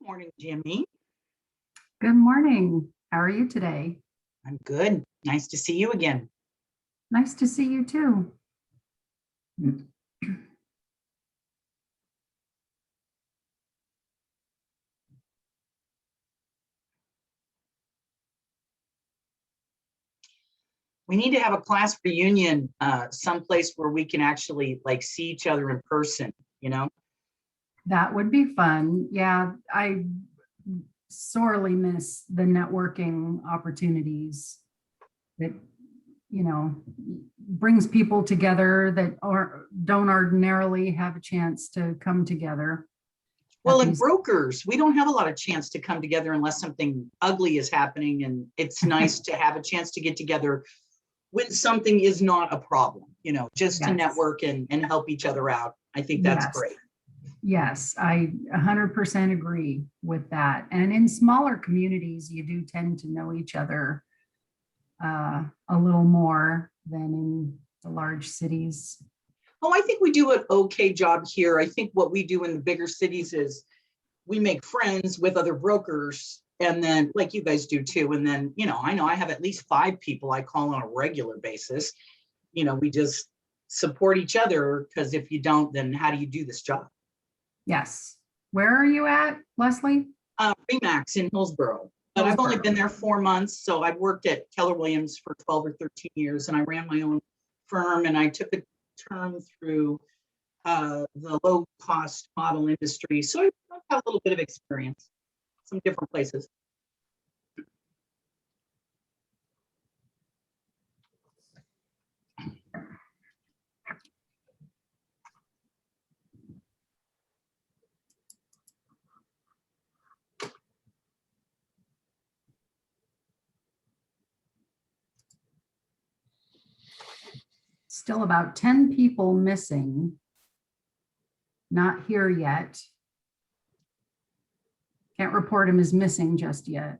Morning, Jimmy. Good morning. How are you today? I'm good. Nice to see you again. Nice to see you too. We need to have a class reunion someplace where we can actually see each other in person, you know? That would be fun. Yeah, I sorely miss the networking opportunities that, brings people together that don't ordinarily have a chance to come together. Well, and brokers, we don't have a lot of chance to come together unless something ugly is happening. And it's nice to have a chance to get together when something is not a problem, just to network and help each other out. I think that's great. Yes, I 100% agree with that. And in smaller communities, you do tend to know each other a little more than in the large cities. Oh, I think we do an okay job here. I think what we do in the bigger cities is we make friends with other brokers, and then like you guys do too. And then, I know I have at least 5 people I call on a regular basis. We just support each other, because if you don't, then how do you do this job? Yes. Where are you at, Leslie? Remax in Hillsborough. But I've only been there 4 months. So I've worked at Keller Williams for 12 or 13 years, and I ran my own firm, and I took a term through the low cost model industry. So I've got a little bit of experience, some different places. Still about 10 people missing. Not here yet. Can't report him as missing just yet.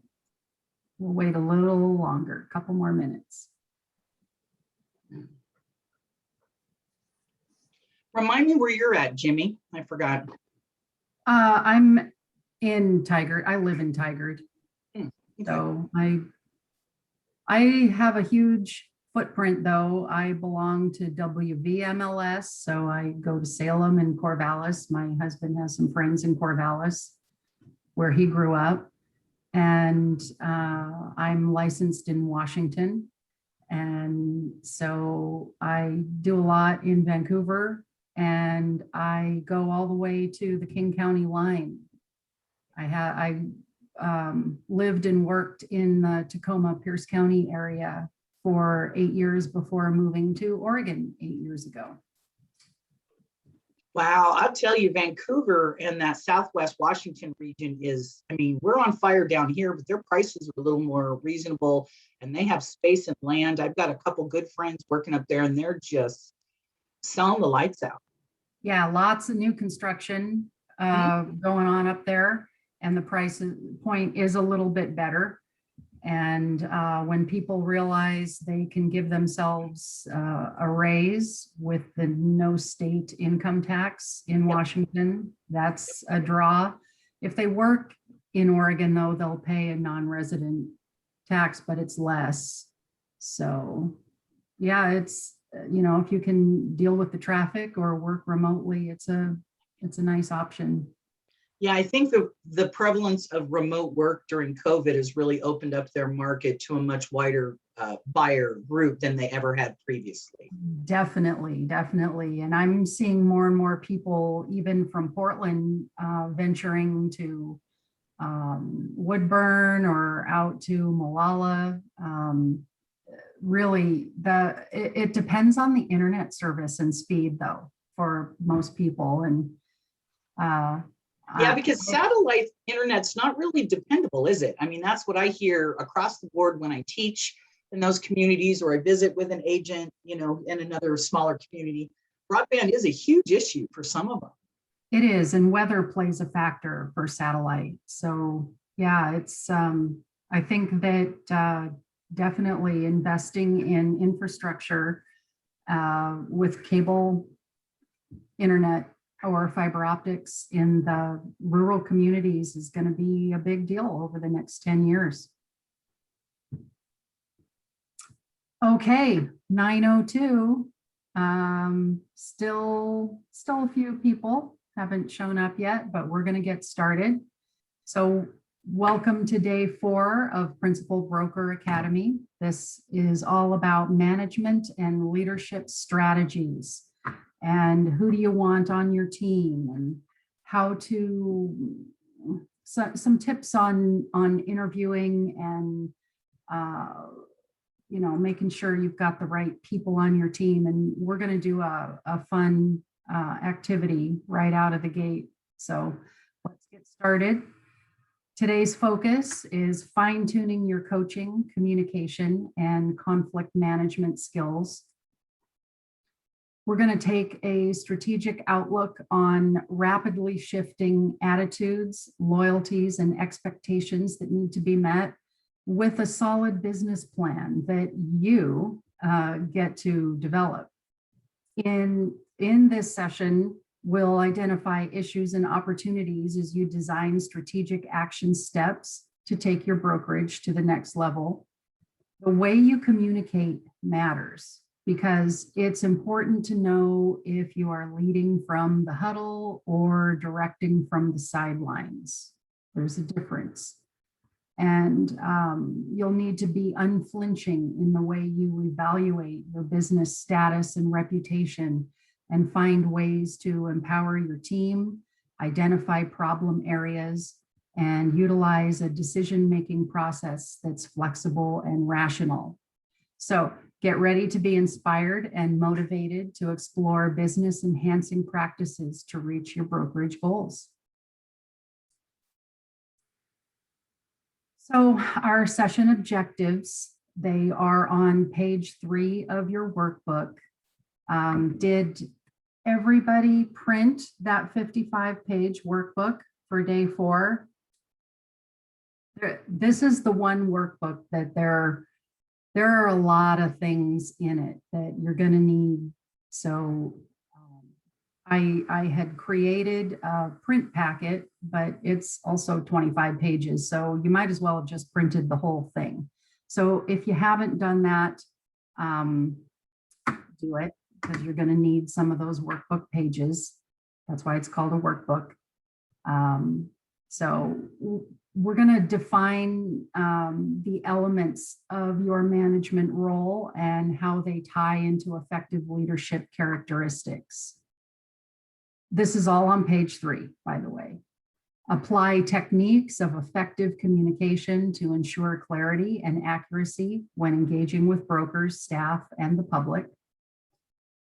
We'll wait a little longer, a couple more minutes. Remind me where you're at, Jimmy. I forgot. I'm in Tigard. I live in Tigard. Okay. So I have a huge footprint, though. I belong to WVMLS, so I go to Salem and Corvallis. My husband has some friends in Corvallis where he grew up. And I'm licensed in Washington. And so I do a lot in Vancouver, and I go all the way to the King County line. I lived and worked in the Tacoma, Pierce County area for 8 years before moving to Oregon 8 years ago. Wow, I'll tell you, Vancouver and that Southwest Washington region is, we're on fire down here, but their prices are a little more reasonable, and they have space and land. I've got a couple good friends working up there, and they're just selling the lights out. Yeah, lots of new construction going on up there, and the price point is a little bit better. And when people realize they can give themselves a raise with the no state income tax in Washington, that's a draw. If they work in Oregon, though, they'll pay a non-resident tax, but it's less. So yeah, it's, if you can deal with the traffic or work remotely, it's a nice option. Yeah, I think the prevalence of remote work during COVID has really opened up their market to a much wider buyer group than they ever had previously. Definitely. And I'm seeing more and more people, even from Portland, venturing to Woodburn or out to Molalla. Really, it depends on the internet service and speed, though, for most people. And yeah, because satellite internet's not really dependable, is it? That's what I hear across the board when I teach in those communities, or I visit with an agent, in another smaller community. Broadband is a huge issue for some of them. It is, and weather plays a factor for satellite. So yeah, it's I think that definitely investing in infrastructure with cable internet or fiber optics in the rural communities is going to be a big deal over the next 10 years. Okay, 9:02. Still a few people haven't shown up yet, but we're going to get started. So welcome to day 4 of Principal Broker Academy. This is all about management and leadership strategies, and who do you want on your team, and how to, some tips on interviewing and making sure you've got the right people on your team. And we're going to do a fun activity right out of the gate. So let's get started. Today's focus is fine-tuning your coaching, communication, and conflict management skills. We're going to take a strategic outlook on rapidly shifting attitudes, loyalties, and expectations that need to be met with a solid business plan that you get to develop. In this session, we'll identify issues and opportunities as you design strategic action steps to take your brokerage to the next level. The way you communicate matters, because it's important to know if you are leading from the huddle or directing from the sidelines. There's a difference. And you'll need to be unflinching in the way you evaluate your business status and reputation, and find ways to empower your team, identify problem areas, and utilize a decision-making process that's flexible and rational. So get ready to be inspired and motivated to explore business-enhancing practices to reach your brokerage goals. So our session objectives, they are on page 3 of your workbook. Did everybody print that 55-page workbook for day 4? This is the one workbook that there are a lot of things in it that you're going to need. So I had created a print packet, but it's also 25 pages. So you might as well have just printed the whole thing. So if you haven't done that, do it, because you're going to need some of those workbook pages. That's why it's called a workbook. So we're going to define the elements of your management role and how they tie into effective leadership characteristics. This is all on page 3, by the way. Apply techniques of effective communication to ensure clarity and accuracy when engaging with brokers, staff, and the public.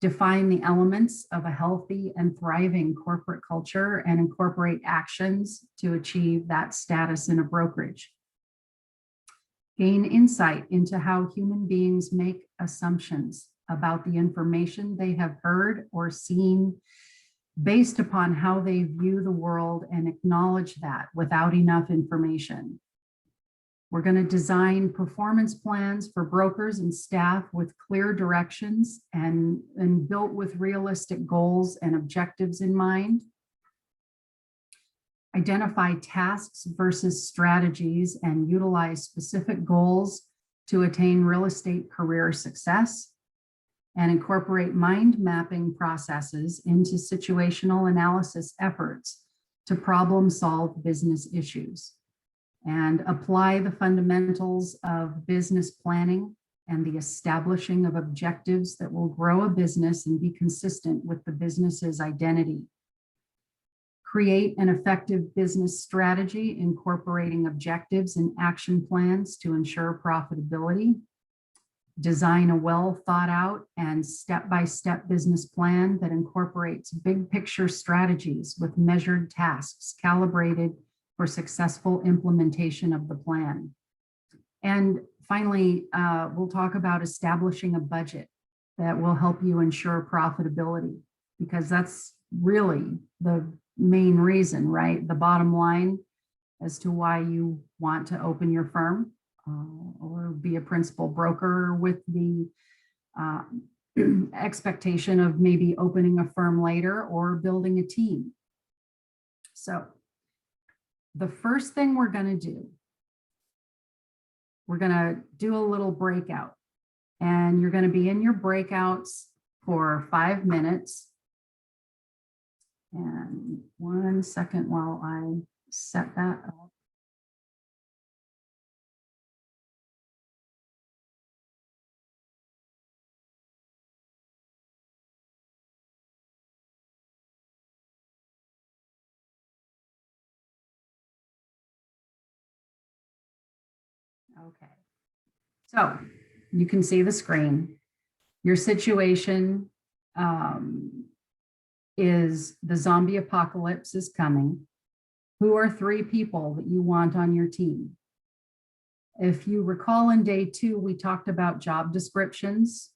Define the elements of a healthy and thriving corporate culture and incorporate actions to achieve that status in a brokerage. Gain insight into how human beings make assumptions about the information they have heard or seen based upon how they view the world, and acknowledge that without enough information. We're going to design performance plans for brokers and staff with clear directions and built with realistic goals and objectives in mind. Identify tasks versus strategies and utilize specific goals to attain real estate career success. And incorporate mind mapping processes into situational analysis efforts to problem solve business issues. And apply the fundamentals of business planning and the establishing of objectives that will grow a business and be consistent with the business's identity. Create an effective business strategy incorporating objectives and action plans to ensure profitability. Design a well thought out and step-by-step business plan that incorporates big picture strategies with measured tasks calibrated for successful implementation of the plan. And finally, we'll talk about establishing a budget that will help you ensure profitability, because that's really the main reason, right? The bottom line as to why you want to open your firm or be a principal broker with the expectation of maybe opening a firm later or building a team. So the first thing we're going to do, we're going to do a little breakout, and you're going to be in your breakouts for 5 minutes. And 1 second while I set that up. Okay, so you can see the screen. Your situation is the zombie apocalypse is coming. Who are 3 people that you want on your team? If you recall, in day 2, we talked about job descriptions.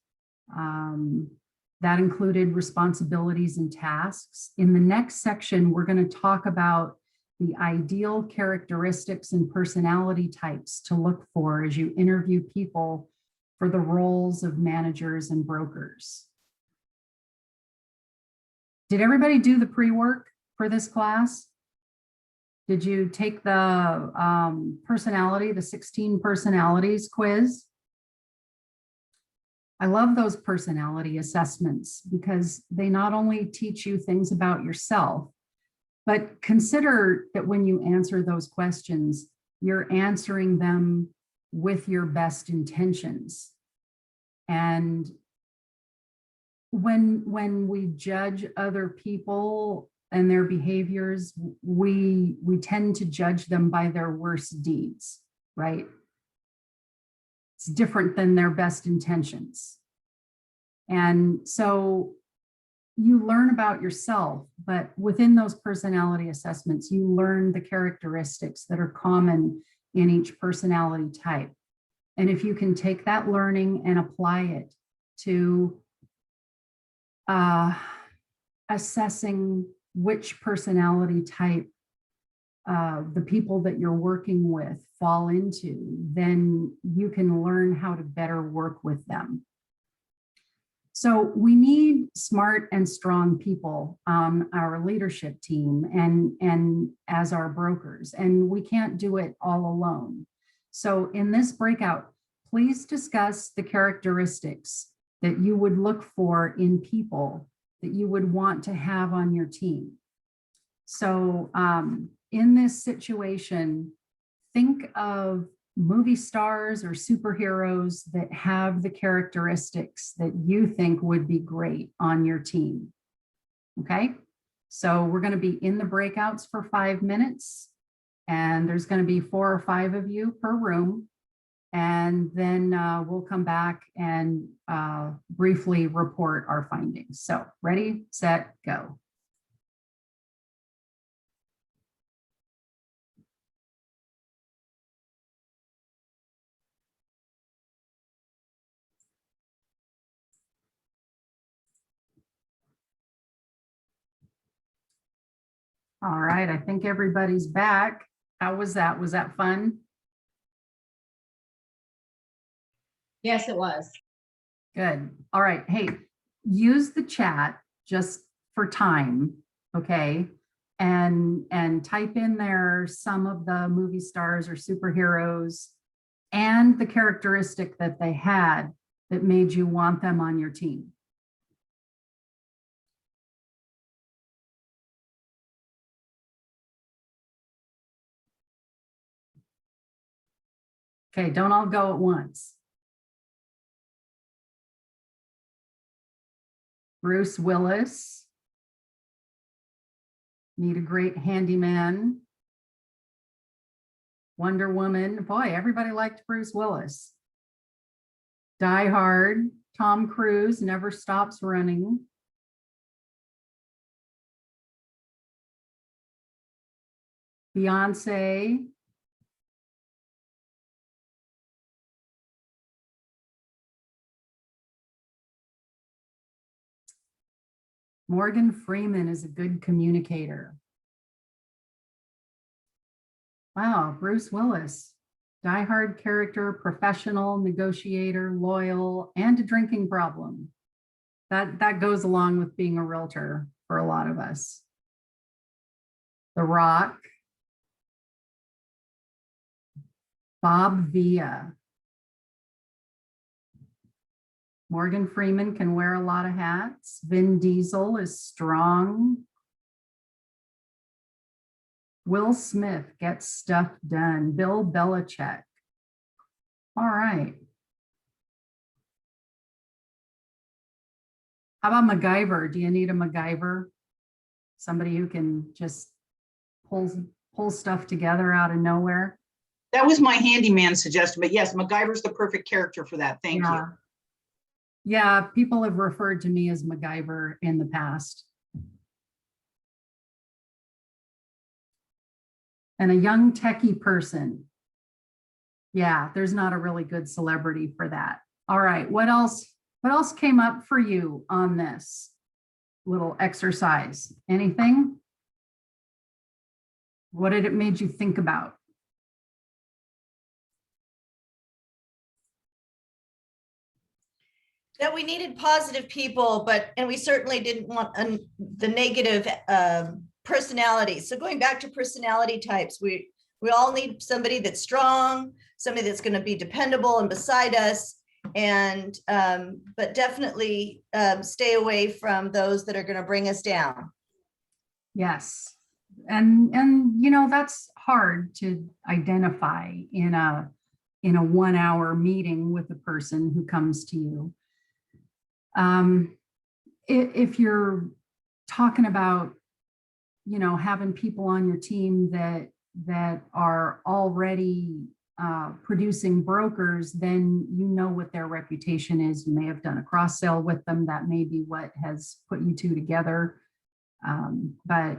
That included responsibilities and tasks. In the next section, we're going to talk about the ideal characteristics and personality types to look for as you interview people for the roles of managers and brokers. Did everybody do the pre-work for this class? Did you take the personality, the 16 personalities quiz? I love those personality assessments because they not only teach you things about yourself, but consider that when you answer those questions, you're answering them with your best intentions. And when we judge other people and their behaviors, we tend to judge them by their worst deeds, right? It's different than their best intentions. And so you learn about yourself, but within those personality assessments, you learn the characteristics that are common in each personality type. And if you can take that learning and apply it to assessing which personality type the people that you're working with fall into, then you can learn how to better work with them. So we need smart and strong people on our leadership team and as our brokers, and we can't do it all alone. So in this breakout, please discuss the characteristics that you would look for in people that you would want to have on your team. So in this situation, think of movie stars or superheroes that have the characteristics that you think would be great on your team. Okay, so we're going to be in the breakouts for 5 minutes, and there's going to be 4 or 5 of you per room. And then we'll come back and briefly report our findings. So ready, set, go. All right, I think everybody's back. How was that? Was that fun? Yes, it was. Good. All right. Hey, use the chat just for time, okay? And type in there some of the movie stars or superheroes and the characteristic that they had that made you want them on your team. Okay, don't all go at once. Bruce Willis. Need a great handyman. Wonder Woman. Boy, everybody liked Bruce Willis. Die Hard. Tom Cruise never stops running. Beyonce. Morgan Freeman is a good communicator. Wow, Bruce Willis, diehard character, professional, negotiator, loyal, and a drinking problem. That goes along with being a realtor for a lot of us. The Rock. Bob Villa. Morgan Freeman can wear a lot of hats. Vin Diesel is strong. Will Smith gets stuff done. Bill Belichick. All right. How about MacGyver? Do you need a MacGyver? Somebody who can just pull stuff together out of nowhere? That was my handyman suggestion, but yes, MacGyver's the perfect character for that. Thank you. Yeah, people have referred to me as MacGyver in the past. And a young techie person. Yeah, there's not a really good celebrity for that. All right, what else came up for you on this little exercise? Anything? What did it made you think about? That we needed positive people, and we certainly didn't want the negative personalities. So going back to personality types, we all need somebody that's strong, somebody that's going to be dependable and beside us, and but definitely stay away from those that are going to bring us down. Yes, and you know, that's hard to identify in a 1 hour meeting with a person who comes to you. If you're talking about, you know, having people on your team that are already producing brokers, then you know what their reputation is. You may have done a cross sale with them. That may be what has put you two together. But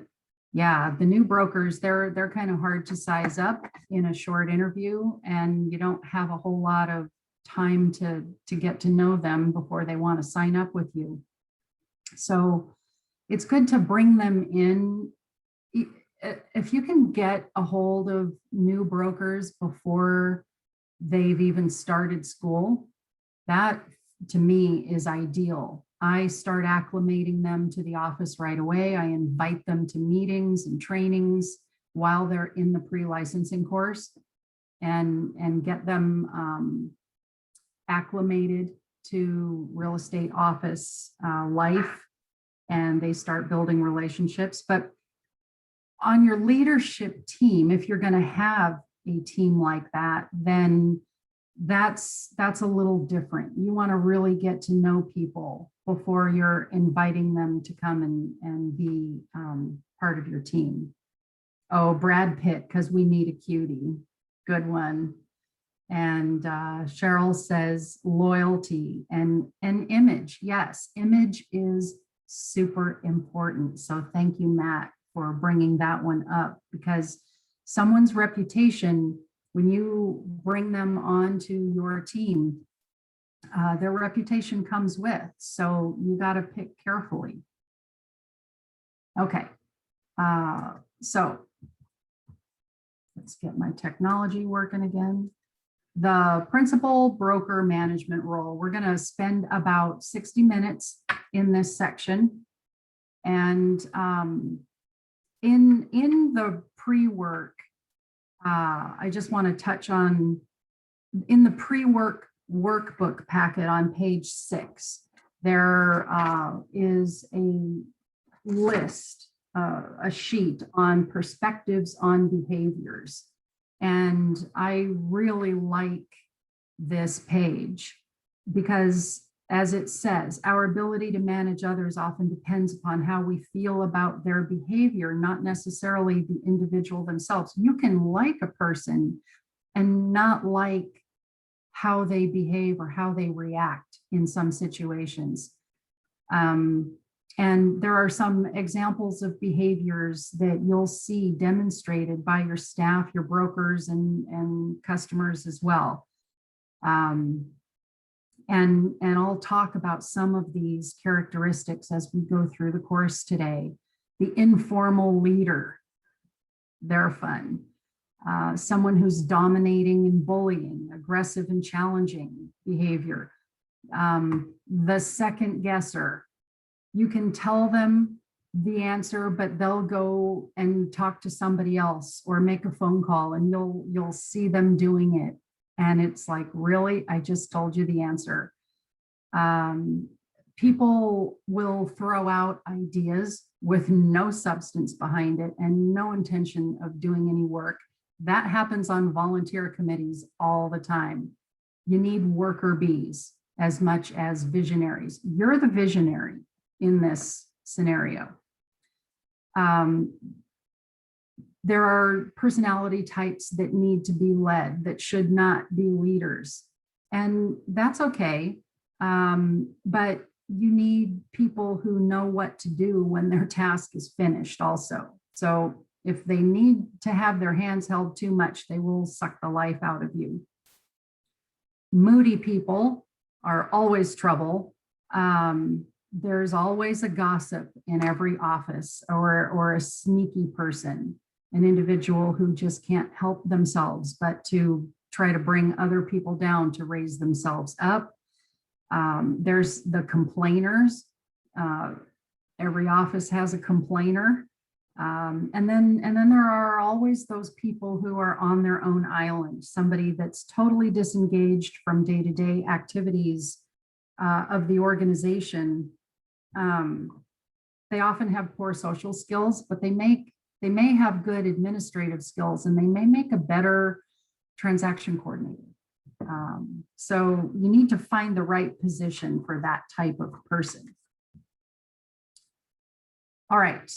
yeah, the new brokers, they're kind of hard to size up in a short interview, and you don't have a whole lot of time to get to know them before they want to sign up with you. So it's good to bring them in. If you can get a hold of new brokers before they've even started school, that to me is ideal. I start acclimating them to the office right away. I invite them to meetings and trainings while they're in the pre-licensing course, and get them acclimated to real estate office life, and they start building relationships. But on your leadership team, if you're going to have a team like that, then that's a little different. You want to really get to know people before you're inviting them to come and be part of your team. Oh, Brad Pitt, because we need a cutie. Good one. And Cheryl says loyalty and image. Yes, image is super important. So thank you, Matt, for bringing that one up, because someone's reputation, when you bring them onto your team, their reputation comes with. So you got to pick carefully. Okay, so let's get my technology working again. The principal broker management role. We're going to spend about 60 minutes in this section. And in the pre-work, I just want to touch on, in the pre-work workbook packet on page 6, there is a list, a sheet on perspectives on behaviors. And I really like this page because, as it says, our ability to manage others often depends upon how we feel about their behavior, not necessarily the individual themselves. You can like a person and not like how they behave or how they react in some situations. And there are some examples of behaviors that you'll see demonstrated by your staff, your brokers, and customers as well. And I'll talk about some of these characteristics as we go through the course today. The informal leader, they're fun. Someone who's dominating and bullying, aggressive and challenging behavior. The second guesser, you can tell them the answer, but they'll go and talk to somebody else or make a phone call, and you'll see them doing it. And it's like, really, I just told you the answer. People will throw out ideas with no substance behind it and no intention of doing any work. That happens on volunteer committees all the time. You need worker bees as much as visionaries. You're the visionary in this scenario. There are personality types that need to be led, that should not be leaders. And that's okay. But you need people who know what to do when their task is finished also. So if they need to have their hands held too much, they will suck the life out of you. Moody people are always trouble. There's always a gossip in every office, or a sneaky person, an individual who just can't help themselves, but to try to bring other people down to raise themselves up. There's the complainers. Every office has a complainer. And then there are always those people who are on their own island, somebody that's totally disengaged from day-to-day activities of the organization. They often have poor social skills, but they may have good administrative skills, and they may make a better transaction coordinator. So you need to find the right position for that type of person. All right.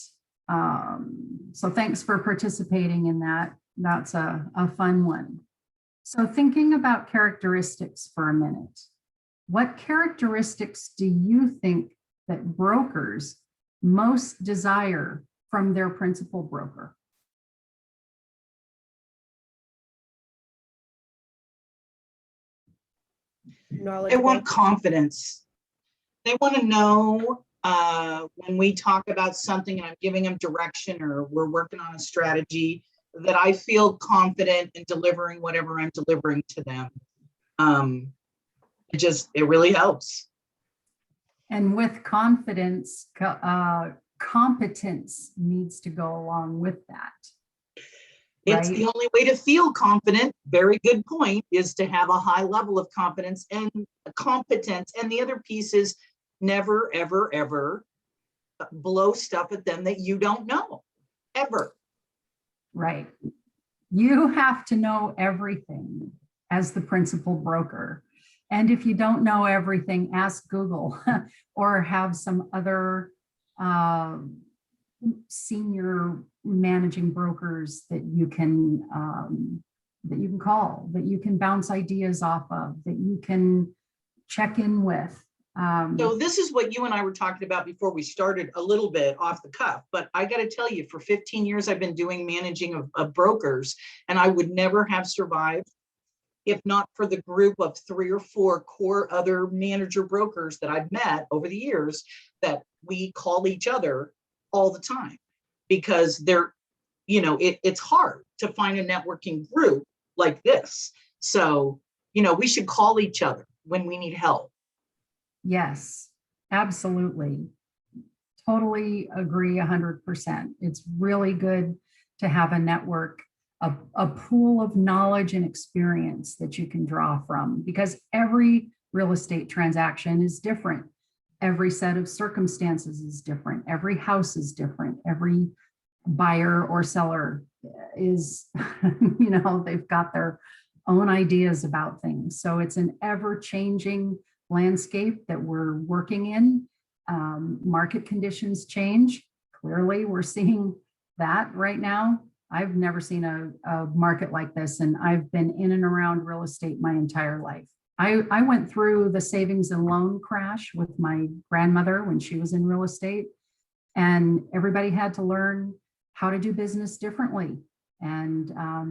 So thanks for participating in that. That's a fun one. So thinking about characteristics for a minute, what characteristics do you think that brokers most desire from their principal broker? They want confidence. They want to know when we talk about something and I'm giving them direction, or we're working on a strategy, that I feel confident in delivering whatever I'm delivering to them. It really helps. And with confidence, competence needs to go along with that. It's the only way to feel confident. Very good point, is to have a high level of confidence and competence. And the other piece is never, ever, ever blow stuff at them that you don't know, ever. Right. You have to know everything as the principal broker. And if you don't know everything, ask Google or have some other senior managing brokers that you can call, that you can bounce ideas off of, that you can check in with. So this is what you and I were talking about before we started, a little bit off the cuff, but I got to tell you, for 15 years, I've been doing managing of brokers, and I would never have survived if not for the group of 3 or 4 core other manager brokers that I've met over the years, that we call each other all the time, because they're, it's hard to find a networking group like this. So, we should call each other when we need help. Yes, absolutely. Totally agree 100%. It's really good to have a network, a pool of knowledge and experience that you can draw from, because every real estate transaction is different. Every set of circumstances is different. Every house is different. Every buyer or seller is, they've got their own ideas about things. So it's an ever-changing landscape that we're working in. Market conditions change. Clearly, we're seeing that right now. I've never seen a market like this, and I've been in and around real estate my entire life. I went through the savings and loan crash with my grandmother when she was in real estate, and everybody had to learn how to do business differently. And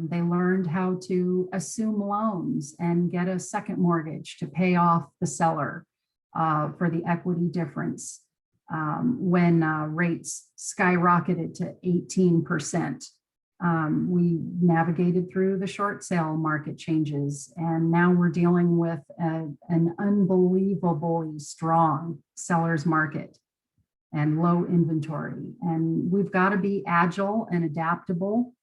they learned how to assume loans and get a second mortgage to pay off the seller for the equity difference when rates skyrocketed to 18%. We navigated through the short sale market changes, and now we're dealing with an unbelievably strong seller's market. and low inventory. And we've got to be agile and adaptable.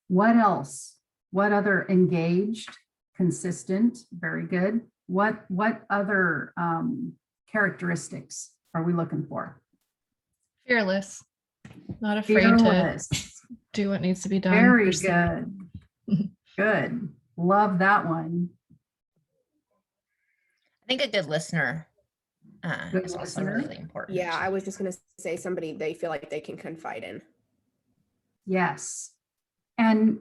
What else? What other engaged, consistent, very good. What other characteristics are we looking for? Fearless, not afraid to Fearless. do what needs to be done. Very Pursue- good. Good. Love that one. I think a good listener Good is also listener. really important. Yeah, I was just gonna say somebody they feel like they can confide in. Yes. And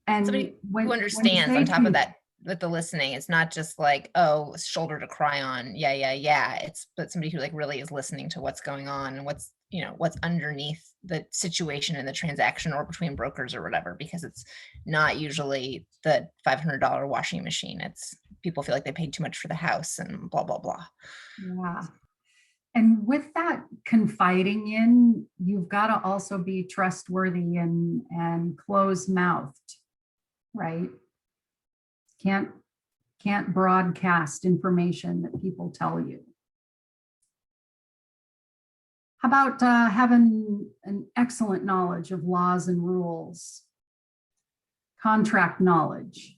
Somebody when who you understands say on top of con- that with the listening. It's not just like, oh, shoulder to cry on. Yeah, yeah, yeah. It's but somebody who like really is listening to what's going on and what's, you know, what's underneath the situation in the transaction or between brokers or whatever, because it's not usually the $500 washing machine. It's people feel like they paid too much for the house and blah, blah, blah. Yeah. And with that confiding in, you've got to also be trustworthy and closed-mouthed, right? Can't broadcast information that people tell you. How about having an excellent knowledge of laws and rules? Contract knowledge.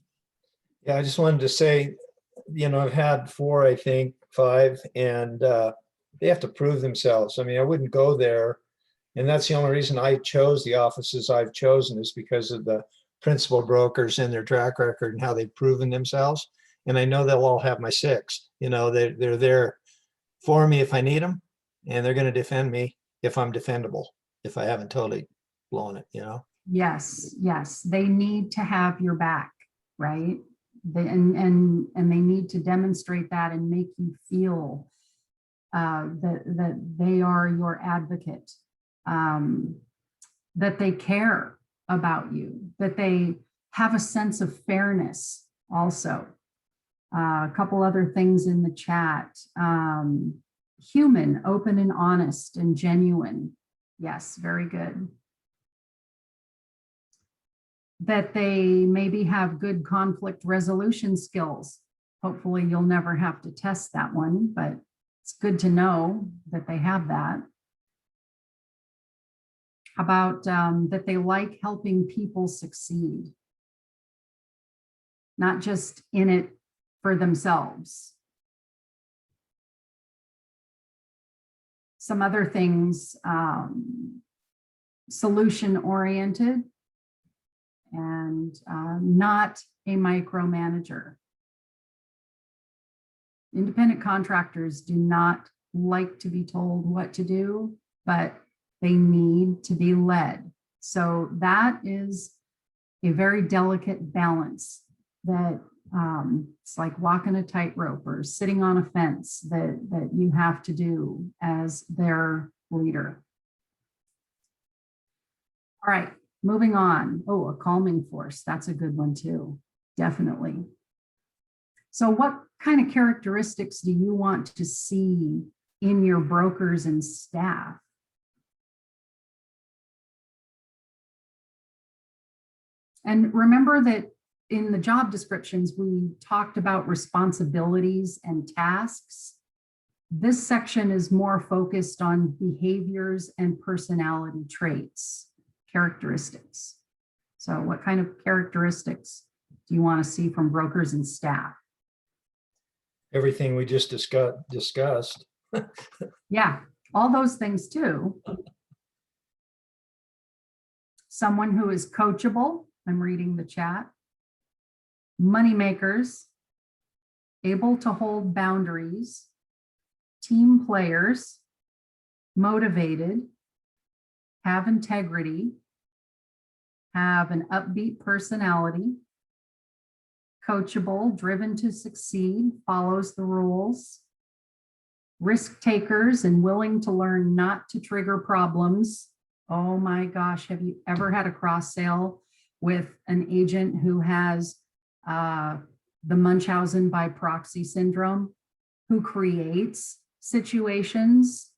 Yeah, I just wanted to say, you know, I've had 4, I think, 5, and they have to prove themselves. I mean, I wouldn't go there. And that's the only reason I chose the offices I've chosen is because of the principal brokers and their track record and how they've proven themselves. And I know they'll all have my 6. You know, they're there for me if I need them, and they're going to defend me if I'm defendable, if I haven't totally blown it, you know? Yes, yes, they need to have your back, right? And they need to demonstrate that and make you feel that they are your advocate, that they care about you, that they have a sense of fairness also. A couple other things in the chat. Human, open and honest and genuine. Yes, very good. That they maybe have good conflict resolution skills. Hopefully you'll never have to test that one, but it's good to know that they have that. How about that they like helping people succeed? Not just in it for themselves. Some other things, solution-oriented and not a micromanager. Independent contractors do not like to be told what to do, but they need to be led. So that is a very delicate balance that it's like walking a tightrope or sitting on a fence that you have to do as their leader. All right, moving on. Oh, a calming force. That's a good one too, definitely. So what kind of characteristics do you want to see in your brokers and staff? And remember that in the job descriptions, we talked about responsibilities and tasks. This section is more focused on behaviors and personality traits, characteristics. So what kind of characteristics do you want to see from brokers and staff? Everything we just discussed. Yeah, all those things too. Someone who is coachable, I'm reading the chat. Money makers, able to hold boundaries, team players, motivated, have integrity, have an upbeat personality, coachable, driven to succeed, follows the rules, risk takers and willing to learn not to trigger problems. Oh my gosh, have you ever had a cross sale with an agent who has the Munchausen by proxy syndrome, who creates situations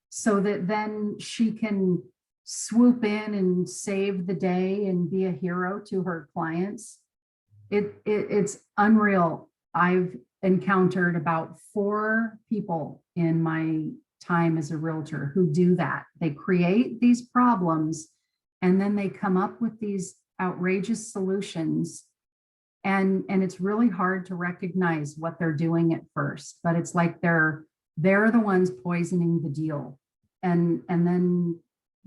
so that then she can swoop in and save the day and be a hero to her clients? It's unreal. I've encountered about 4 people in my time as a realtor who do that. They create these problems and then they come up with these outrageous solutions. And it's really hard to recognize what they're doing at first, but it's like they're the ones poisoning the deal. And then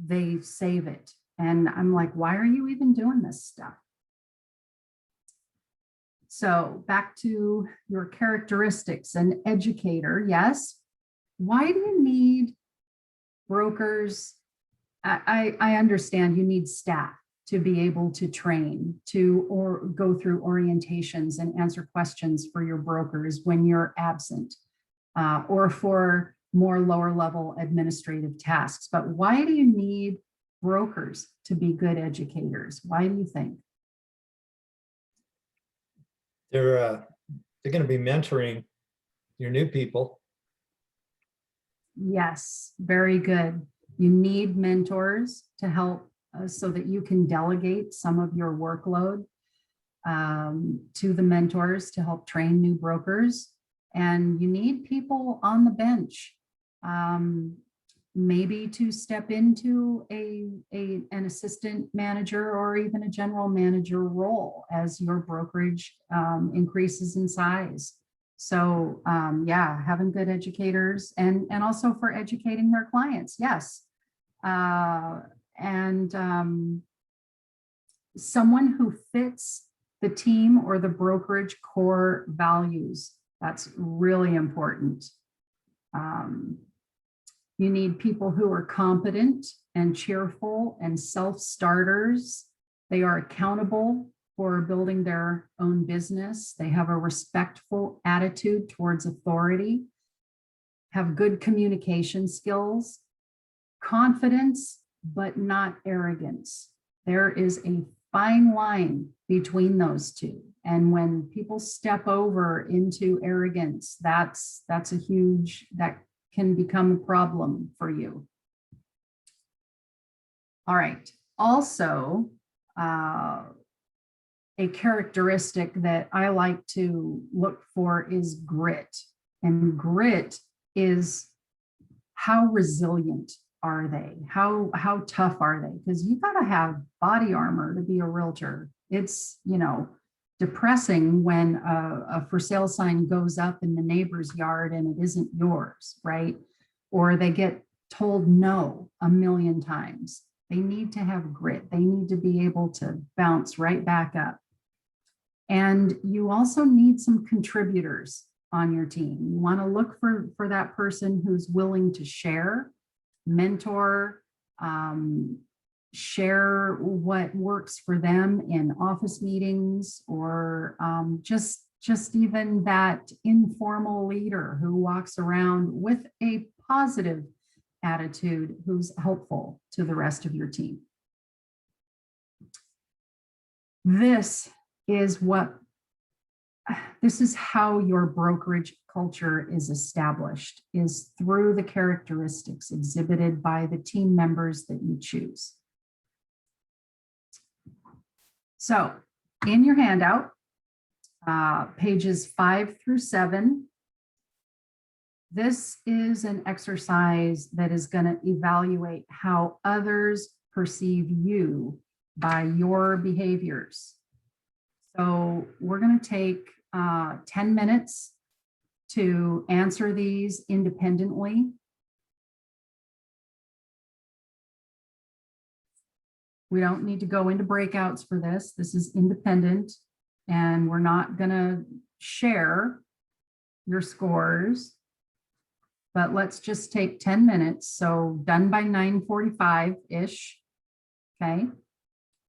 they save it. And I'm like, why are you even doing this stuff? So back to your characteristics, an educator, yes. Why do you need brokers? I understand you need staff to be able to train, or go through orientations and answer questions for your brokers when you're absent, or for more lower level administrative tasks. But why do you need brokers to be good educators? Why do you think? They're going to be mentoring your new people. Yes, very good. You need mentors to help so that you can delegate some of your workload to the mentors to help train new brokers. And you need people on the bench, maybe to step into an assistant manager or even a general manager role as your brokerage increases in size. So yeah, having good educators and also for educating their clients, yes. Someone who fits the team or the brokerage core values. That's really important. You need people who are competent and cheerful and self-starters. They are accountable for building their own business. They have a respectful attitude towards authority, have good communication skills, confidence, but not arrogance. There is a fine line between those two. And when people step over into arrogance, that's a huge, that can become a problem for you. All right. Also, a characteristic that I like to look for is grit. And grit is how resilient are they? How tough are they? Because you got to have body armor to be a realtor. It's, depressing when a for sale sign goes up in the neighbor's yard and it isn't yours, right? Or they get told no a million times. They need to have grit. They need to be able to bounce right back up. And you also need some contributors on your team. You want to look for that person who's willing to share, mentor, share what works for them in office meetings, or just even that informal leader who walks around with a positive attitude, who's helpful to the rest of your team. This is how your brokerage culture is established, is through the characteristics exhibited by the team members that you choose. So in your handout, pages 5 through 7, this is an exercise that is going to evaluate how others perceive you by your behaviors. So we're going to take 10 minutes to answer these independently. We don't need to go into breakouts for this. This is independent, and we're not going to share your scores, but let's just take 10 minutes. So done by 9:45-ish, okay,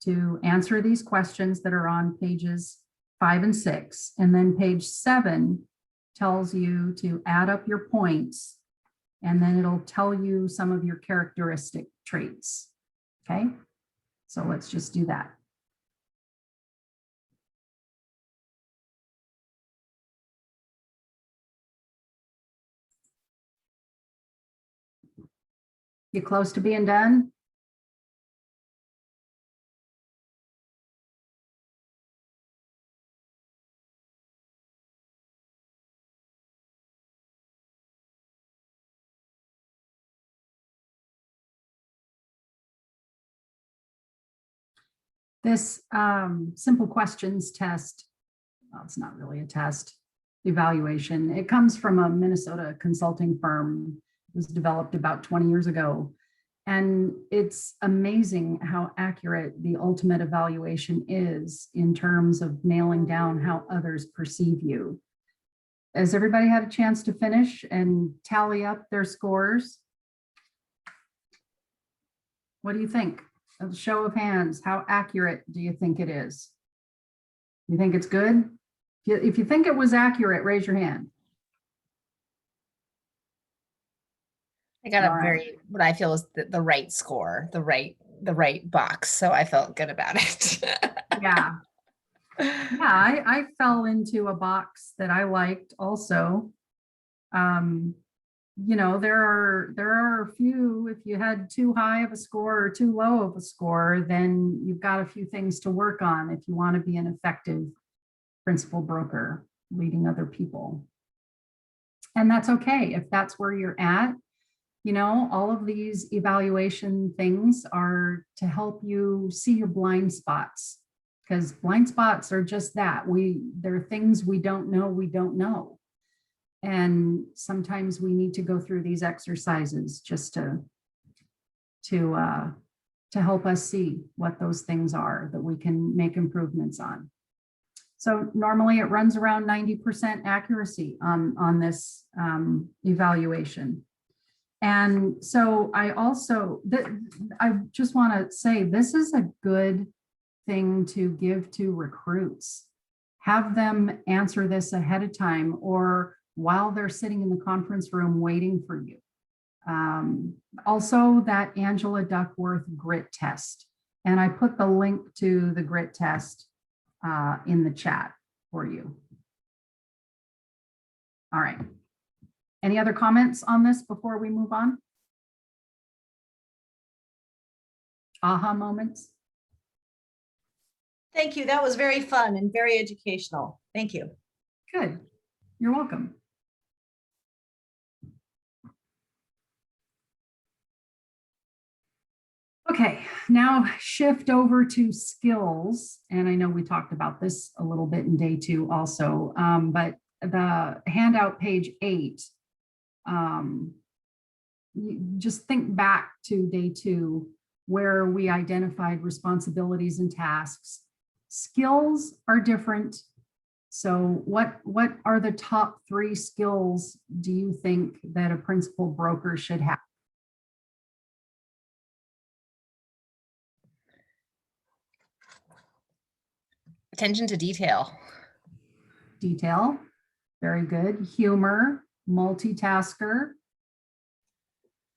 to answer these questions that are on pages 5 and 6. And then page 7 tells you to add up your points, and then it'll tell you some of your characteristic traits, okay? So let's just do that. You close to being done? This simple questions test, well, it's not really a test, evaluation. It comes from a Minnesota consulting firm. It was developed about 20 years ago. And it's amazing how accurate the ultimate evaluation is in terms of nailing down how others perceive you. Has everybody had a chance to finish and tally up their scores? What do you think? A show of hands, how accurate do you think it is? You think it's good? If you think it was accurate, raise your hand. I got All a right. very, what I feel is the right score, the right box. So I felt good about it. Yeah. Yeah, I fell into a box that I liked also. You know, there are a few, if you had too high of a score or too low of a score, then you've got a few things to work on if you want to be an effective principal broker leading other people. And that's okay if that's where you're at. You know, all of these evaluation things are to help you see your blind spots, because blind spots are just that. There are things we don't know. And sometimes we need to go through these exercises just to help us see what those things are that we can make improvements on. So normally it runs around 90% accuracy on this evaluation. And so I just want to say, this is a good thing to give to recruits. Have them answer this ahead of time or while they're sitting in the conference room waiting for you. Also, that Angela Duckworth grit test. And I put the link to the grit test in the chat for you. All right. Any other comments on this before we move on? Aha moments? Thank you. That was very fun and very educational. Thank you. Good. You're welcome. Okay, now shift over to skills. And I know we talked about this a little bit in day 2 also, but the handout page 8, just think back to day 2 where we identified responsibilities and tasks. Skills are different. So what are the top 3 skills do you think that a principal broker should have? Attention to detail. Detail, very good. Humor, multitasker,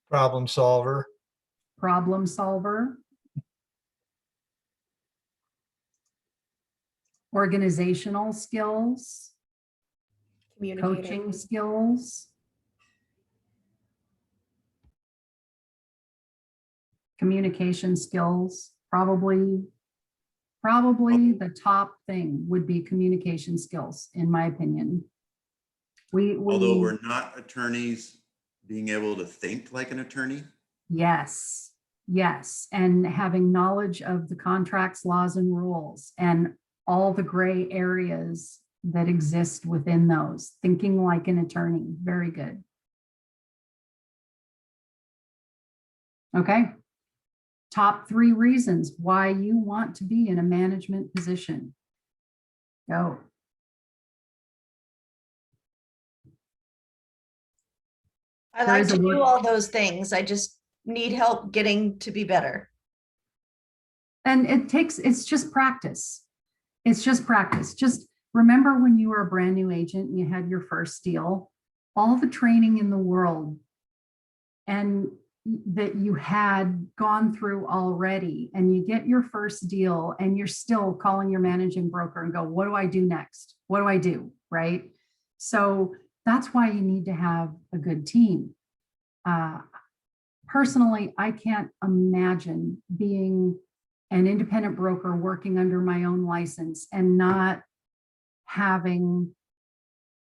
Problem solver. problem solver, organizational skills, Communicating. coaching skills, communication skills, probably the top thing would be communication skills, in my opinion. Although we're not attorneys, being able to think like an attorney. Yes, and having knowledge of the contracts, laws, and rules, and all the gray areas that exist within those. Thinking like an attorney, very good. Okay. Top 3 reasons why you want to be in a management position. Go. I There like is a to do word- all those things. I just need help getting to be better. And it's just practice. It's just practice. Just remember when you were a brand new agent and you had your first deal, all the training in the world and that you had gone through already, and you get your first deal and you're still calling your managing broker and go, what do I do next? What do I do? Right? So that's why you need to have a good team. Personally, I can't imagine being an independent broker working under my own license and not having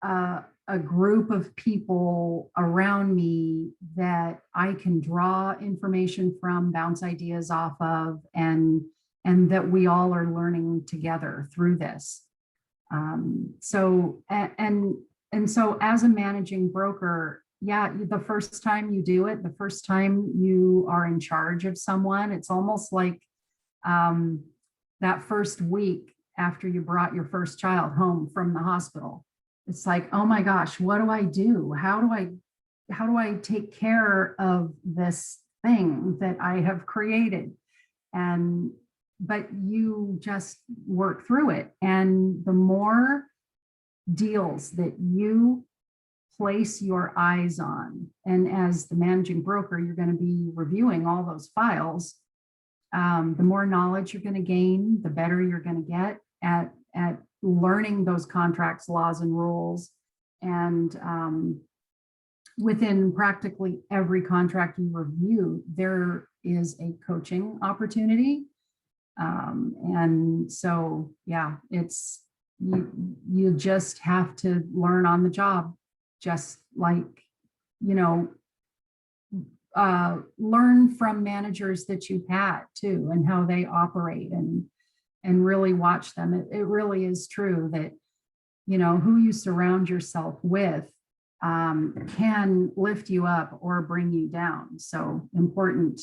a group of people around me that I can draw information from, bounce ideas off of, and and that we all are learning together through this. So as a managing broker, yeah, the first time you do it, the first time you are in charge of someone, it's almost like that first week after you brought your first child home from the hospital. It's like, oh my gosh, what do I do? How do I take care of this thing that I have created? But you just work through it. And the more deals that you place your eyes on, and as the managing broker, you're going to be reviewing all those files, the more knowledge you're going to gain, the better you're going to get at learning those contracts, laws, and rules. And within practically every contract you review, there is a coaching opportunity. And so, yeah, it's, you just have to learn on the job, just like, learn from managers that you've had too, and how they operate, and really watch them. It really is true that, who you surround yourself with can lift you up or bring you down. So important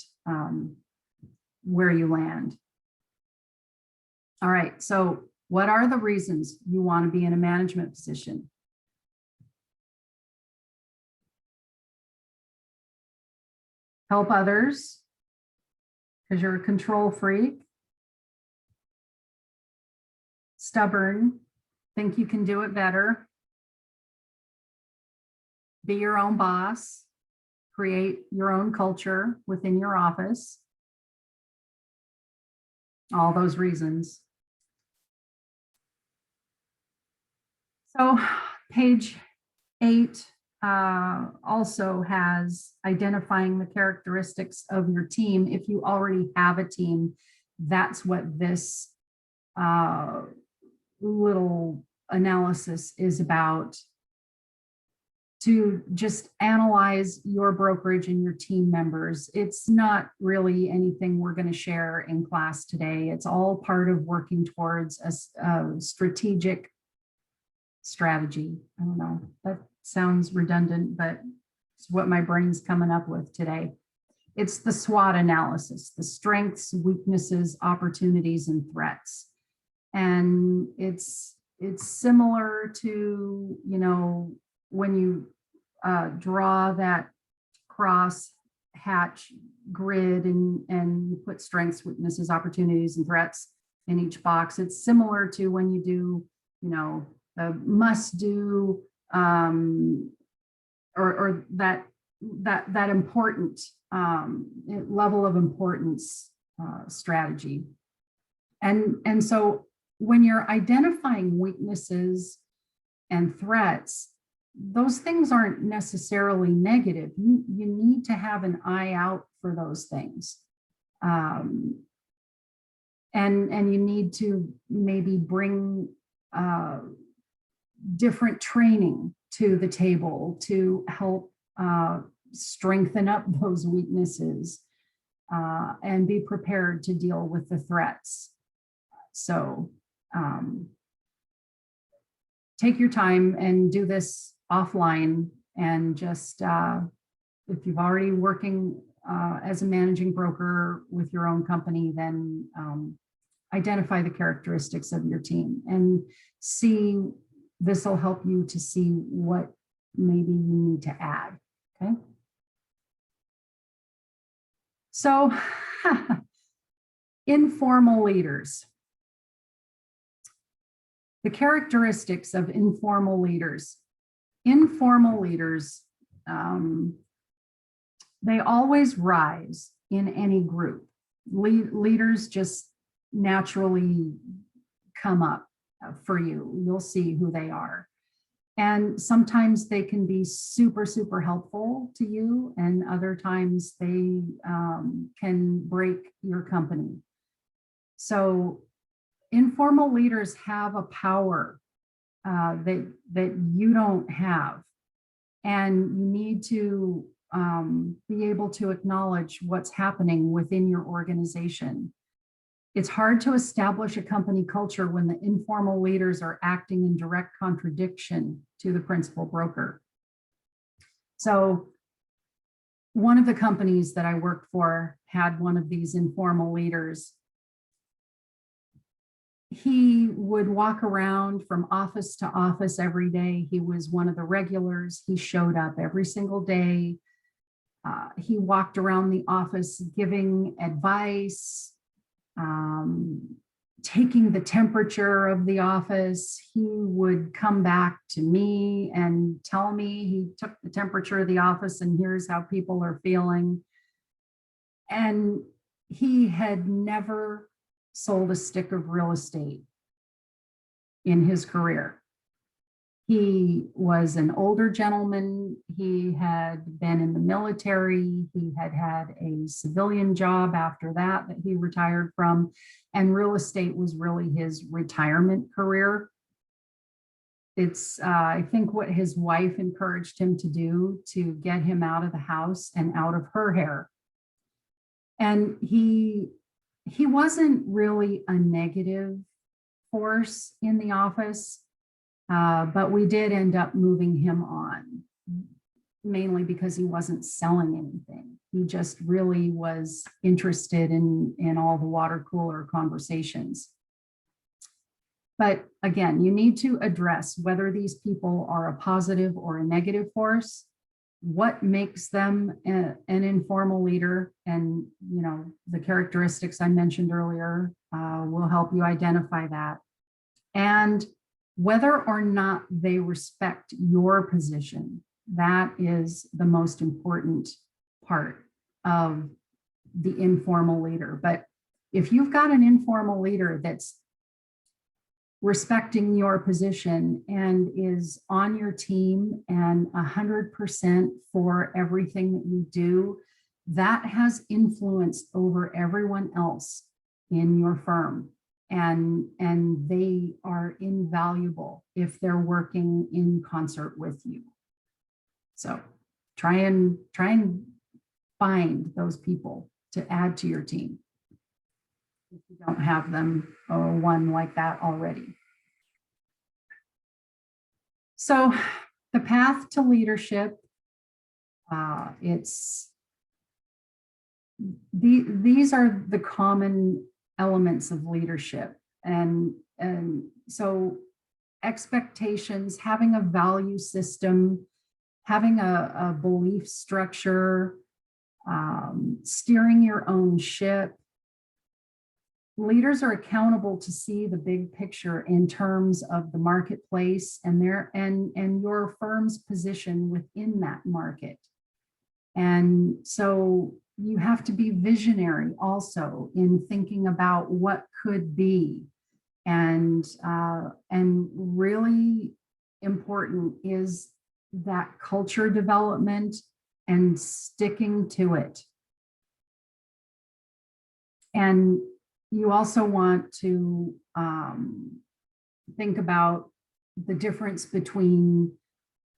where you land. All right, so what are the reasons you want to be in a management position? Help others, because you're a control freak. Stubborn, think you can do it better. Be your own boss, create your own culture within your office. All those reasons. So page 8 also has identifying the characteristics of your team. If you already have a team, that's what this little analysis is about, to just analyze your brokerage and your team members. It's not really anything we're going to share in class today. It's all part of working towards a strategic strategy. I don't know, that sounds redundant, but it's what my brain's coming up with today. It's the SWOT analysis, the strengths, weaknesses, opportunities, and threats. And it's similar to, when you draw that cross hatch grid and you put strengths, weaknesses, opportunities, and threats in each box. It's similar to when you do, the must do, or that important level of importance strategy. And so when you're identifying weaknesses and threats, those things aren't necessarily negative. You need to have an eye out for those things. And you need to maybe bring different training to the table to help strengthen up those weaknesses and be prepared to deal with the threats. So take your time and do this offline, and just if you've already working as a managing broker with your own company, then identify the characteristics of your team and see. This will help you to see what maybe you need to add. Okay. So informal leaders. The characteristics of informal leaders. Informal leaders, they always rise in any group. Leaders just naturally come up for you. You'll see who they are. And sometimes they can be super, super helpful to you, and other times they can break your company. So informal leaders have a power that you don't have, and you need to be able to acknowledge what's happening within your organization. It's hard to establish a company culture when the informal leaders are acting in direct contradiction to the principal broker. So one of the companies that I worked for had one of these informal leaders. He would walk around from office to office every day. He was one of the regulars. He showed up every single day. He walked around the office giving advice, taking the temperature of the office. He would come back to me and tell me he took the temperature of the office and here's how people are feeling. And he had never sold a stick of real estate in his career. He was an older gentleman. He had been in the military. He had had a civilian job after that he retired from, and real estate was really his retirement career. It's, I think, what his wife encouraged him to do to get him out of the house and out of her hair. And he wasn't really a negative force in the office. But we did end up moving him on, mainly because he wasn't selling anything. He just really was interested in all the water cooler conversations. But again, you need to address whether these people are a positive or a negative force, what makes them an informal leader, and the characteristics I mentioned earlier will help you identify that. And whether or not they respect your position, that is the most important part of the informal leader. But if you've got an informal leader that's respecting your position and is on your team and 100% for everything that you do, that has influence over everyone else in your firm. And they are invaluable if they're working in concert with you. So try and find those people to add to your team if you don't have them or one like that already. So the path to leadership, these are the common elements of leadership. And so expectations, having a value system, having a belief structure, steering your own ship. Leaders are accountable to see the big picture in terms of the marketplace and your firm's position within that market. And so you have to be visionary also in thinking about what could be. And really important is that culture development and sticking to it. And you also want to think about the difference between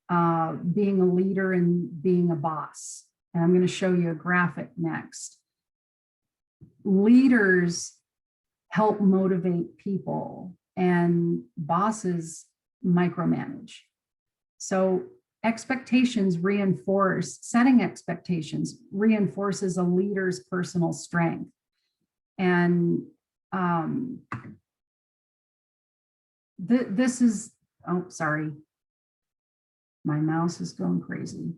being a leader and being a boss. And I'm going to show you a graphic next. Leaders help motivate people and bosses micromanage. So setting expectations reinforces a leader's personal strength. And this is, oh, sorry. My mouse is going crazy.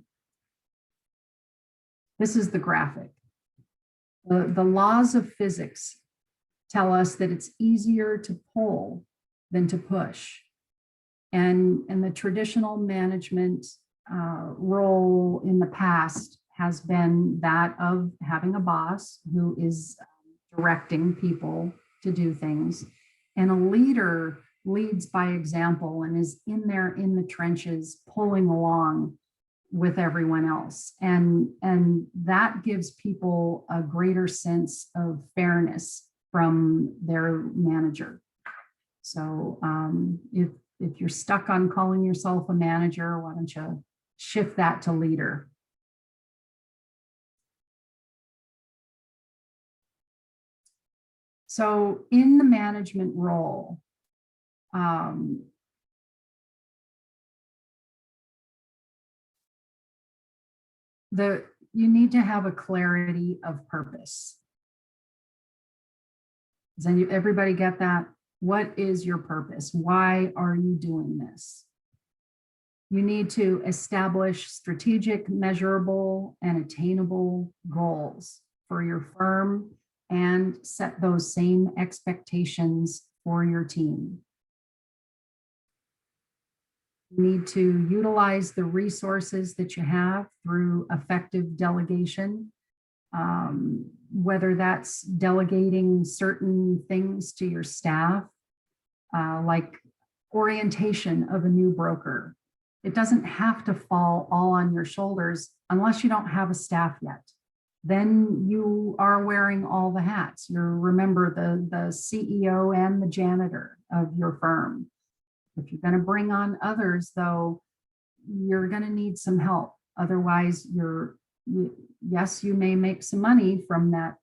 This is the graphic. The laws of physics tell us that it's easier to pull than to push. And the traditional management role in the past has been that of having a boss who is directing people to do things. And a leader leads by example and is in there in the trenches, pulling along with everyone else. And that gives people a greater sense of fairness from their manager. So if you're stuck on calling yourself a manager, why don't you shift that to leader? So in the management role, you need to have a clarity of purpose. Does everybody get that? What is your purpose? Why are you doing this? You need to establish strategic, measurable, and attainable goals for your firm and set those same expectations for your team. You need to utilize the resources that you have through effective delegation, whether that's delegating certain things to your staff, like orientation of a new broker. It doesn't have to fall all on your shoulders unless you don't have a staff yet. Then you are wearing all the hats. Remember the CEO and the janitor of your firm. If you're going to bring on others, though, you're going to need some help. Otherwise, yes, you may make some money from that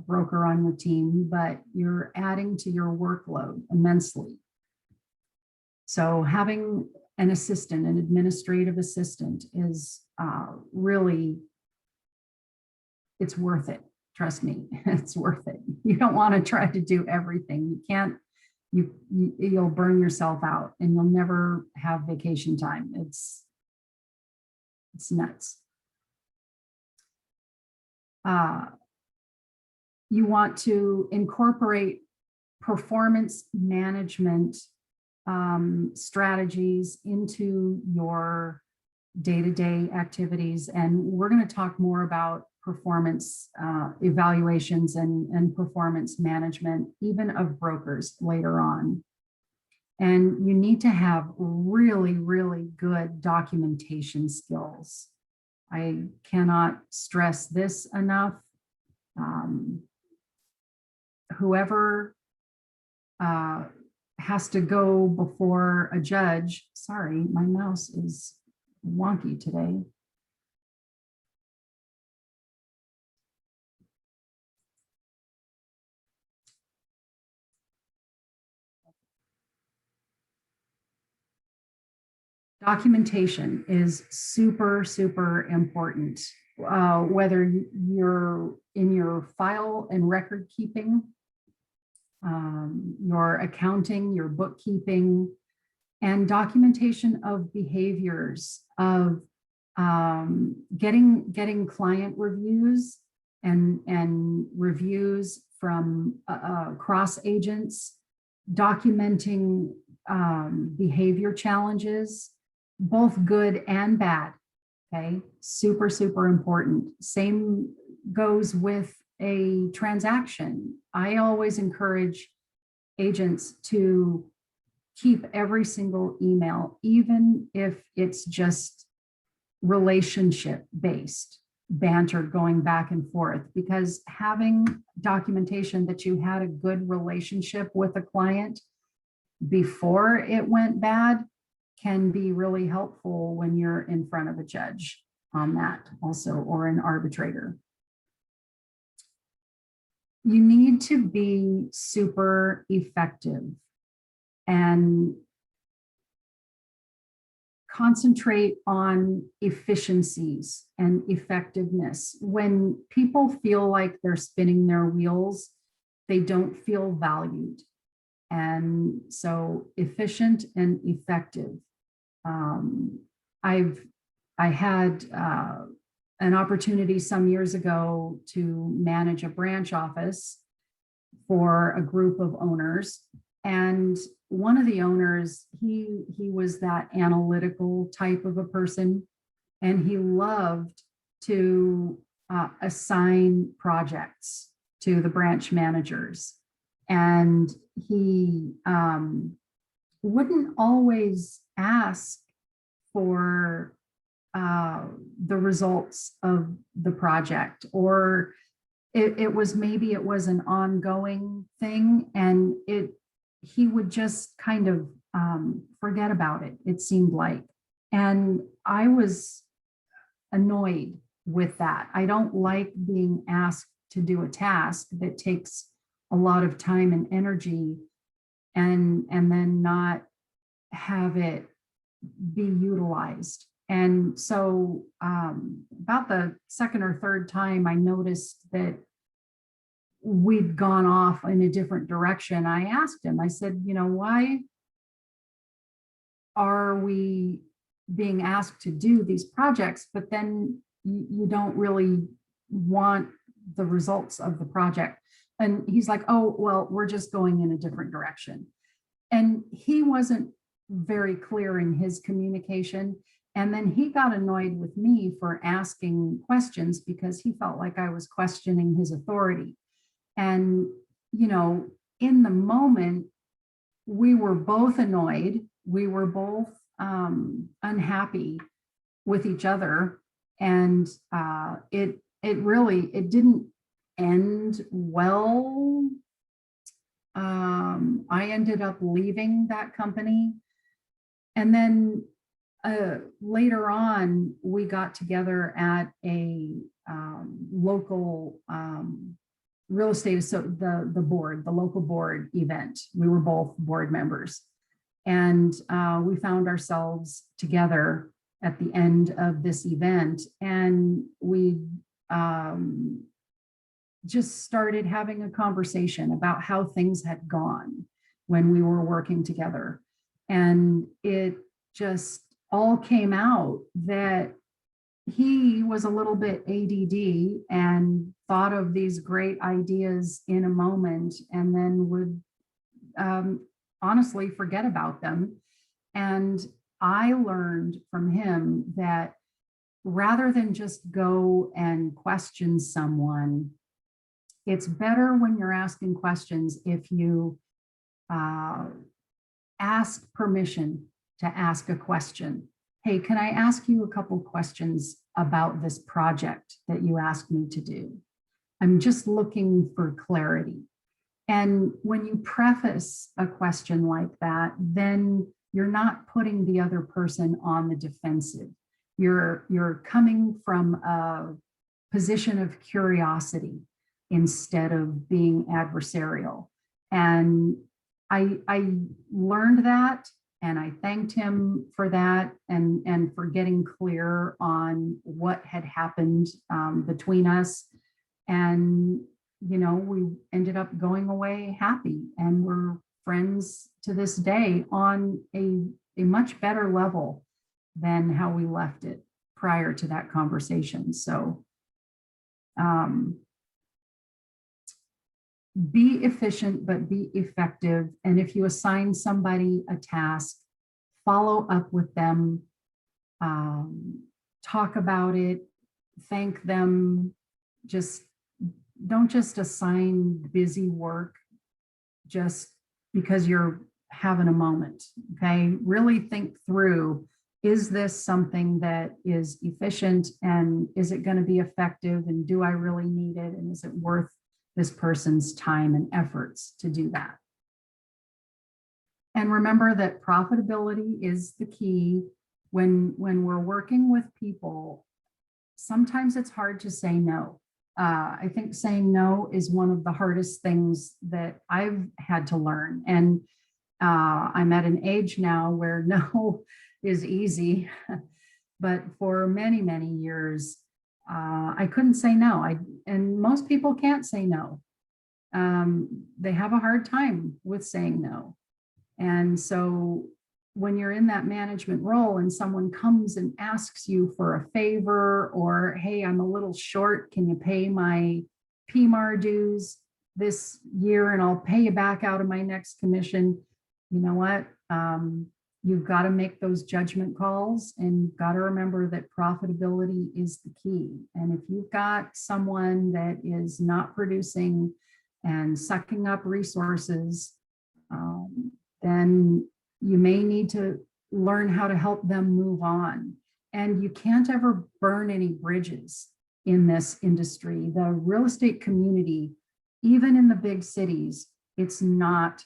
broker on your team, but you're adding to your workload immensely. So having an assistant, an administrative assistant, is really, it's worth it. Trust me, it's worth it. You don't want to try to do everything. You can't. You'll burn yourself out and you'll never have vacation time. It's nuts. You want to incorporate performance management strategies into your day-to-day activities. And we're going to talk more about performance evaluations and performance management, even of brokers later on. And you need to have really, really good documentation skills. I cannot stress this enough. Whoever has to go before a judge, sorry, my mouse is wonky today. Documentation is super, super important. Whether you're in your file and record keeping, your accounting, your bookkeeping, and documentation of behaviors, of getting client reviews and reviews from cross agents, documenting behavior challenges, both good and bad. Okay, super, super important. Same goes with a transaction. I always encourage agents to keep every single email, even if it's just relationship based banter going back and forth, because having documentation that you had a good relationship with a client before it went bad can be really helpful when you're in front of a judge on that also, or an arbitrator. You need to be super effective and concentrate on efficiencies and effectiveness. When people feel like they're spinning their wheels, they don't feel valued. And so efficient and effective. I had an opportunity some years ago to manage a branch office for a group of owners. And one of the owners, he was that analytical type of a person, and he loved to assign projects to the branch managers. And he wouldn't always ask for the results of the project, or it was an ongoing thing, and he would just kind of forget about it, it seemed like. And I was annoyed with that. I don't like being asked to do a task that takes a lot of time and energy and then not have it be utilized. And so about the second or third time, I noticed that we'd gone off in a different direction. I asked him, I said, you know, why are we being asked to do these projects, but then you don't really want the results of the project? And he's like, oh, well, we're just going in a different direction. And he wasn't very clear in his communication. And then he got annoyed with me for asking questions because he felt like I was questioning his authority. And, you know, in the moment, we were both annoyed. We were both unhappy with each other. And it didn't end well. I ended up leaving that company. And then later on, we got together at a local real estate, so the board, the local board event. We were both board members. And we found ourselves together at the end of this event. And we just started having a conversation about how things had gone when we were working together. And it just all came out that he was a little bit ADD and thought of these great ideas in a moment and then would honestly forget about them. And I learned from him that rather than just go and question someone, it's better when you're asking questions if you ask permission to ask a question. Hey, can I ask you a couple questions about this project that you asked me to do? I'm just looking for clarity. And when you preface a question like that, then you're not putting the other person on the defensive. You're coming from a position of curiosity instead of being adversarial. And I learned that, and I thanked him for that and for getting clear on what had happened between us. And, you know, we ended up going away happy, and we're friends to this day on a much better level than how we left it prior to that conversation. So be efficient, but be effective. And if you assign somebody a task, follow up with them, talk about it, thank them. Just don't just assign busy work just because you're having a moment, okay? Really think through, is this something that is efficient, and is it going to be effective, and do I really need it, and is it worth this person's time and efforts to do that? And remember that profitability is the key. When we're working with people, sometimes it's hard to say no. I think saying no is one of the hardest things that I've had to learn. And I'm at an age now where no is easy, but for many, many years, I couldn't say no. And most people can't say no. They have a hard time with saying no. And so when you're in that management role and someone comes and asks you for a favor, or, hey, I'm a little short, can you pay my PMAR dues this year and I'll pay you back out of my next commission? You know what? You've got to make those judgment calls, and you've got to remember that profitability is the key. And if you've got someone that is not producing and sucking up resources, then you may need to learn how to help them move on. And you can't ever burn any bridges in this industry. The real estate community, even in the big cities, it's not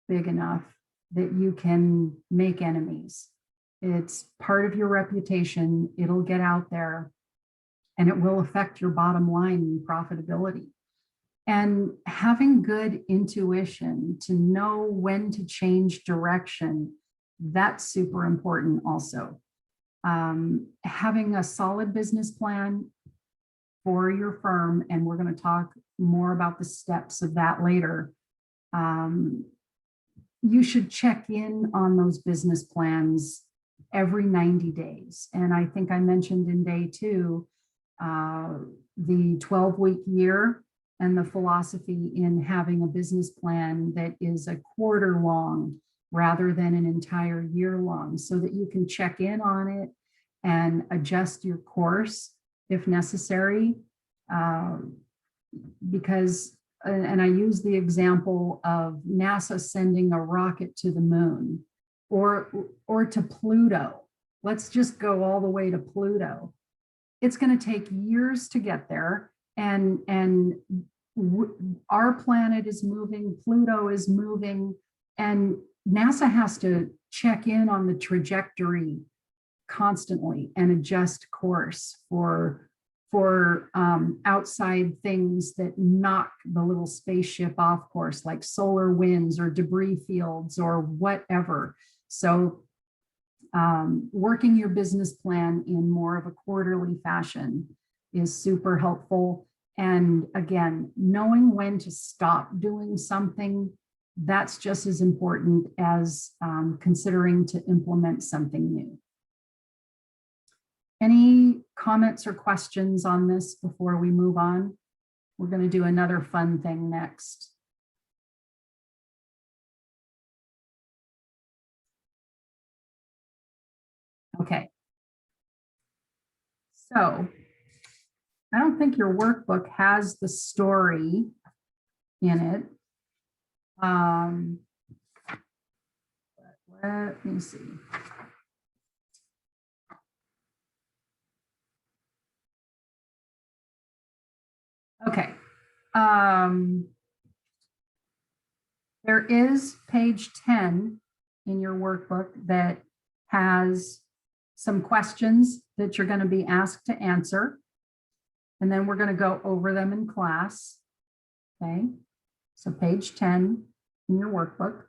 big enough that you can make enemies. It's part of your reputation. It'll get out there and it will affect your bottom line and profitability. And having good intuition to know when to change direction, that's super important also. Having a solid business plan for your firm, and we're going to talk more about the steps of that later. You should check in on those business plans every 90 days. And I think I mentioned in day 2, the 12-week year and the philosophy in having a business plan that is a quarter long rather than an entire year long, so that you can check in on it and adjust your course if necessary. Because, and I use the example of NASA sending a rocket to the moon or to Pluto. Let's just go all the way to Pluto. It's going to take years to get there. And our planet is moving, Pluto is moving, and NASA has to check in on the trajectory constantly and adjust course for outside things that knock the little spaceship off course, like solar winds or debris fields or whatever. So working your business plan in more of a quarterly fashion is super helpful. And again, knowing when to stop doing something, that's just as important as considering to implement something new. Any comments or questions on this before we move on? We're going to do another fun thing next. Okay. So I don't think your workbook has the story in it. Let me see. Okay. There is page 10 in your workbook that has some questions that you're going to be asked to answer. And then we're going to go over them in class. Okay. So page 10 in your workbook.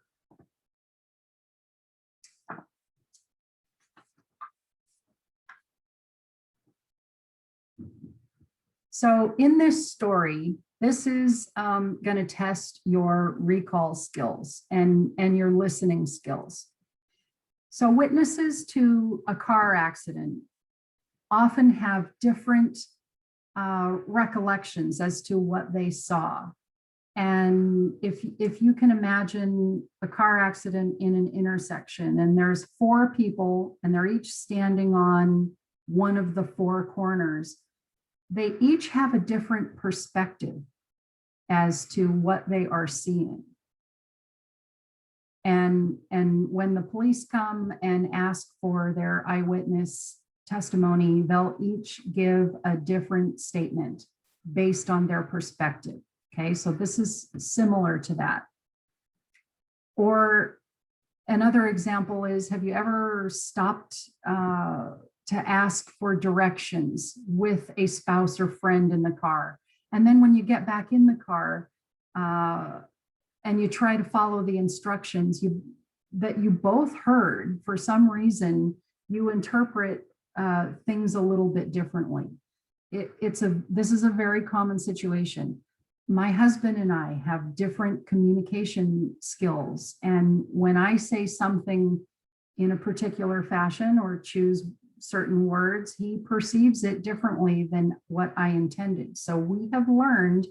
So in this story, this is going to test your recall skills and your listening skills. So witnesses to a car accident often have different recollections as to what they saw. And if you can imagine a car accident in an intersection and there's 4 people and they're each standing on one of the 4 corners, they each have a different perspective as to what they are seeing. And when the police come and ask for their eyewitness testimony, they'll each give a different statement based on their perspective. Okay, so this is similar to that. Or another example is, have you ever stopped to ask for directions with a spouse or friend in the car? And then when you get back in the car and you try to follow the instructions that you both heard, for some reason, you interpret things a little bit differently. This is a very common situation. My husband and I have different communication skills. And when I say something in a particular fashion or choose certain words, he perceives it differently than what I intended. So we have learned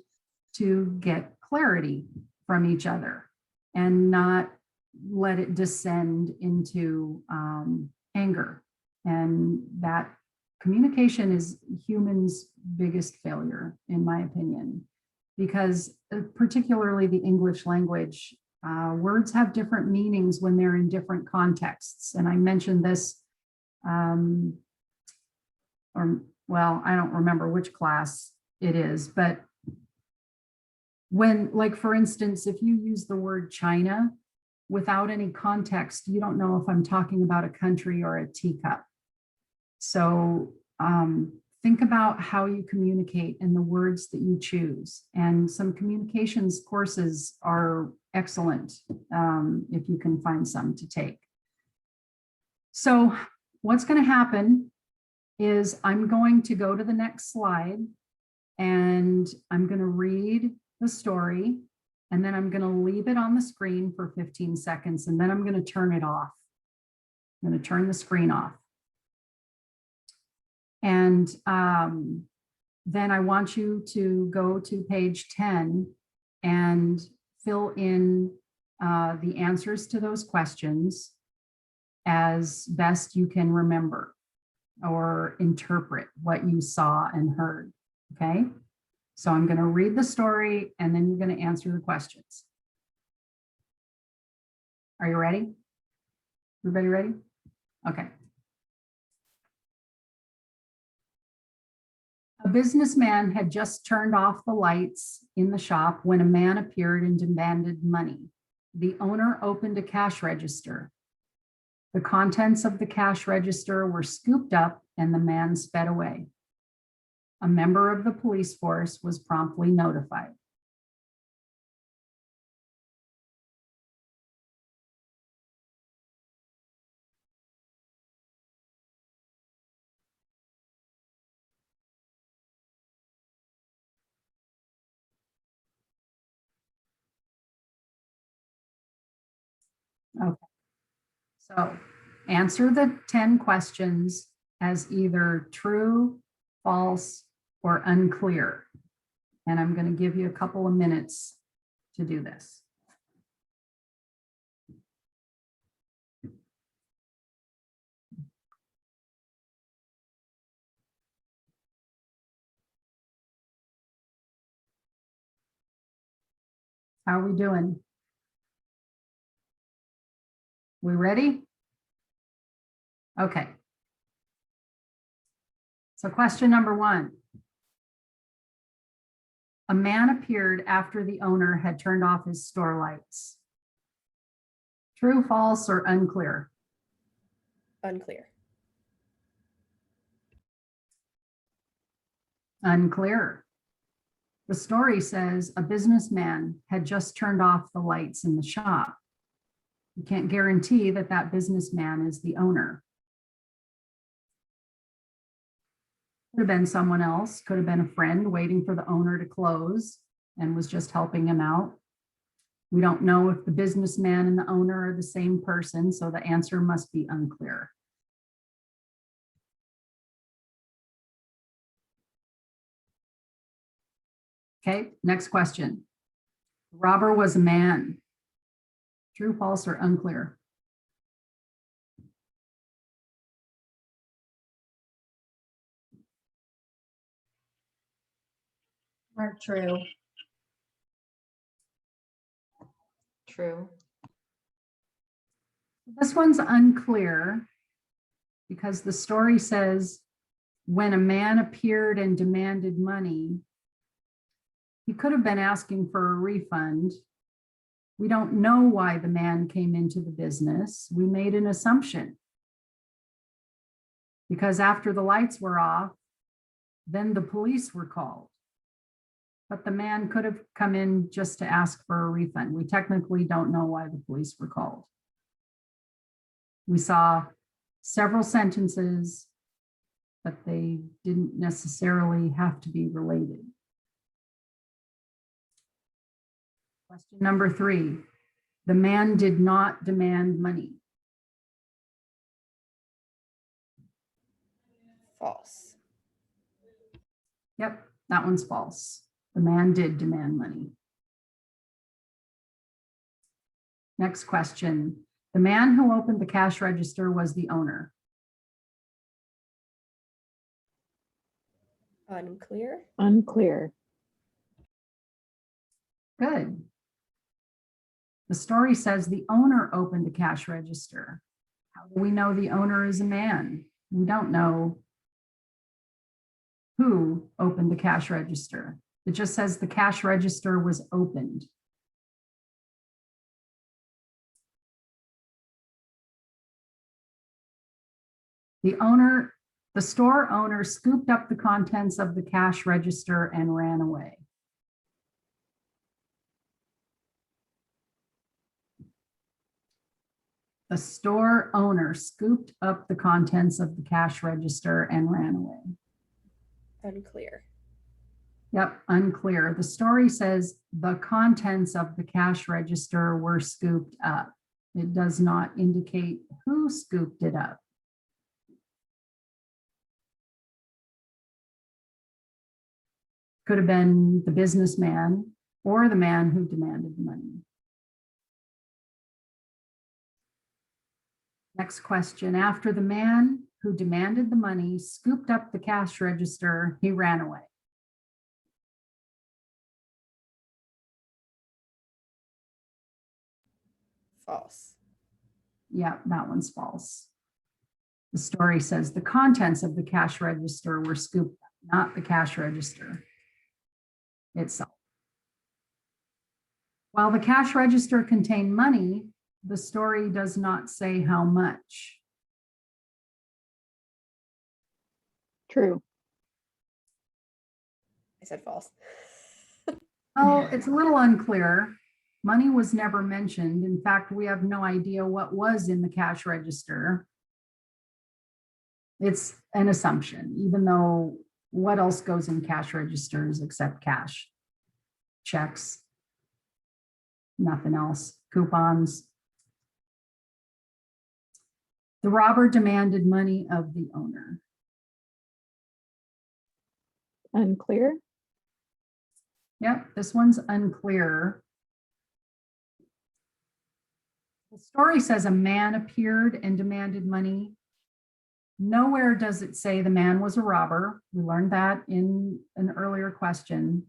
to get clarity from each other and not let it descend into anger. And that communication is humans' biggest failure, in my opinion, because particularly the English language, words have different meanings when they're in different contexts. And I mentioned this, well, I don't remember which class it is, but when, like, for instance, if you use the word China without any context, you don't know if I'm talking about a country or a teacup. So think about how you communicate and the words that you choose. And some communications courses are excellent if you can find some to take. So what's going to happen is I'm going to go to the next slide and I'm going to read the story, and then I'm going to leave it on the screen for 15 seconds, and then I'm going to turn it off. I'm going to turn the screen off. And then I want you to go to page 10 and fill in the answers to those questions as best you can remember or interpret what you saw and heard, okay? So I'm going to read the story and then you're going to answer the questions. Are you ready? Everybody ready? Okay. A businessman had just turned off the lights in the shop when a man appeared and demanded money. The owner opened a cash register. The contents of the cash register were scooped up and the man sped away. A member of the police force was promptly notified. Okay. So answer the 10 questions as either true, false, or unclear. And I'm going to give you a couple of minutes to do this. How are we doing? We ready? Okay. So question number 1. A man appeared after the owner had turned off his store lights. True, false, or unclear? Unclear. Unclear. The story says a businessman had just turned off the lights in the shop. You can't guarantee that that businessman is the owner. Could have been someone else, could have been a friend waiting for the owner to close and was just helping him out. We don't know if the businessman and the owner are the same person, so the answer must be unclear. Okay, next question. Robber was a man. True, false, or unclear? Mark, true. True. This one's unclear because the story says when a man appeared and demanded money, he could have been asking for a refund. We don't know why the man came into the business. We made an assumption. Because after the lights were off, then the police were called. But the man could have come in just to ask for a refund. We technically don't know why the police were called. We saw several sentences, but they didn't necessarily have to be related. Question number 3. The man did not demand money. False. Yep, that one's false. The man did demand money. Next question. The man who opened the cash register was the owner. Unclear. Unclear. Good. The story says the owner opened the cash register. How do we know the owner is a man? We don't know who opened the cash register. It just says the cash register was opened. The owner The store owner scooped up the contents of the cash register and ran away. The store owner scooped up the contents of the cash register and ran away. Unclear. Yep, unclear. The story says the contents of the cash register were scooped up. It does not indicate who scooped it up. Could have been the businessman or the man who demanded the money. Next question. After the man who demanded the money scooped up the cash register, he ran away. False. Yeah, that one's false. The story says the contents of the cash register were scooped up, not the cash register itself. While the cash register contained money, the story does not say how much. True. I said false. Oh, it's a little unclear. Money was never mentioned. In fact, we have no idea what was in the cash register. It's an assumption, even though what else goes in cash registers except cash? Checks, nothing else, coupons. The robber demanded money of the owner. Unclear. Yep, this one's unclear. The story says a man appeared and demanded money. Nowhere does it say the man was a robber. We learned that in an earlier question.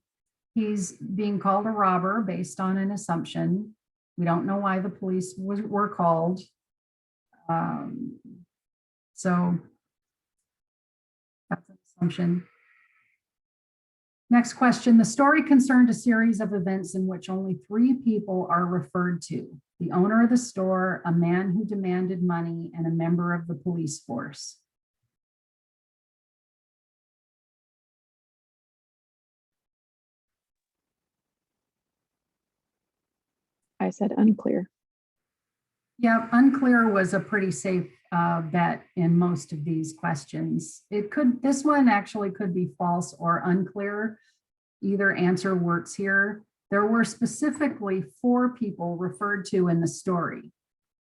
He's being called a robber based on an assumption. We don't know why the police were called. So that's an assumption. Next question. The story concerned a series of events in which only 3 people are referred to: the owner of the store, a man who demanded money, and a member of the police force. I said unclear. Yeah, unclear was a pretty safe bet in most of these questions. This one actually could be false or unclear. Either answer works here. There were specifically 4 people referred to in the story: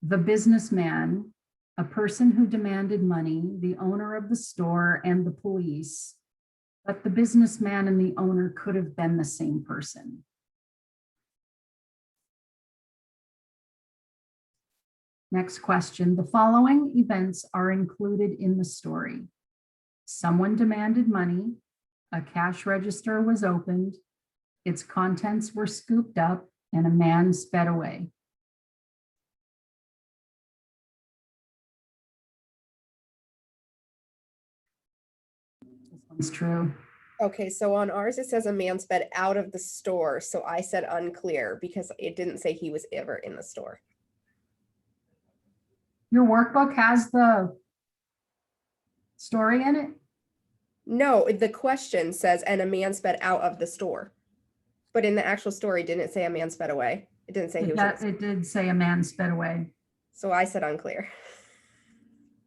the businessman, a person who demanded money, the owner of the store, and the police. But the businessman and the owner could have been the same person. Next question. The following events are included in the story: someone demanded money, a cash register was opened, its contents were scooped up, and a man sped away. This one's true. Okay, so on ours, it says a man sped out of the store. So I said unclear because it didn't say he was ever in the store. Your workbook has the story in it? No, the question says, and a man sped out of the store. But in the actual story, didn't it say a man sped away? It didn't say he was in the store. It did say a man sped away. So I said unclear.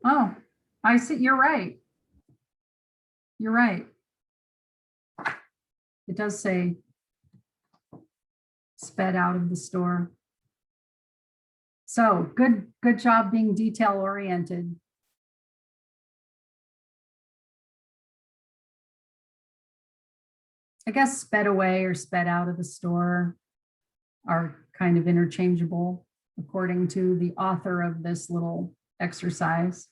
Oh, I see. You're right. You're right. It does say sped out of the store. So good job being detail oriented. I guess sped away or sped out of the store are kind of interchangeable according to the author of this little exercise.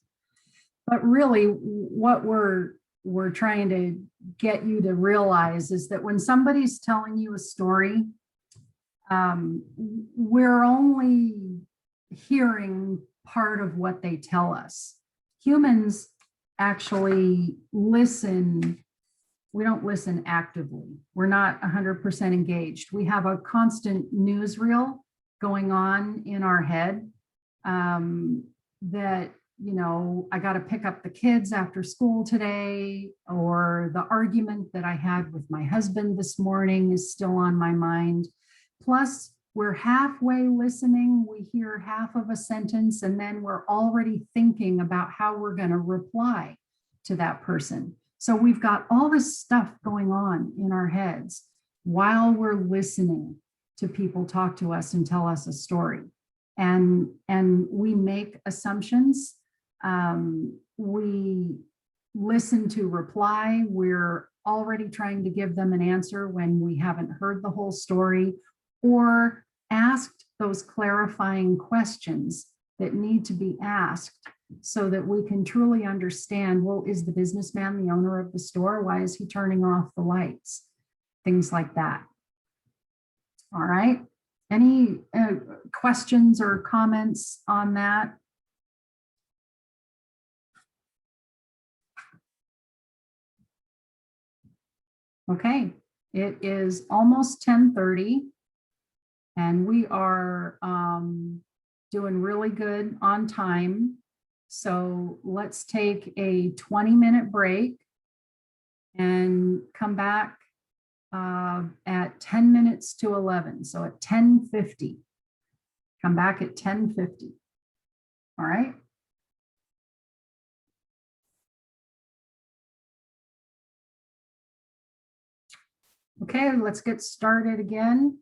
But really what we're trying to get you to realize is that when somebody's telling you a story, we're only hearing part of what they tell us. Humans actually listen. We don't listen actively. We're not 100% engaged. We have a constant newsreel going on in our head that you know, I got to pick up the kids after school today, or the argument that I had with my husband this morning is still on my mind. Plus, we're halfway listening, we hear half of a sentence, and then we're already thinking about how we're going to reply to that person. So we've got all this stuff going on in our heads while we're listening to people talk to us and tell us a story. And we make assumptions. We listen to reply. We're already trying to give them an answer when we haven't heard the whole story, or asked those clarifying questions that need to be asked so that we can truly understand, well, is the businessman the owner of the store? Why is he turning off the lights? Things like that. All right. Any questions or comments on that? Okay, it is almost 10:30 and we are doing really good on time. So let's take a 20-minute break and come back at 10 minutes to 11. So at 10:50, come back at 10:50. All right. Okay, let's get started again.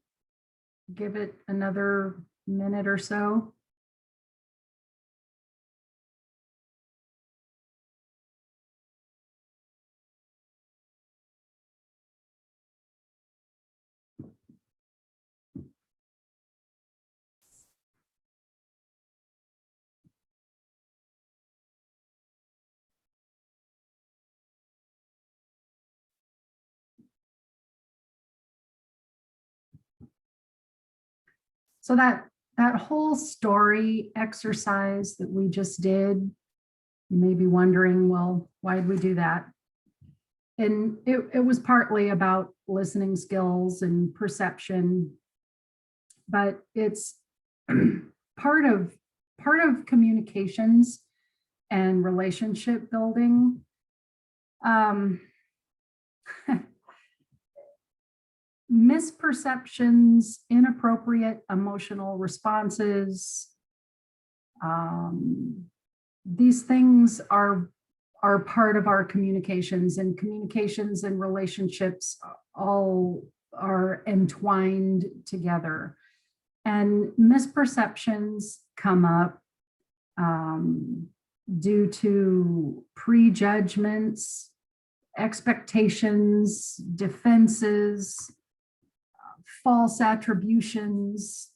Give it another minute or so. So that whole story exercise that we just did, you may be wondering, well, why did we do that? And it was partly about listening skills and perception, but it's part of communications and relationship building. Misperceptions, inappropriate emotional responses, these things are part of our communications, and communications and relationships all are entwined together. And misperceptions come up due to prejudgments, expectations, defenses, false attributions.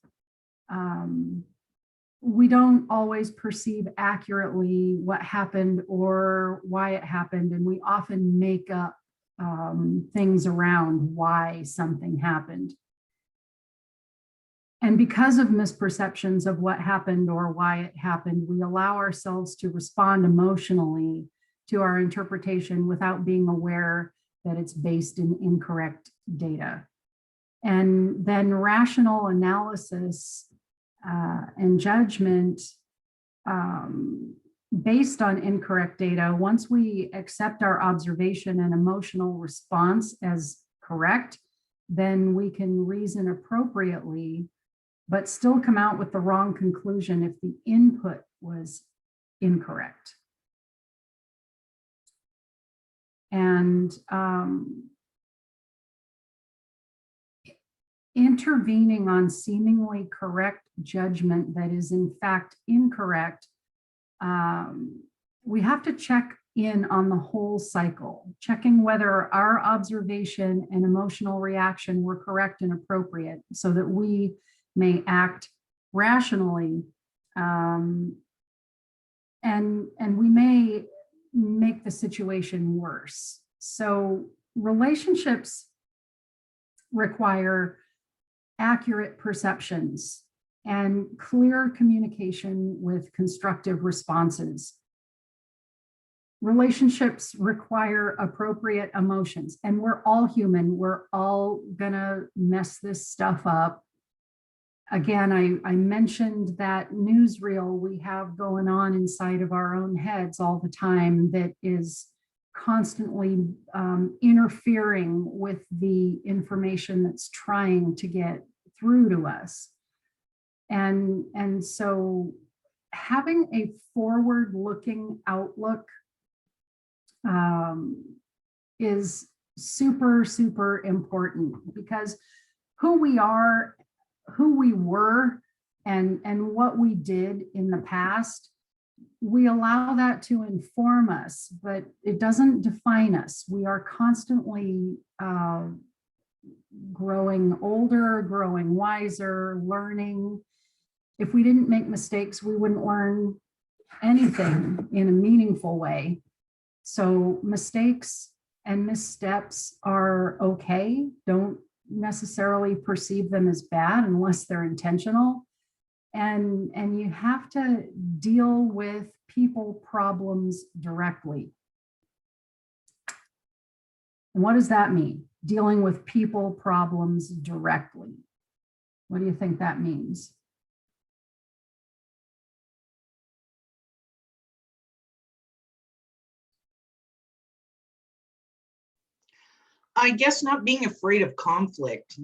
We don't always perceive accurately what happened or why it happened, and we often make up things around why something happened. And because of misperceptions of what happened or why it happened, we allow ourselves to respond emotionally to our interpretation without being aware that it's based in incorrect data. And then rational analysis and judgment based on incorrect data, once we accept our observation and emotional response as correct, then we can reason appropriately, but still come out with the wrong conclusion if the input was incorrect. And intervening on seemingly correct judgment that is in fact incorrect, we have to check in on the whole cycle, checking whether our observation and emotional reaction were correct and appropriate so that we may act rationally, and we may make the situation worse. So relationships require accurate perceptions and clear communication with constructive responses. Relationships require appropriate emotions, and we're all human. We're all gonna mess this stuff up. again, I mentioned that newsreel we have going on inside of our own heads all the time that is constantly interfering with the information that's trying to get through to us. And so having a forward-looking outlook is super, super important, because who we are, who we were, and what we did in the past, we allow that to inform us, but it doesn't define us. We are constantly growing older, growing wiser, learning. If we didn't make mistakes, we wouldn't learn anything in a meaningful way. So mistakes and missteps are okay. Don't necessarily perceive them as bad unless they're intentional. And you have to deal with people problems directly. And what does that mean? Dealing with people problems directly. What do you think that means? I guess not being afraid of conflict,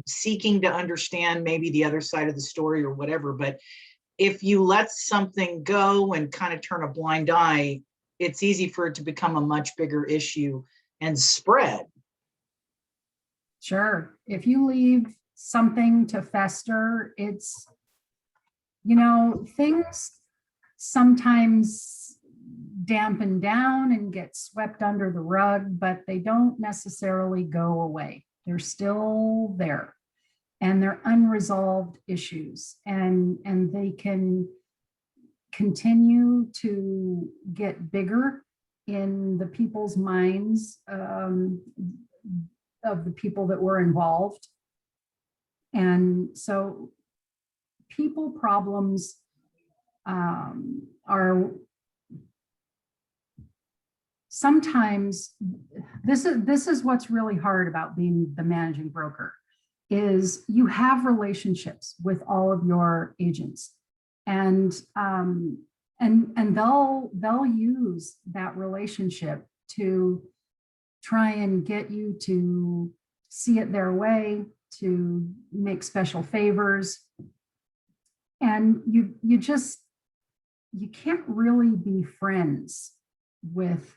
seeking to understand maybe the other side of the story or whatever. But if you let something go and kind of turn a blind eye, it's easy for it to become a much bigger issue and spread. Sure. If you leave something to fester, it's, things sometimes dampen down and get swept under the rug, but they don't necessarily go away. They're still there, and they're unresolved issues, and they can continue to get bigger in the people's minds of the people that were involved. And so people problems are sometimes, this is what's really hard about being the managing broker, is you have relationships with all of your agents, and they'll use that relationship to try and get you to see it their way, to make special favors. And you can't really be friends with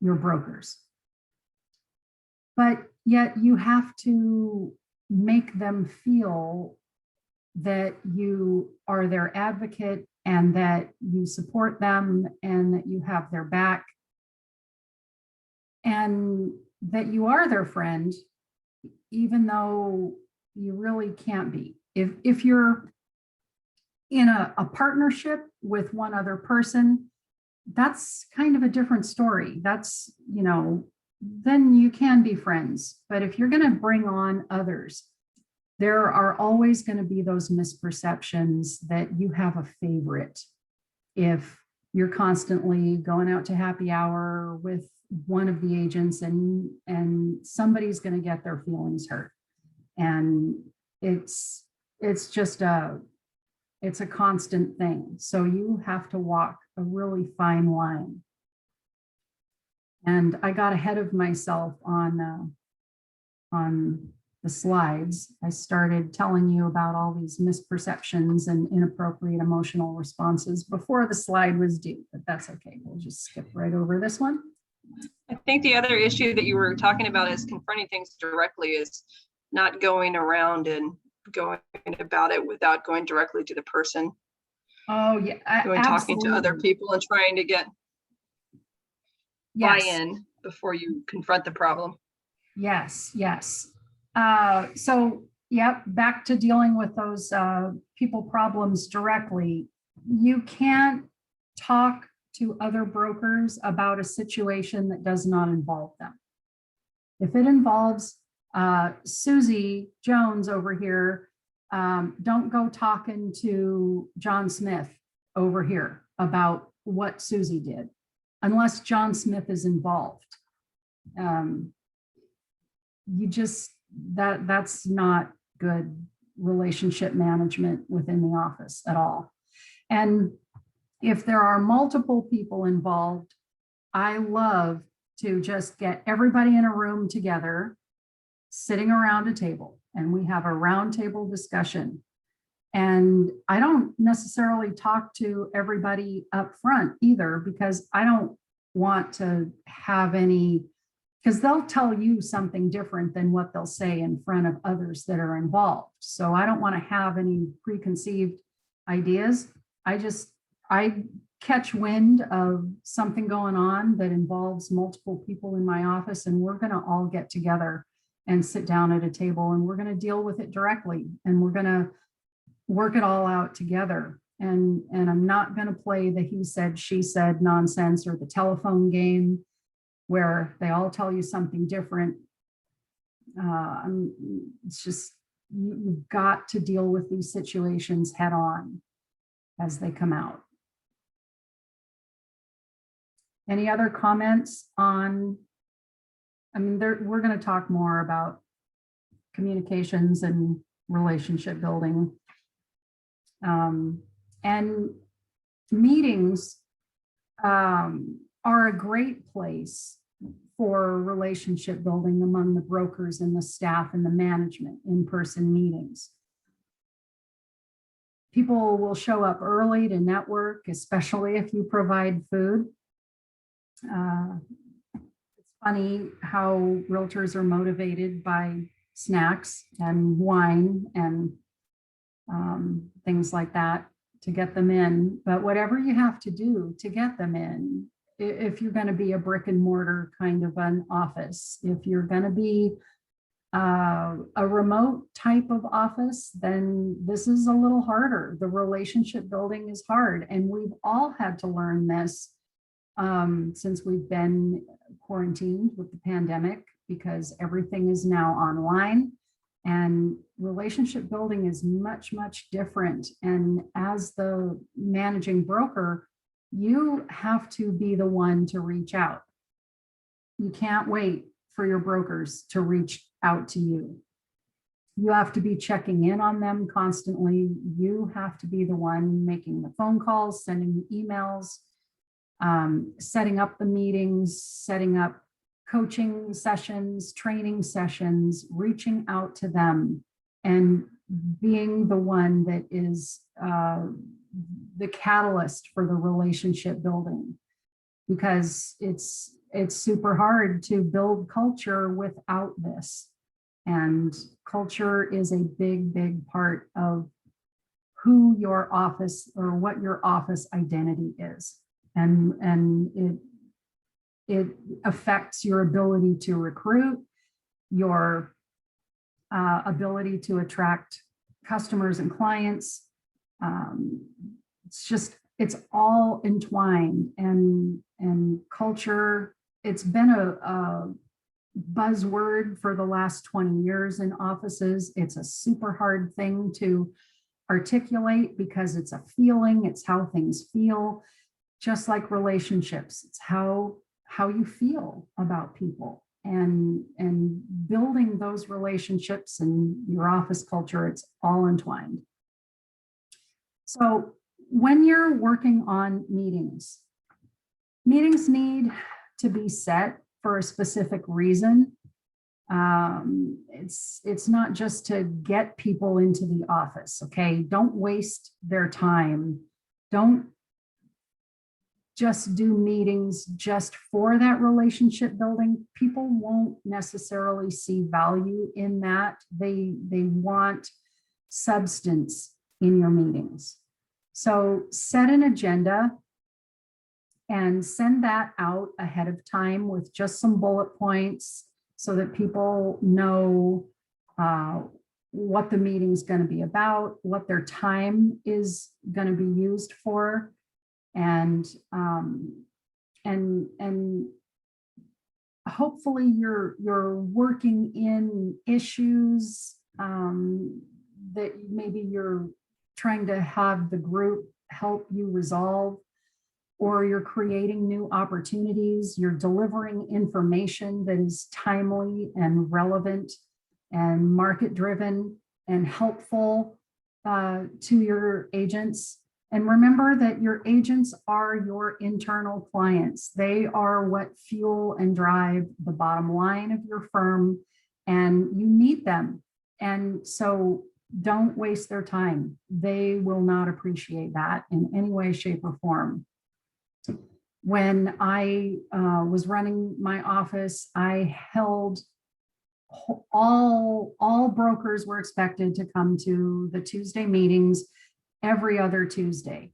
your brokers, but yet you have to make them feel that you are their advocate and that you support them and that you have their back and that you are their friend, even though you really can't be. If you're in a partnership with one other person, that's kind of a different story. That's, then you can be friends. But if you're going to bring on others, there are always going to be those misperceptions that you have a favorite. If you're constantly going out to happy hour with one of the agents and somebody's going to get their feelings hurt. And it's a constant thing. So you have to walk a really fine line. And I got ahead of myself on the slides. I started telling you about all these misperceptions and inappropriate emotional responses before the slide was due, but that's okay. We'll just skip right over this one. I think the other issue that you were talking about is confronting things directly, is not going around and going about it without going directly to the person. Oh yeah, talking to other people and trying to get buy-in before you confront the problem. Yes. So yep, back to dealing with those people problems directly. You can't talk to other brokers about a situation that does not involve them. If it involves Susie Jones over here, don't go talking to John Smith over here about what Susie did, unless John Smith is involved. You just, that's not good relationship management within the office at all. And if there are multiple people involved, I love to just get everybody in a room together, sitting around a table, and we have a round table discussion. And I don't necessarily talk to everybody up front either, because I don't want to have any, because they'll tell you something different than what they'll say in front of others that are involved. So I don't want to have any preconceived ideas. I catch wind of something going on that involves multiple people in my office, and we're going to all get together and sit down at a table, and we're going to deal with it directly, and we're going to work it all out together. And I'm not going to play the he said, she said nonsense, or the telephone game where they all tell you something different. It's just, you've got to deal with these situations head on as they come out. Any other comments on, we're going to talk more about communications and relationship building. And meetings are a great place for relationship building among the brokers and the staff and the management. In-person meetings. People will show up early to network, especially if you provide food. It's funny how realtors are motivated by snacks and wine and things like that to get them in. But whatever you have to do to get them in, if you're going to be a brick and mortar kind of an office, if you're going to be a remote type of office, then this is a little harder. The relationship building is hard. And we've all had to learn this since we've been quarantined with the pandemic, because everything is now online. And relationship building is much, much different. And as the managing broker, you have to be the one to reach out. You can't wait for your brokers to reach out to you. You have to be checking in on them constantly. You have to be the one making the phone calls, sending the emails, setting up the meetings, setting up coaching sessions, training sessions, reaching out to them, and being the one that is the catalyst for the relationship building, because it's super hard to build culture without this. And culture is a big, big part of who your office, or what your office identity is. And it affects your ability to recruit, your ability to attract customers and clients. It's all entwined, and culture, it's been a buzzword for the last 20 years in offices. It's a super hard thing to articulate because it's a feeling, it's how things feel, just like relationships. It's how you feel about people, and building those relationships and your office culture, it's all entwined. So when you're working on meetings need to be set for a specific reason. It's not just to get people into the office, okay? Don't waste their time. Don't just do meetings just for that relationship building. People won't necessarily see value in that. They want substance in your meetings. So set an agenda and send that out ahead of time with just some bullet points so that people know what the meeting's going to be about, what their time is going to be used for, and hopefully you're working in issues that maybe you're trying to have the group help you resolve, or you're creating new opportunities, you're delivering information that is timely and relevant and market driven. and helpful to your agents. And remember that your agents are your internal clients. They are what fuel and drive the bottom line of your firm, and you need them. And so don't waste their time. They will not appreciate that in any way, shape, or form. When I was running my office, I held all brokers were expected to come to the Tuesday meetings every other Tuesday.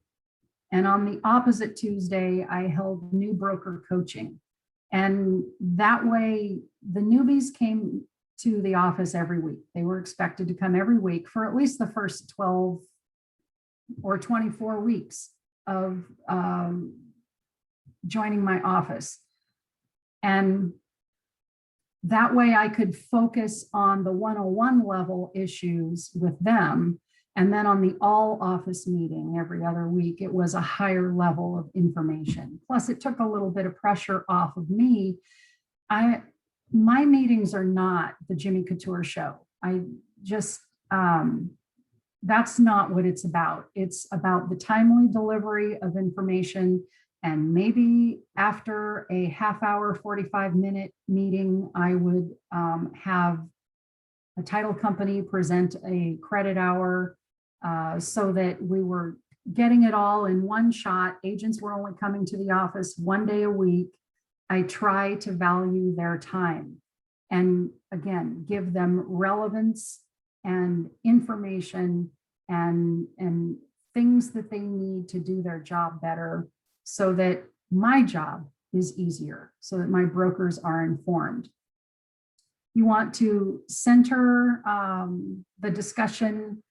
And on the opposite Tuesday, I held new broker coaching. And that way the newbies came to the office every week. They were expected to come every week for at least the first 12 or 24 weeks of joining my office. And that way I could focus on the 101 level issues with them. And then on the all office meeting every other week, it was a higher level of information. Plus it took a little bit of pressure off of me. My meetings are not the Jimi Couture show. I just, that's not what it's about. It's about the timely delivery of information. And maybe after a half hour, 45-minute meeting, I would have a title company present a credit hour so that we were getting it all in one shot. Agents were only coming to the office one day a week. I try to value their time and again, give them relevance and information and things that they need to do their job better, so that my job is easier, so that my brokers are informed. You want to center the discussion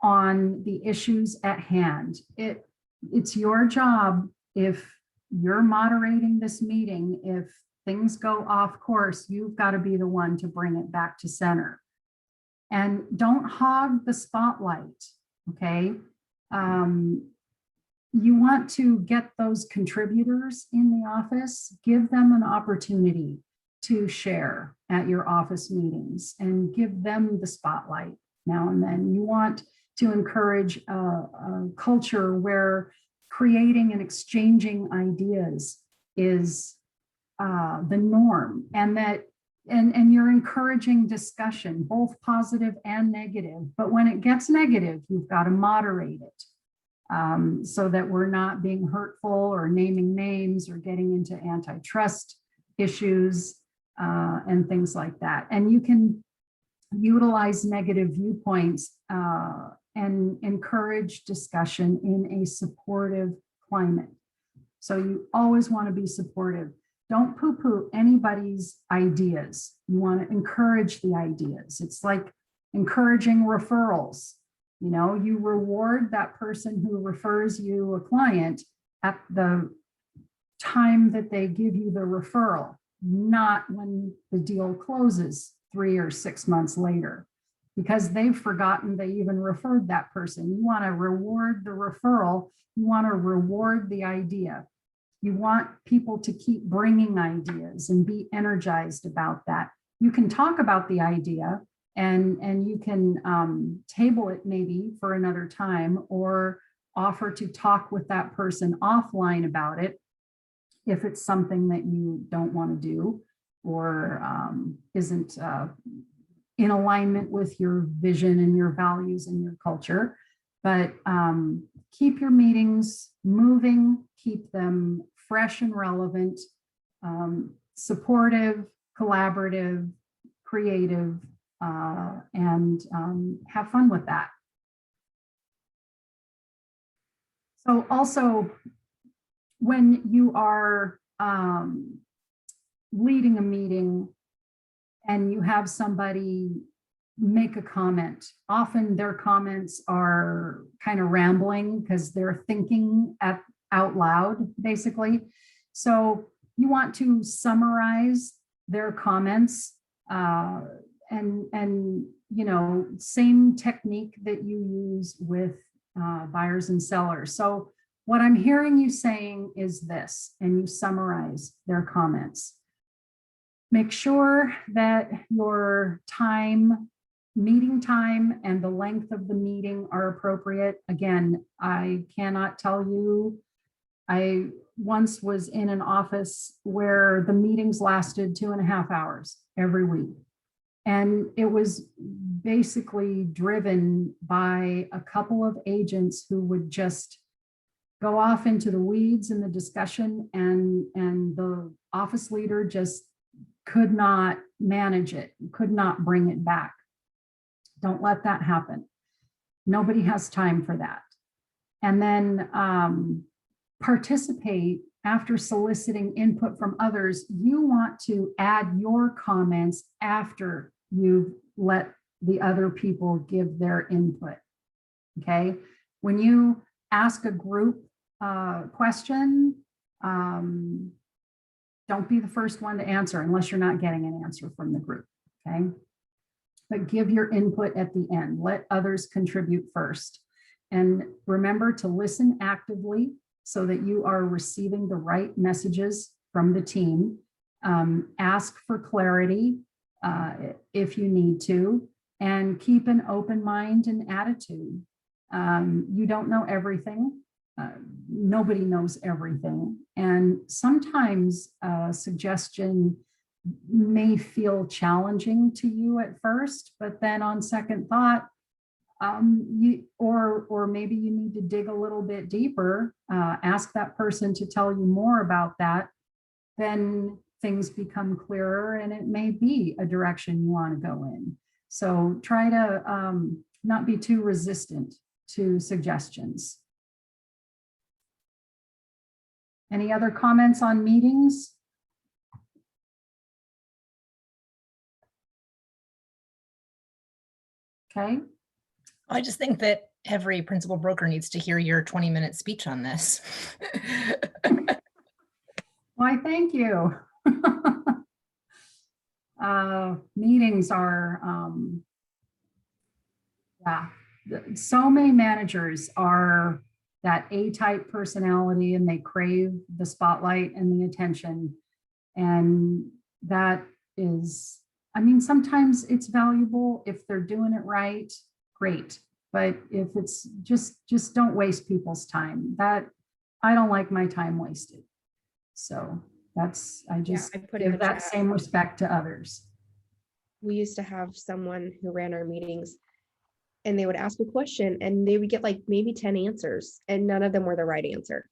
on the issues at hand. It's your job, if you're moderating this meeting, if things go off course, you've got to be the one to bring it back to center. And don't hog the spotlight, okay? You want to get those contributors in the office, give them an opportunity to share at your office meetings and give them the spotlight now and then. You want to encourage a culture where creating and exchanging ideas is the norm, and that and you're encouraging discussion, both positive and negative. But when it gets negative, you've got to moderate it. So that we're not being hurtful or naming names or getting into antitrust issues and things like that. And you can utilize negative viewpoints and encourage discussion in a supportive climate. So you always want to be supportive. Don't poo-poo anybody's ideas. You want to encourage the ideas. It's like encouraging referrals. You know, you reward that person who refers you a client at the time that they give you the referral, not when the deal closes 3 or 6 months later, because they've forgotten they even referred that person. You want to reward the referral. You want to reward the idea. You want people to keep bringing ideas and be energized about that. You can talk about the idea, and you can table it maybe for another time, or offer to talk with that person offline about it if it's something that you don't want to do or isn't in alignment with your vision and your values and your culture. But keep your meetings moving, keep them fresh and relevant, supportive, collaborative, creative, and have fun with that. So also, when you are leading a meeting and you have somebody make a comment, often their comments are kind of rambling because they're thinking out loud, basically. So you want to summarize their comments and you know, same technique that you use with buyers and sellers. So what I'm hearing you saying is this, and you summarize their comments. Make sure that your time, meeting time and the length of the meeting are appropriate. Again, I cannot tell you. I once was in an office where the meetings lasted 2.5 hours every week. And it was basically driven by a couple of agents who would just go off into the weeds in the discussion, and the office leader just could not manage it, could not bring it back. Don't let that happen. Nobody has time for that. And then participate after soliciting input from others. You want to add your comments after you've let the other people give their input. Okay. When you ask a group question, don't be the first one to answer unless you're not getting an answer from the group. Okay. But give your input at the end. Let others contribute first. And remember to listen actively so that you are receiving the right messages from the team. Ask for clarity if you need to, and keep an open mind and attitude. You don't know everything. Nobody knows everything. And sometimes a suggestion may feel challenging to you at first, but then on second thought, or maybe you need to dig a little bit deeper, ask that person to tell you more about that, then things become clearer and it may be a direction you want to go in. So try to not be too resistant to suggestions. Any other comments on meetings? Okay. I just think that every principal broker needs to hear your 20-minute speech on this. Why, thank you. Meetings are, yeah, so many managers are that A-type personality and they crave the spotlight and the attention. And that is, I mean, sometimes it's valuable if they're doing it right, great. But if it's just don't waste people's time. That, I don't like my time wasted. So that's, I just I put in give the that chat. same respect to others. We used to have someone who ran our meetings, and they would ask a question and they would get like maybe 10 answers and none of them were the right answer.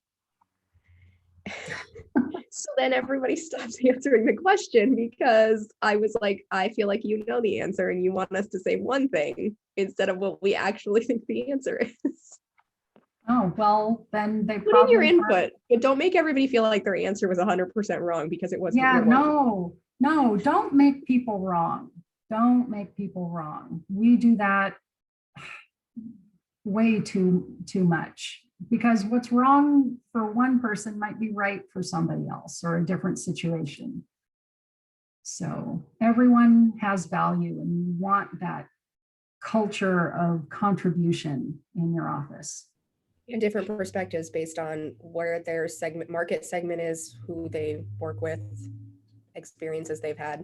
So then everybody stopped answering the question because I was like, I feel like you know the answer and you want us to say one thing instead of what we actually think the answer is. Oh, well, then they Put in your probably input, but don't make everybody feel like their answer was 100% wrong because it wasn't. Yeah, it wasn't. no, don't make people wrong. Don't make people wrong. We do that way too much, because what's wrong for one person might be right for somebody else or a different situation. So everyone has value and you want that culture of contribution in your office. And different perspectives based on where their market segment is, who they work with, experiences they've had.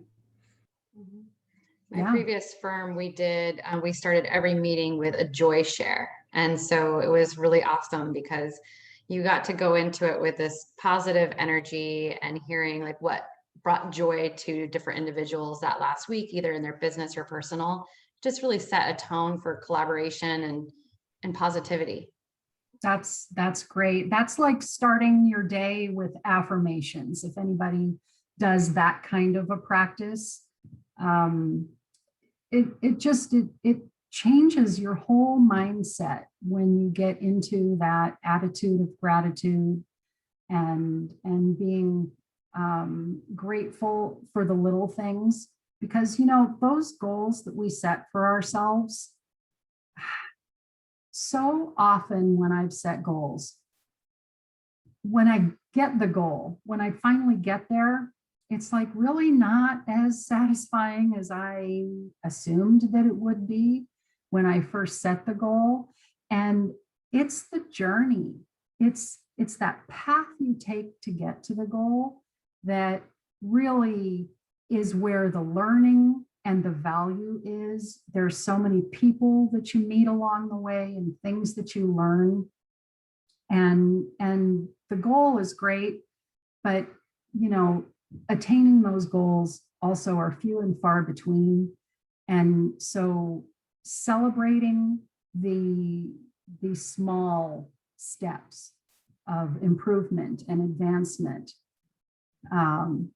My previous firm, we started every meeting with a joy share. And so it was really awesome because you got to go into it with this positive energy and hearing like what brought joy to different individuals that last week, either in their business or personal. Just really set a tone for collaboration and positivity. That's great. That's like starting your day with affirmations. If anybody does that kind of a practice, it changes your whole mindset when you get into that attitude of gratitude and being grateful for the little things, because you know those goals that we set for ourselves. So often when I've set goals, when I get the goal, when I finally get there, it's like really not as satisfying as I assumed that it would be when I first set the goal. And it's the journey. It's that path you take to get to the goal that really is where the learning and the value is. There's so many people that you meet along the way and things that you learn. And the goal is great, but you know, attaining those goals also are few and far between. And so celebrating the small steps of improvement and advancement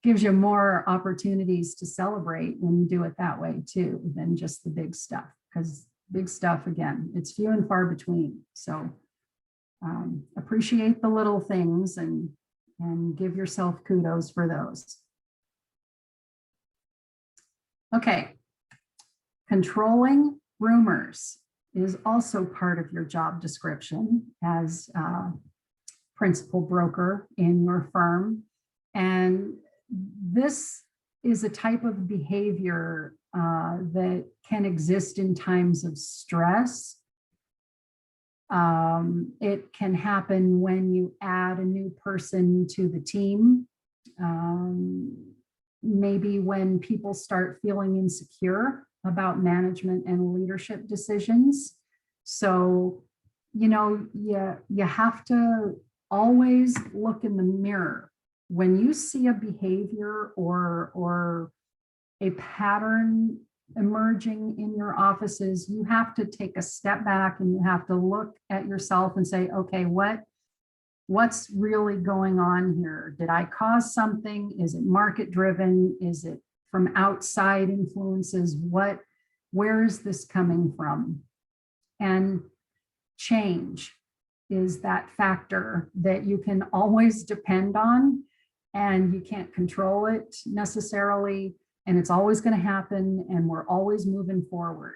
gives you more opportunities to celebrate when you do it that way too, than just the big stuff. Because big stuff, again, it's few and far between. So appreciate the little things and give yourself kudos for those. Okay, controlling rumors is also part of your job description as principal broker in your firm. And this is a type of behavior that can exist in times of stress. It can happen when you add a new person to the team. Maybe when people start feeling insecure about management and leadership decisions. So, you know, you have to always look in the mirror. When you see a behavior or a pattern emerging in your offices, you have to take a step back and you have to look at yourself and say, okay, what's really going on here? Did I cause something? Is it market driven? Is it from outside influences? Where is this coming from? And change is that factor that you can always depend on, and you can't control it necessarily, and it's always going to happen, and we're always moving forward.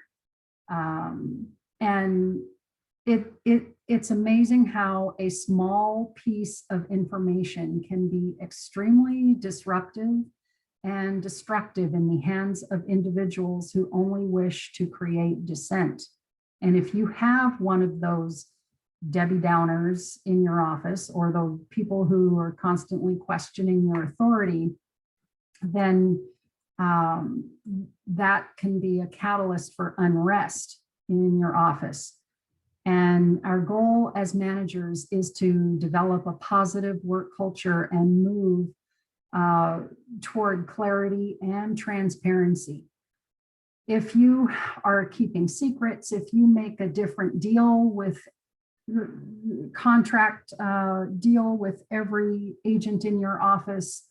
And it's amazing how a small piece of information can be extremely disruptive and destructive in the hands of individuals who only wish to create dissent. And if you have one of those Debbie Downers in your office, or the people who are constantly questioning your authority, then that can be a catalyst for unrest in your office. And our goal as managers is to develop a positive work culture and move toward clarity and transparency. If you are keeping secrets, if you make a different deal with contract deal with every agent in your office,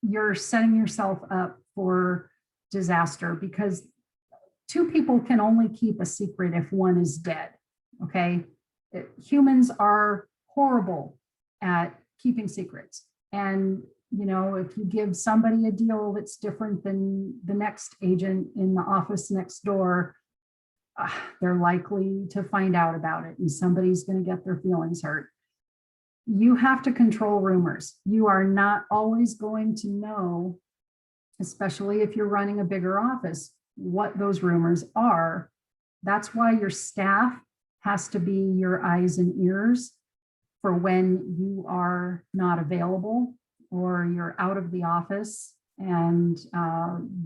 you're setting yourself up for disaster, because two people can only keep a secret if one is dead. Okay, humans are horrible at keeping secrets. And you know, if you give somebody a deal that's different than the next agent in the office next door, they're likely to find out about it, and somebody's going to get their feelings hurt. You have to control rumors. You are not always going to know, especially if you're running a bigger office, what those rumors are. That's why your staff has to be your eyes and ears for when you are not available or you're out of the office, and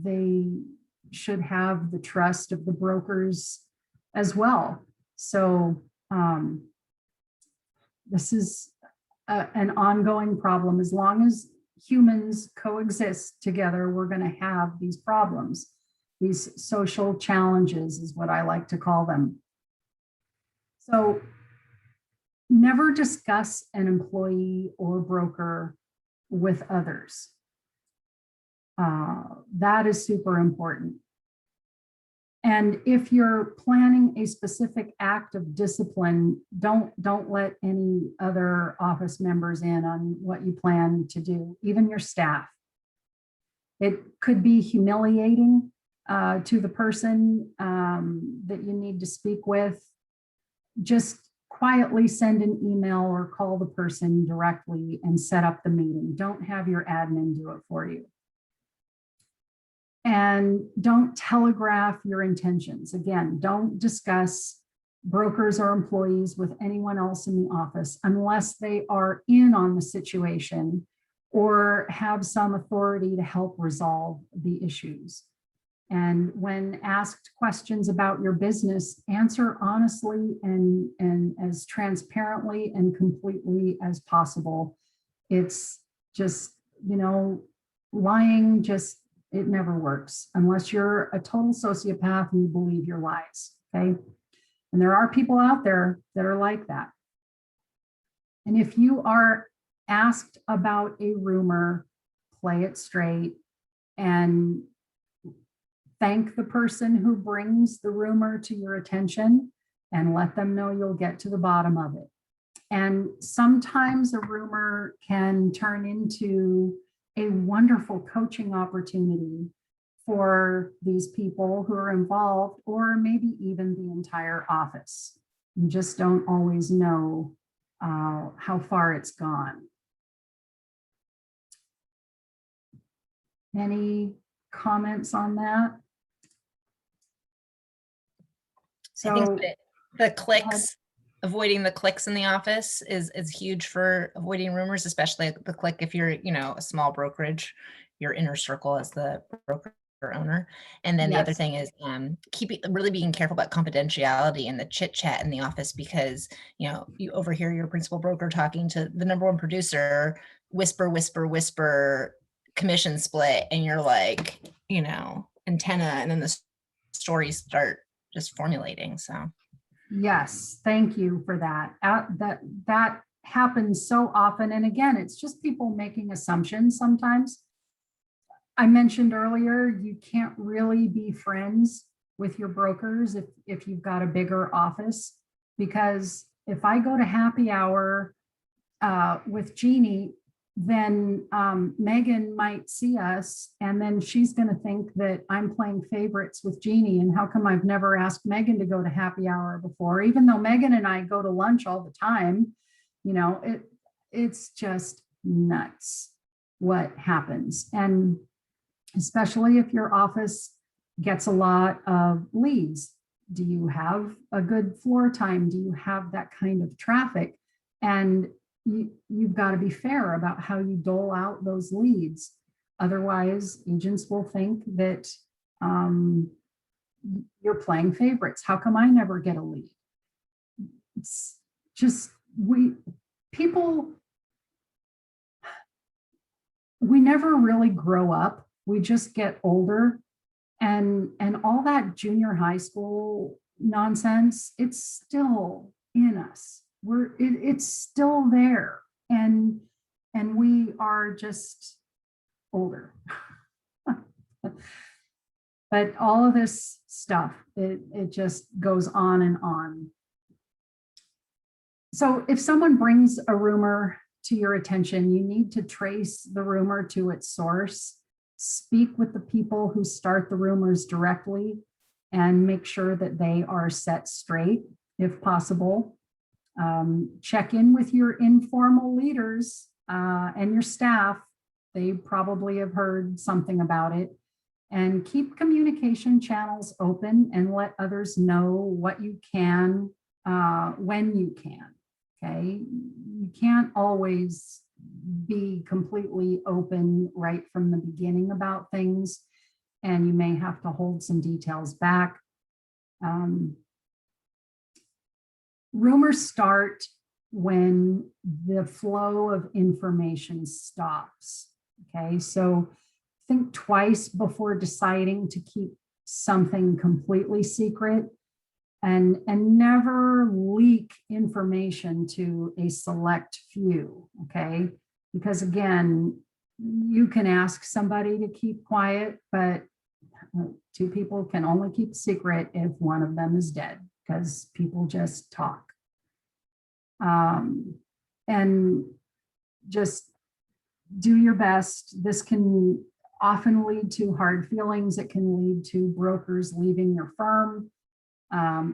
they should have the trust of the brokers as well. So this is an ongoing problem. As long as humans coexist together, we're going to have these problems. These social challenges is what I like to call them. So never discuss an employee or broker with others. That is super important. And if you're planning a specific act of discipline, don't let any other office members in on what you plan to do, even your staff. It could be humiliating to the person that you need to speak with. Just quietly send an email or call the person directly and set up the meeting. Don't have your admin do it for you. And don't telegraph your intentions. Again, don't discuss brokers or employees with anyone else in the office unless they are in on the situation or have some authority to help resolve the issues. And when asked questions about your business, answer honestly and as transparently and completely as possible. It's just, you know, lying just, it never works unless you're a total sociopath and you believe your lies, okay? And there are people out there that are like that. And if you are asked about a rumor, play it straight and thank the person who brings the rumor to your attention and let them know you'll get to the bottom of it. And sometimes a rumor can turn into a wonderful coaching opportunity for these people who are involved, or maybe even the entire office. You just don't always know how far it's gone. Any comments on that? I think So the clicks, avoiding the clicks in the office is huge for avoiding rumors, especially the click if you're, you know, a small brokerage, your inner circle as the broker owner. And then the other yes. thing is really being careful about confidentiality and the chit chat in the office, because, you know, you overhear your principal broker talking to the number one producer, whisper, whisper, whisper, commission split, and you're like, you know, antenna, and then the stories start just formulating. So Yes, thank you for that. That happens so often. And again, it's just people making assumptions sometimes. I mentioned earlier, you can't really be friends with your brokers if you've got a bigger office, because if I go to happy hour with Jeannie, then Megan might see us and then she's going to think that I'm playing favorites with Jeannie. And how come I've never asked Megan to go to happy hour before, even though Megan and I go to lunch all the time. You know, it's just nuts what happens. And especially if your office gets a lot of leads. Do you have a good floor time? Do you have that kind of traffic? And you've got to be fair about how you dole out those leads. Otherwise, agents will think that you're playing favorites. How come I never get a lead? It's just, we never really grow up. We just get older, and all that junior high school nonsense, it's still in us. It's still there, and we are just older. But all of this stuff, it just goes on and on. So if someone brings a rumor to your attention, you need to trace the rumor to its source, speak with the people who start the rumors directly, and make sure that they are set straight if possible. Check in with your informal leaders and your staff. They probably have heard something about it. And keep communication channels open and let others know what you can when you can. Okay, you can't always be completely open right from the beginning about things, and you may have to hold some details back. Rumors start when the flow of information stops. Okay, so think twice before deciding to keep something completely secret, and never leak information to a select few. Okay, because again, you can ask somebody to keep quiet, but two people can only keep a secret if one of them is dead, because people just talk. And just do your best. This can often lead to hard feelings. It can lead to brokers leaving your firm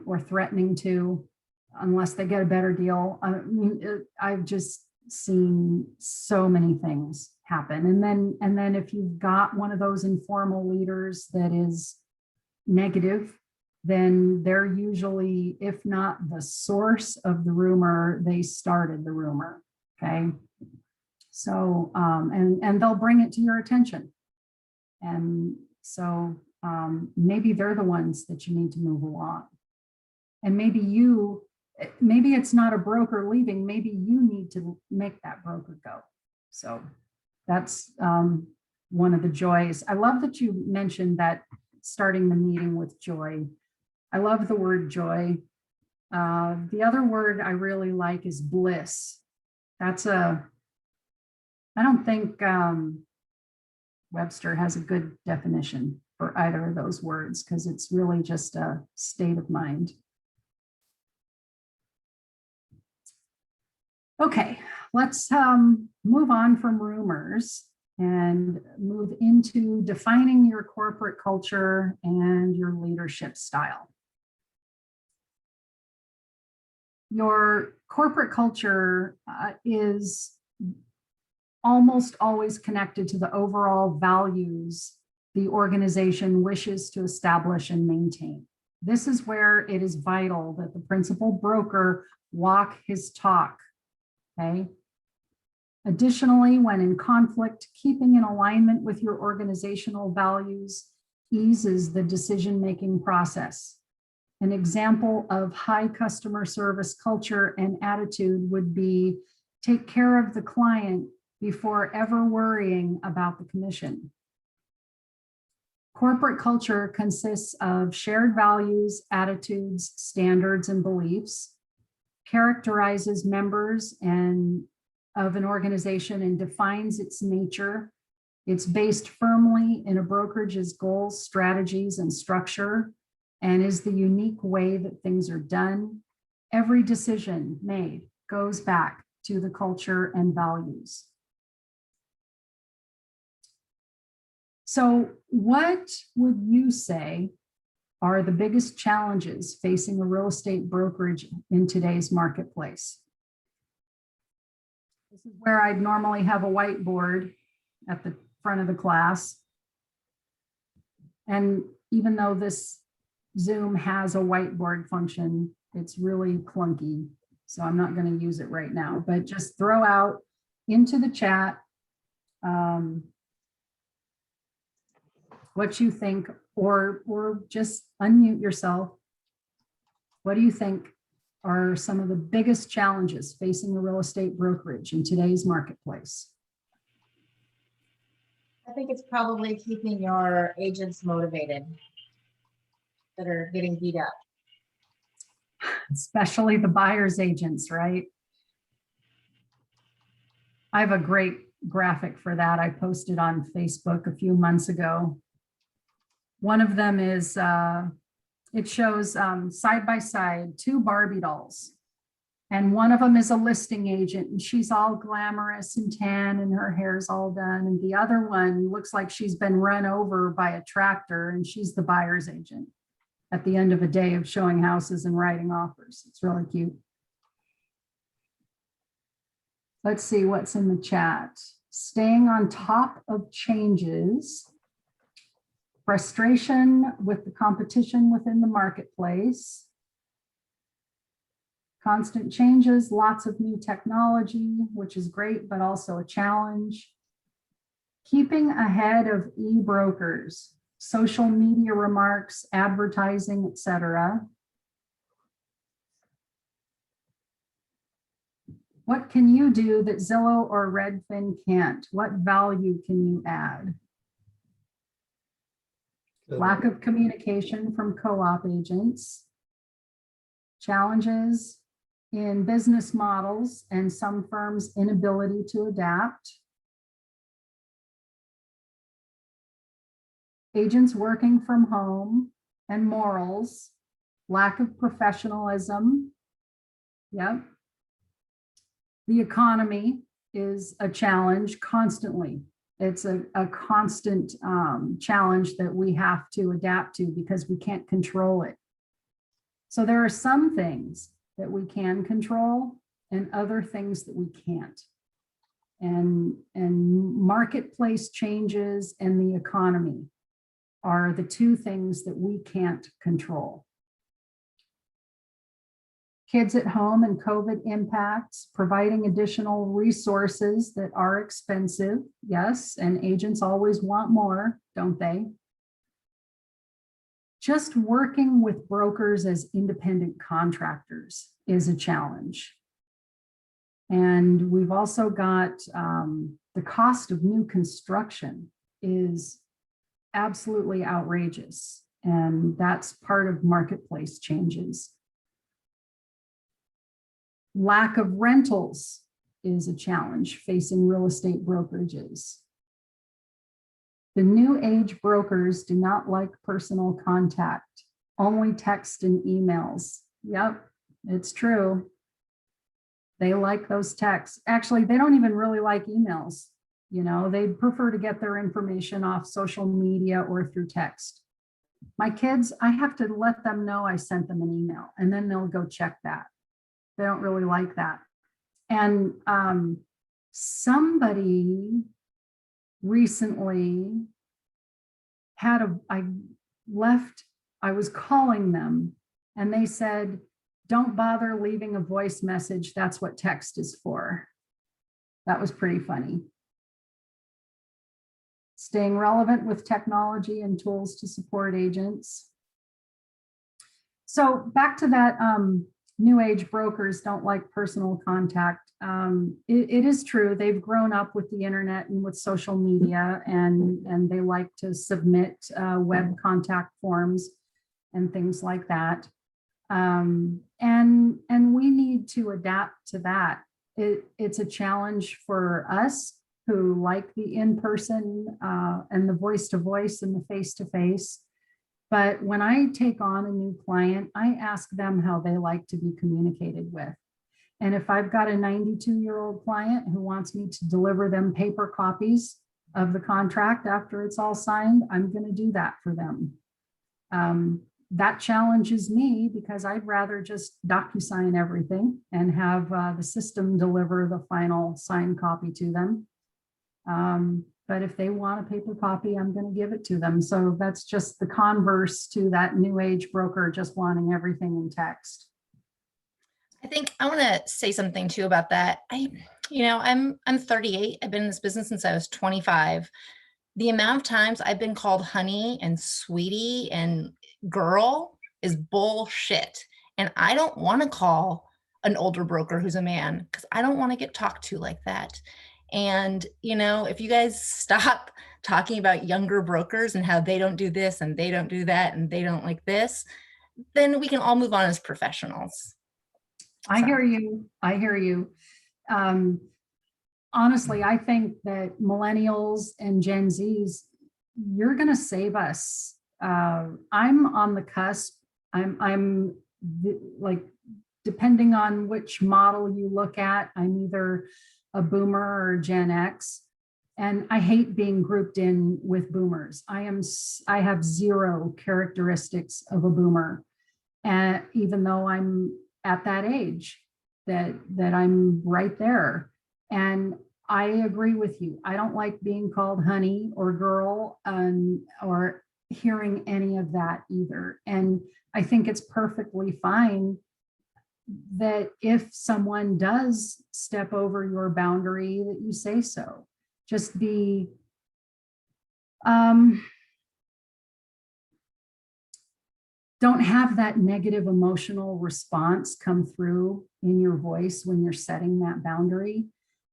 or threatening to, unless they get a better deal. I mean, I've just seen so many things happen. And then if you've got one of those informal leaders that is negative, then they're usually, if not the source of the rumor, they started the rumor. Okay. So, and they'll bring it to your attention. And so maybe they're the ones that you need to move along. And maybe it's not a broker leaving, maybe you need to make that broker go. So that's one of the joys. I love that you mentioned that starting the meeting with joy. I love the word joy. The other word I really like is bliss. I don't think Webster has a good definition for either of those words because it's really just a state of mind. Okay, let's move on from rumors and move into defining your corporate culture and your leadership style. Your corporate culture is almost always connected to the overall values the organization wishes to establish and maintain. This is where it is vital that the principal broker walk his talk, okay? Additionally, when in conflict, keeping in alignment with your organizational values eases the decision-making process. An example of high customer service culture and attitude would be take care of the client before ever worrying about the commission. Corporate culture consists of shared values, attitudes, standards, and beliefs, characterizes members of an organization and defines its nature. It's based firmly in a brokerage's goals, strategies, and structure, and is the unique way that things are done. Every decision made goes back to the culture and values. So what would you say are the biggest challenges facing a real estate brokerage in today's marketplace? This is where I'd normally have a whiteboard at the front of the class. And even though this Zoom has a whiteboard function, it's really clunky. So I'm not going to use it right now, but just throw out into the chat what you think, or just unmute yourself. What do you think are some of the biggest challenges facing a real estate brokerage in today's marketplace? I think it's probably keeping your agents motivated that are getting beat up. Especially the buyer's agents, right? I have a great graphic for that. I posted on Facebook a few months ago. One of them is, it shows side by side two Barbie dolls. And one of them is a listing agent and she's all glamorous and tan and her hair's all done. And the other one looks like she's been run over by a tractor and she's the buyer's agent at the end of a day of showing houses and writing offers. It's really cute. Let's see what's in the chat. Staying on top of changes. Frustration with the competition within the marketplace. Constant changes, lots of new technology, which is great, but also a challenge. Keeping ahead of e-brokers, social media remarks, advertising, etc. What can you do that Zillow or Redfin can't? What value can you add? Lack of communication from co-op agents, challenges in business models and some firms' inability to adapt, agents working from home and morals, lack of professionalism. Yep. The economy is a challenge constantly. It's a constant challenge that we have to adapt to because we can't control it. So there are some things that we can control and other things that we can't. And marketplace changes and the economy are the two things that we can't control. Kids at home and COVID impacts, providing additional resources that are expensive. Yes, and agents always want more, don't they? just working with brokers as independent contractors is a challenge. And we've also got the cost of new construction is absolutely outrageous. And that's part of marketplace changes. Lack of rentals is a challenge facing real estate brokerages. The new age brokers do not like personal contact, only text and emails. Yep, it's true. They like those texts. Actually, they don't even really like emails. You know, they prefer to get their information off social media or through text. My kids, I have to let them know I sent them an email and then they'll go check that. They don't really like that. And somebody recently I was calling them and they said, don't bother leaving a voice message. That's what text is for. That was pretty funny. Staying relevant with technology and tools to support agents. So back to that, new age brokers don't like personal contact. It is true. They've grown up with the internet and with social media, and they like to submit web contact forms and things like that. And we need to adapt to that. It's a challenge for us who like the in-person and the voice-to-voice and the face-to-face. But when I take on a new client, I ask them how they like to be communicated with. And if I've got a 92-year-old client who wants me to deliver them paper copies of the contract after it's all signed, I'm going to do that for them. That challenges me because I'd rather just DocuSign everything and have the system deliver the final signed copy to them. But if they want a paper copy, I'm going to give it to them. So that's just the converse to that new age broker just wanting everything in text. I think I want to say something too about that. I'm 38. I've been in this business since I was 25. The amount of times I've been called honey and sweetie and girl is bullshit. And I don't want to call an older broker who's a man because I don't want to get talked to like that. And, if you guys stop talking about younger brokers and how they don't do this and they don't do that and they don't like this, then we can all move on as professionals. I hear you. I hear you. Honestly, I think that millennials and Gen Zs, you're going to save us. I'm on the cusp. I'm like, depending on which model you look at, I'm either a boomer or Gen X. And I hate being grouped in with boomers. I have zero characteristics of a boomer. And even though I'm at that age, that I'm right there. And I agree with you. I don't like being called honey or girl or hearing any of that either. And I think it's perfectly fine that if someone does step over your boundary, that you say so. Just be don't have that negative emotional response come through in your voice when you're setting that boundary.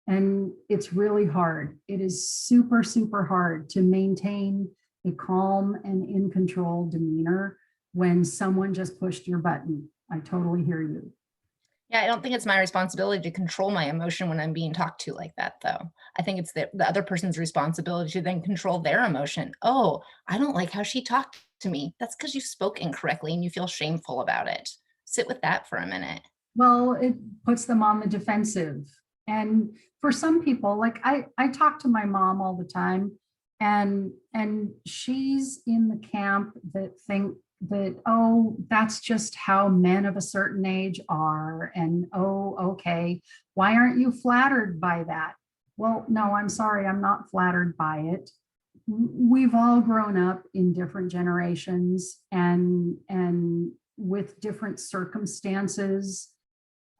And it's really hard. It is super, super hard to maintain a calm and in control demeanor when someone just pushed your button. I totally hear you. Yeah, I don't think it's my responsibility to control my emotion when I'm being talked to like that, though. I think it's the other person's responsibility to then control their emotion. Oh, I don't like how she talked to me. That's because you spoke incorrectly and you feel shameful about it. Sit with that for a minute. Well, it puts them on the defensive. And for some people, like I talk to my mom all the time, and she's in the camp that think that, oh, that's just how men of a certain age are. And, oh, okay, why aren't you flattered by that? Well, no, I'm sorry, I'm not flattered by it. We've all grown up in different generations and with different circumstances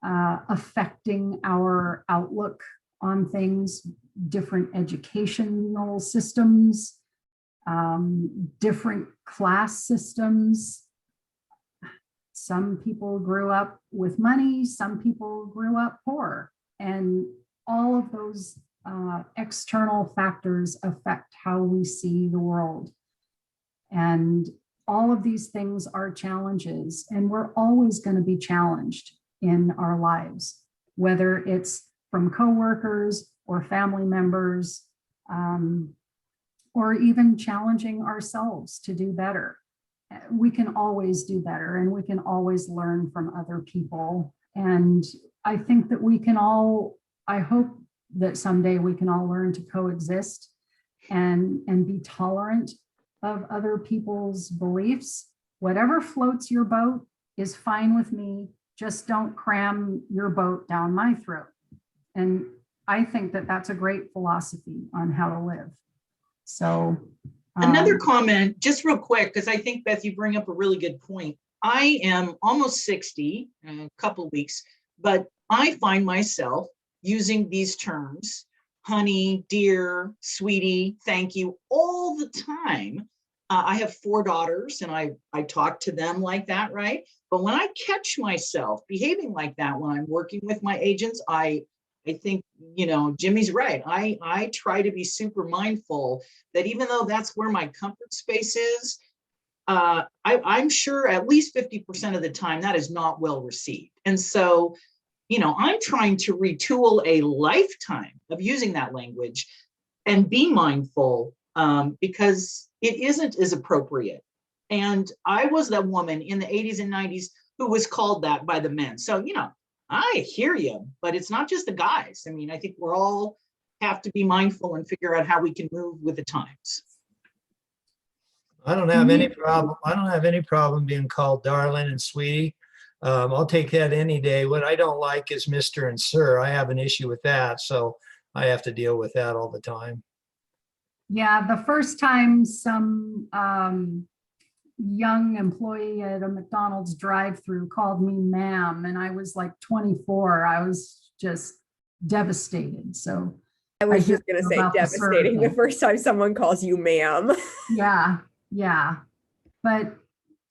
affecting our outlook on things, different educational systems, different class systems. Some people grew up with money, some people grew up poor, and all of those external factors affect how we see the world. And all of these things are challenges, and we're always going to be challenged in our lives, whether it's from coworkers or family members, or even challenging ourselves to do better. We can always do better, and we can always learn from other people. And I think that we can all, I hope that someday we can all learn to coexist and be tolerant of other people's beliefs. Whatever floats your boat is fine with me. Just don't cram your boat down my throat. And I think that that's a great philosophy on how to live. So another comment, just real quick, because I think, Beth, you bring up a really good point. I am almost 60 in a couple of weeks, but I find myself using these terms, honey, dear, sweetie, thank you, all the time. I have 4 daughters, and I talk to them like that, right? But when I catch myself behaving like that when I'm working with my agents, I think, you know, Jimmy's right. I try to be super mindful that even though that's where my comfort space is, I'm sure at least 50% of the time that is not well received. And so, you know, I'm trying to retool a lifetime of using that language and be mindful, because it isn't as appropriate. And I was that woman in the 80s and 90s who was called that by the men. So, you know, I hear you, but it's not just the guys. I mean, I think we're all have to be mindful and figure out how we can move with the times. I don't have any problem. I don't have any problem being called darling and sweetie. I'll take that any day. What I don't like is Mr. and Sir. I have an issue with that, so I have to deal with that all the time. yeah, the first time some young employee at a McDonald's drive-through called me ma'am, and I was like 24. I was just devastated. So I was hear just going to you say about the devastating the survey. first time someone calls you ma'am. Yeah. But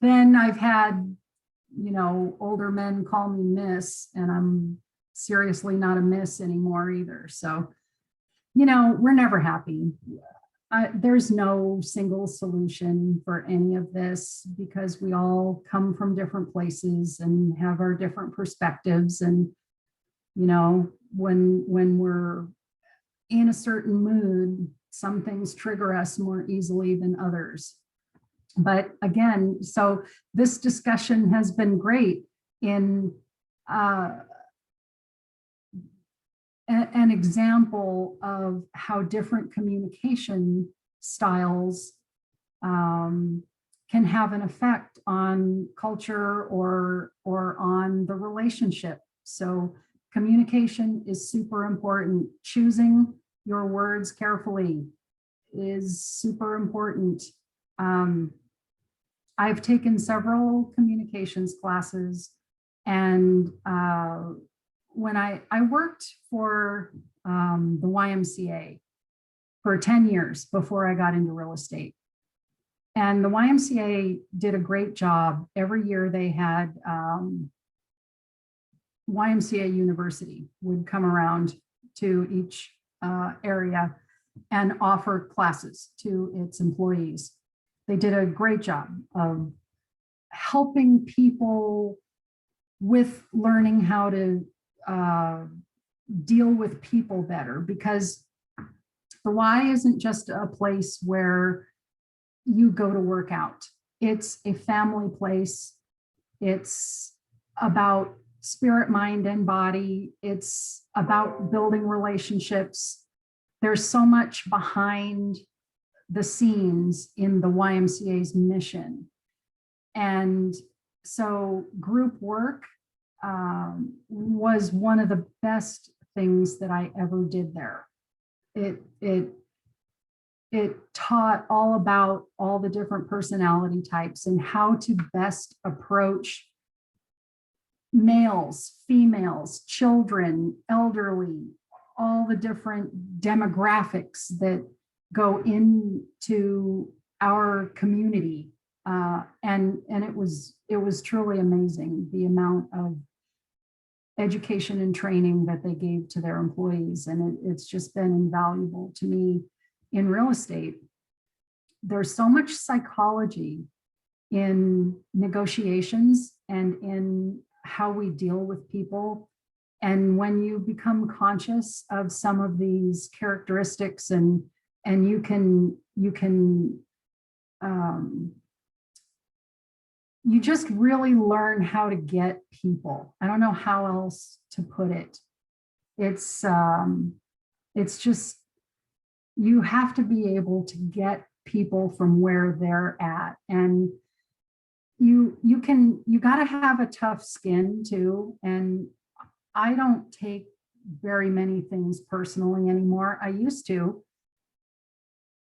then I've had, you know, older men call me miss, and I'm seriously not a miss anymore either. So, you know, we're never happy. There's no single solution for any of this, because we all come from different places and have our different perspectives. And, you know, when we're in a certain mood, some things trigger us more easily than others. But again, so this discussion has been great in an example of how different communication styles can have an effect on culture or on the relationship. So communication is super important. Choosing your words carefully is super important. I've taken several communications classes, and when I worked for the YMCA for 10 years before I got into real estate. And the YMCA did a great job. Every year they had YMCA University would come around to each area and offer classes to its employees. They did a great job of helping people with learning how to deal with people better, because the Y isn't just a place where you go to work out. It's a family place. It's about spirit, mind, and body. It's about building relationships. There's so much behind the scenes in the YMCA's mission. And so group work was one of the best things that I ever did there. It taught all about all the different personality types and how to best approach males, females, children, elderly, all the different demographics that go into our community. And it was truly amazing, the amount of education and training that they gave to their employees. And it's just been invaluable to me in real estate. There's so much psychology in negotiations and in how we deal with people. And when you become conscious of some of these characteristics and you can you just really learn how to get people. I don't know how else to put it. It's just, you have to be able to get people from where they're at. And you got to have a tough skin too. And I don't take very many things personally anymore. I used to.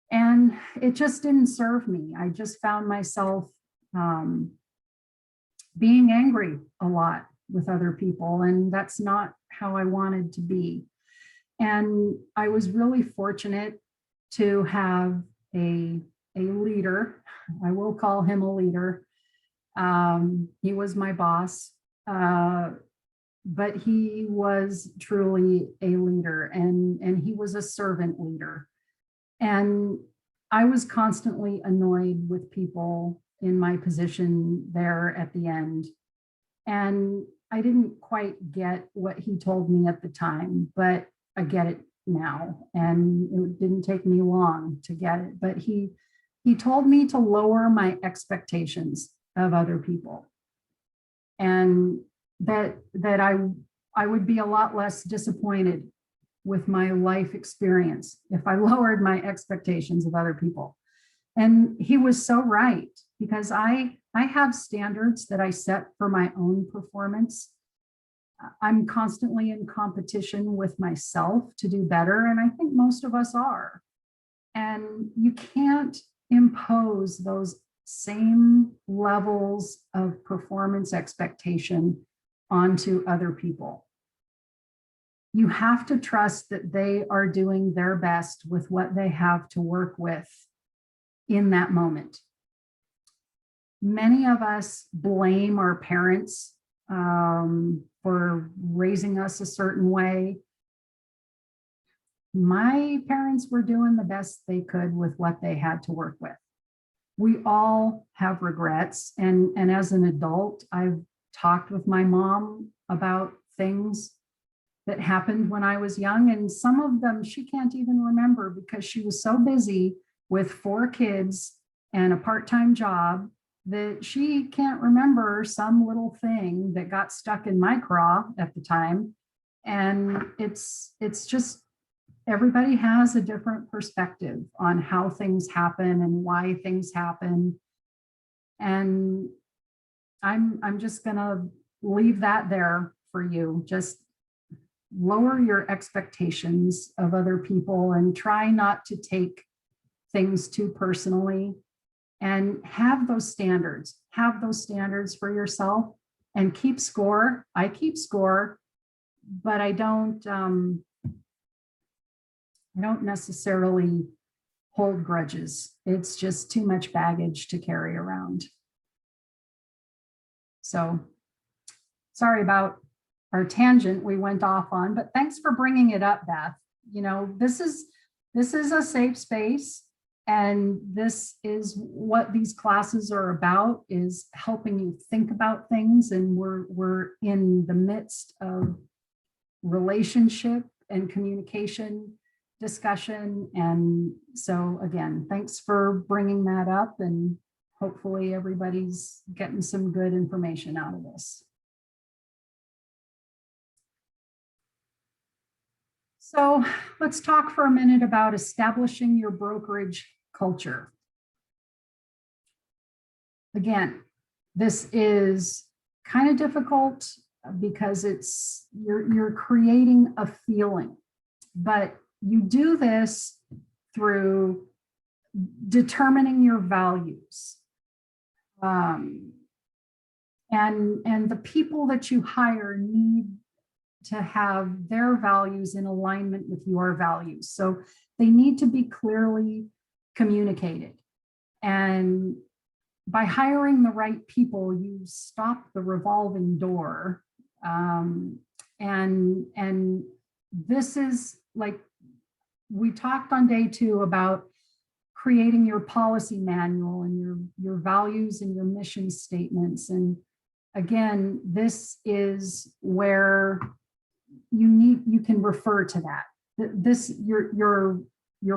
And it just didn't serve me. I just found myself being angry a lot with other people, and that's not how I wanted to be. And I was really fortunate to have a leader. I will call him a leader. He was my boss, but he was truly a leader, and he was a servant leader. And I was constantly annoyed with people in my position there at the end. And I didn't quite get what he told me at the time, but I get it now. And it didn't take me long to get it. But he told me to lower my expectations of other people. And that I would be a lot less disappointed with my life experience if I lowered my expectations of other people. And he was so right, because I have standards that I set for my own performance. I'm constantly in competition with myself to do better, and I think most of us are. And you can't impose those same levels of performance expectation onto other people. You have to trust that they are doing their best with what they have to work with in that moment. Many of us blame our parents for raising us a certain way. My parents were doing the best they could with what they had to work with. We all have regrets. And as an adult, I've talked with my mom about things that happened when I was young, and some of them she can't even remember because she was so busy with 4 kids and a part-time job that she can't remember some little thing that got stuck in my craw at the time. And it's just, everybody has a different perspective on how things happen and why things happen. And I'm just gonna leave that there for you. Just lower your expectations of other people and try not to take things too personally, and have those standards for yourself, and keep score. I keep score, but I don't necessarily hold grudges. It's just too much baggage to carry around. So sorry about our tangent we went off on, but thanks for bringing it up, Beth. You know, this is a safe space, and this is what these classes are about, is helping you think about things. And we're in the midst of relationship and communication discussion. And so again, thanks for bringing that up, and hopefully everybody's getting some good information out of this. So let's talk for a minute about establishing your brokerage culture. Again, this is kind of difficult because you're creating a feeling, but you do this through determining your values. And the people that you hire need to have their values in alignment with your values. So they need to be clearly communicated. And by hiring the right people, you stop the revolving door. And this is like, we talked on day 2 about creating your policy manual and your values and your mission statements. And again, this is where you can refer to that. This, your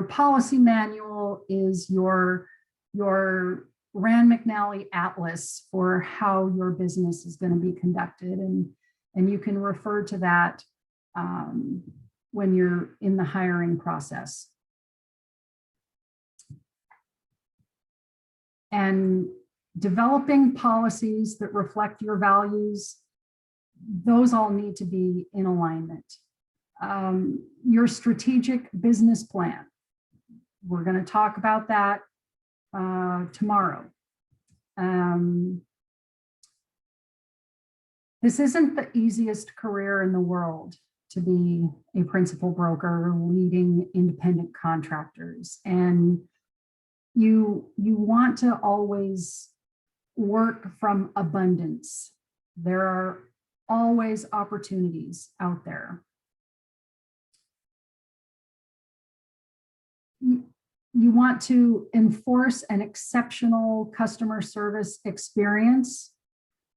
policy manual is your Rand McNally Atlas for how your business is going to be conducted. And you can refer to that when you're in the hiring process. And developing policies that reflect your values, those all need to be in alignment. Your strategic business plan, we're going to talk about that tomorrow. This isn't the easiest career in the world, to be a principal broker leading independent contractors. And you want to always work from abundance. There are always opportunities out there. You want to enforce an exceptional customer service experience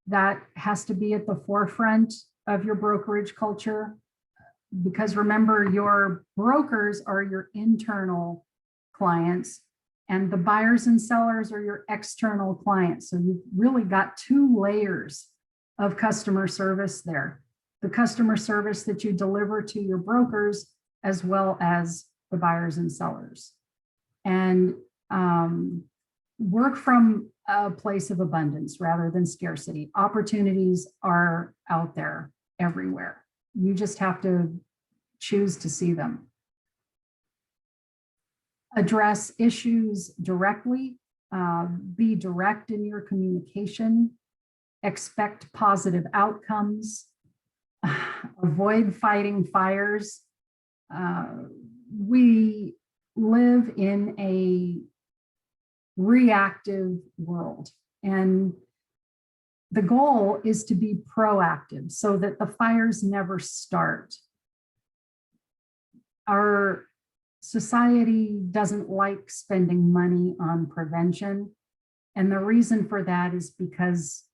that has to be at the forefront of your brokerage culture. Because remember, your brokers are your internal clients and the buyers and sellers are your external clients. So you've really got 2 layers of customer service there. The customer service that you deliver to your brokers, as well as the buyers and sellers. And work from a place of abundance rather than scarcity. Opportunities are out there everywhere. You just have to choose to see them. Address issues directly, be direct in your communication, expect positive outcomes, avoid fighting fires. We live in a reactive world, and the goal is to be proactive so that the fires never start. Our society doesn't like spending money on prevention. And the reason for that is because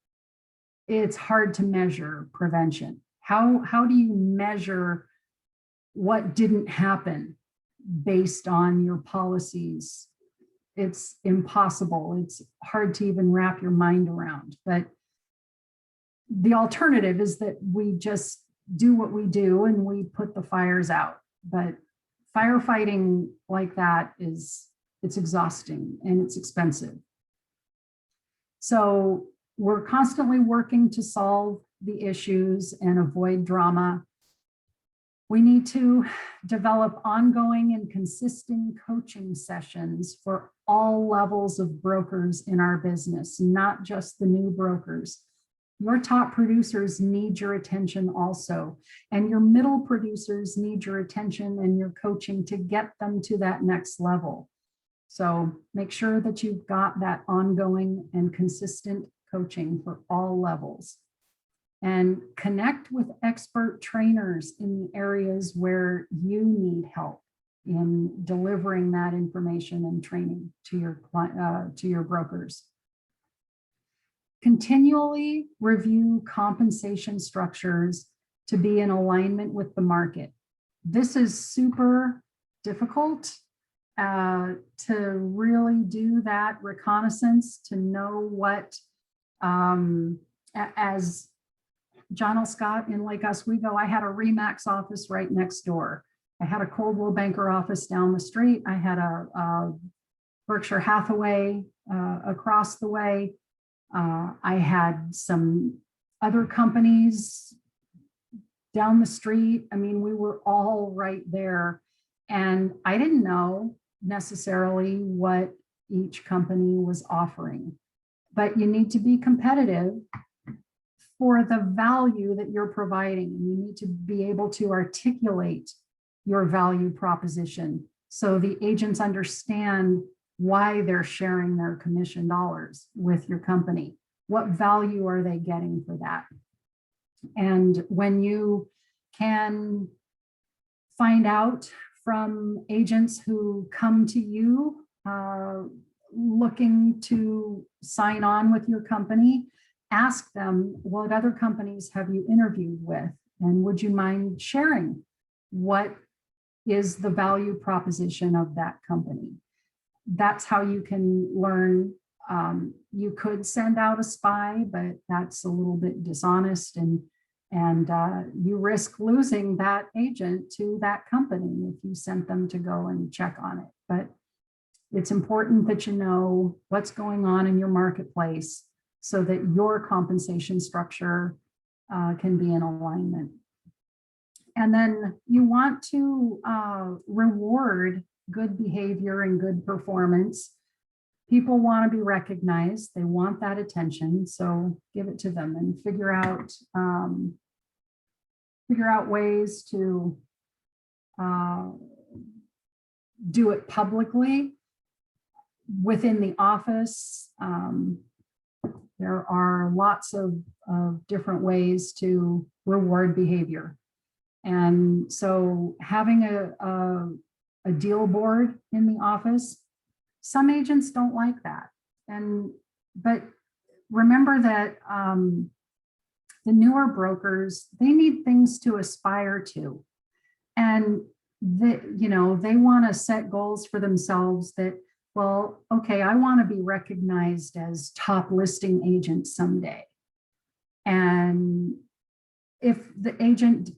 it's hard to measure prevention. How do you measure what didn't happen based on your policies? It's impossible. It's hard to even wrap your mind around. But the alternative is that we just do what we do and we put the fires out. But firefighting like that it's exhausting and it's expensive. So we're constantly working to solve the issues and avoid drama. We need to develop ongoing and consistent coaching sessions for all levels of brokers in our business, not just the new brokers. Your top producers need your attention also, and your middle producers need your attention and your coaching to get them to that next level. So make sure that you've got that ongoing and consistent coaching for all levels. And connect with expert trainers in the areas where you need help in delivering that information and training to your brokers. Continually review compensation structures to be in alignment with the market. This is super difficult to really do that reconnaissance, to know what, as John L. Scott in Lake Oswego, I had a RE/MAX office right next door. I had a Coldwell Banker office down the street. I had a Berkshire Hathaway across the way. I had some other companies down the street. I mean, we were all right there. And I didn't know necessarily what each company was offering. But you need to be competitive for the value that you're providing. You need to be able to articulate your value proposition so the agents understand why they're sharing their commission dollars with your company. What value are they getting for that? And when you can find out from agents who come to you looking to sign on with your company, ask them, what other companies have you interviewed with? And would you mind sharing what is the value proposition of that company? That's how you can learn. You could send out a spy, but that's a little bit dishonest, and you risk losing that agent to that company if you sent them to go and check on it. But it's important that you know what's going on in your marketplace so that your compensation structure can be in alignment. And then you want to reward good behavior and good performance. People want to be recognized. They want that attention. So give it to them and figure out ways to do it publicly within the office. There are lots of different ways to reward behavior. And so having a deal board in the office, some agents don't like that. But remember that the newer brokers, they need things to aspire to. And they want to set goals for themselves that, well, okay, I want to be recognized as top listing agent someday. And if the agent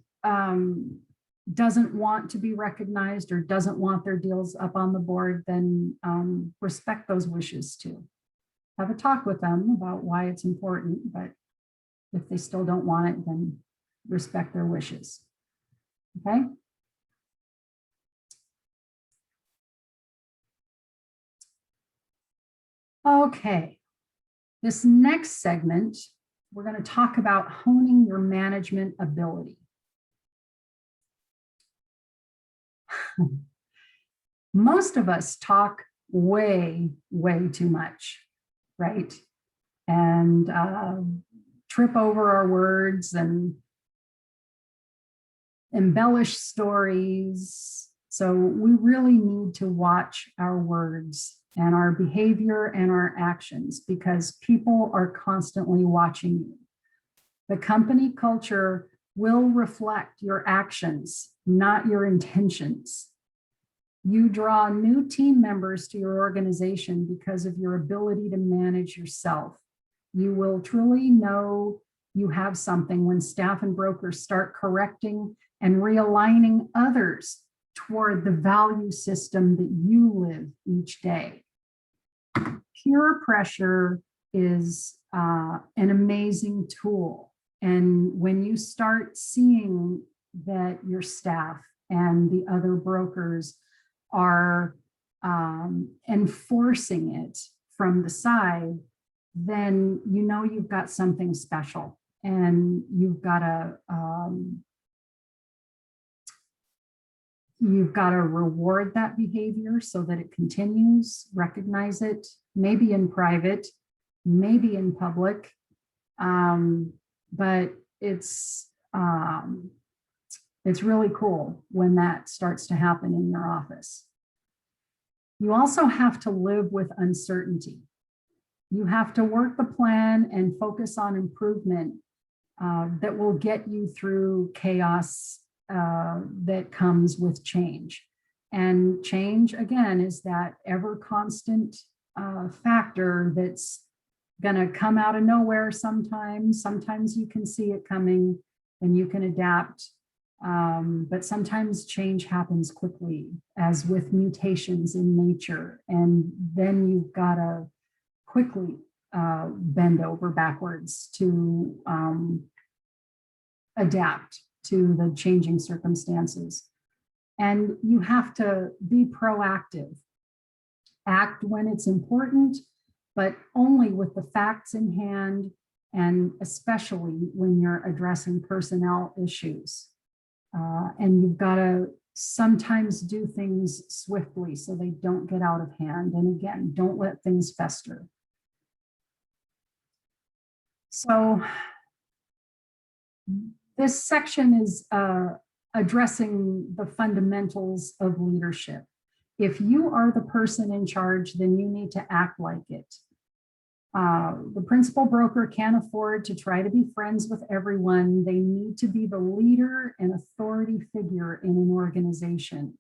doesn't want to be recognized or doesn't want their deals up on the board, then respect those wishes too. Have a talk with them about why it's important, but if they still don't want it, then respect their wishes. Okay. Okay, this next segment, we're going to talk about honing your management ability. Most of us talk way too much, right? And trip over our words and embellish stories. So we really need to watch our words and our behavior and our actions, because people are constantly watching you. The company culture will reflect your actions, not your intentions. You draw new team members to your organization because of your ability to manage yourself. You will truly know you have something when staff and brokers start correcting and realigning others toward the value system that you live each day. Peer pressure is an amazing tool. And when you start seeing that your staff and the other brokers are enforcing it from the side, then you know you've got something special, and you've got to reward that behavior so that it continues, recognize it, maybe in private, maybe in public, but it's really cool when that starts to happen in your office. You also have to live with uncertainty. You have to work the plan and focus on improvement that will get you through chaos that comes with change. And change, again, is that ever constant factor that's going to come out of nowhere sometimes. Sometimes you can see it coming and you can adapt. But sometimes change happens quickly, as with mutations in nature. And then you've got to quickly bend over backwards to adapt to the changing circumstances. And you have to be proactive. Act when it's important, but only with the facts in hand, and especially when you're addressing personnel issues. And you've got to sometimes do things swiftly so they don't get out of hand. And again, don't let things fester. So this section is addressing the fundamentals of leadership. If you are the person in charge, then you need to act like it. The principal broker can't afford to try to be friends with everyone. They need to be the leader and authority figure in an organization.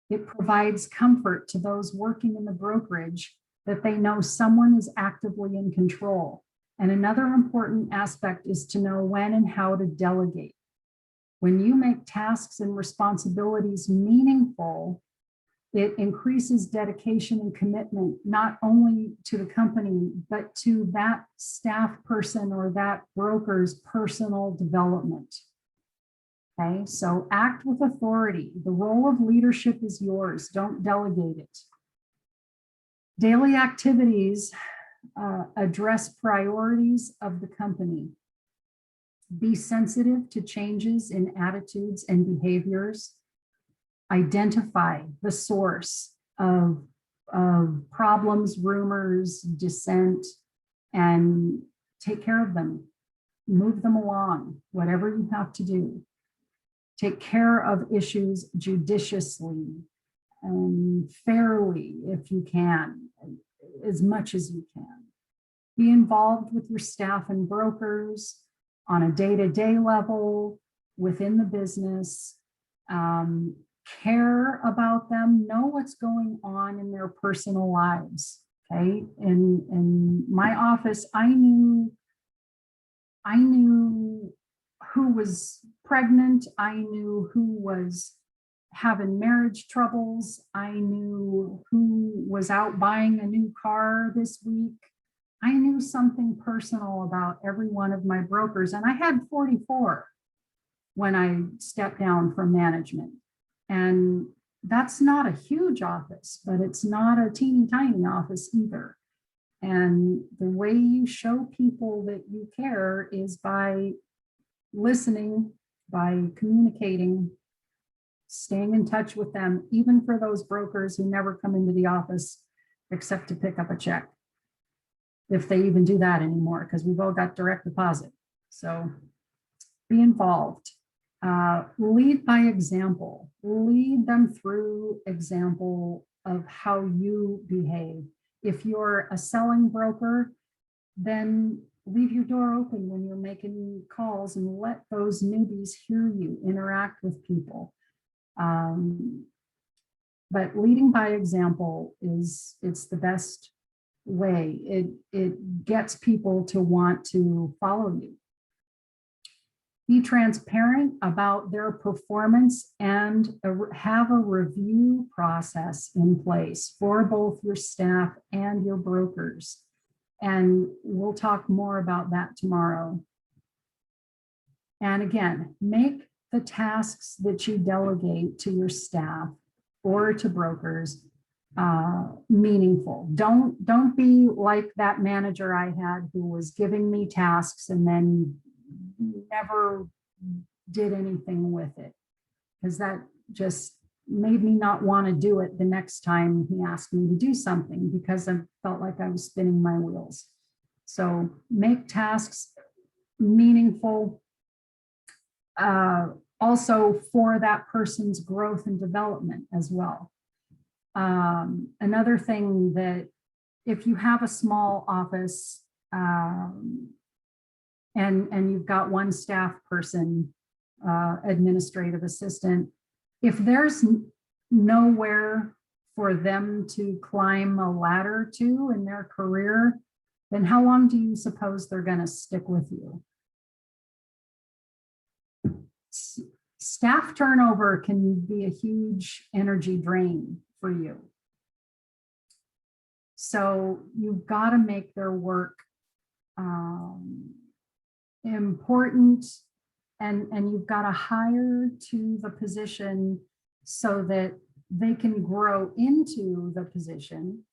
It provides comfort to those working in the brokerage that they know someone is actively in control. And another important aspect is to know when and how to delegate. When you make tasks and responsibilities meaningful, it increases dedication and commitment, not only to the company, but to that staff person or that broker's personal development. Okay, so act with authority. The role of leadership is yours. Don't delegate it. Daily activities address priorities of the company. Be sensitive to changes in attitudes and behaviors. Identify the source of problems, rumors, dissent, and take care of them. Move them along, whatever you have to do. Take care of issues judiciously and fairly if you can, as much as you can. Be involved with your staff and brokers on a day-to-day level within the business. Care about them, know what's going on in their personal lives. Okay, in my office, I knew who was pregnant, I knew who was having marriage troubles, I knew who was out buying a new car this week. I knew something personal about every one of my brokers, and I had 44 when I stepped down from management. And that's not a huge office, but it's not a teeny tiny office either. And the way you show people that you care is by listening, by communicating, staying in touch with them, even for those brokers who never come into the office except to pick up a check. If they even do that anymore, because we've all got direct deposit. So be involved. Lead by example. Lead them through example of how you behave. If you're a selling broker, then leave your door open when you're making calls and let those newbies hear you interact with people. But leading by example it's the best way. It gets people to want to follow you. Be transparent about their performance and have a review process in place for both your staff and your brokers. And we'll talk more about that tomorrow. And again, make the tasks that you delegate to your staff or to brokers meaningful. Don't be like that manager I had who was giving me tasks and then never did anything with it, because that just made me not want to do it the next time he asked me to do something, because I felt like I was spinning my wheels. So make tasks meaningful, also for that person's growth and development as well. Another thing that if you have a small office, and you've got one staff person, administrative assistant, if there's nowhere for them to climb a ladder to in their career, then how long do you suppose they're going to stick with you? Staff turnover can be a huge energy drain for you. So you've got to make their work important, and you've got to hire to the position so that they can grow into the position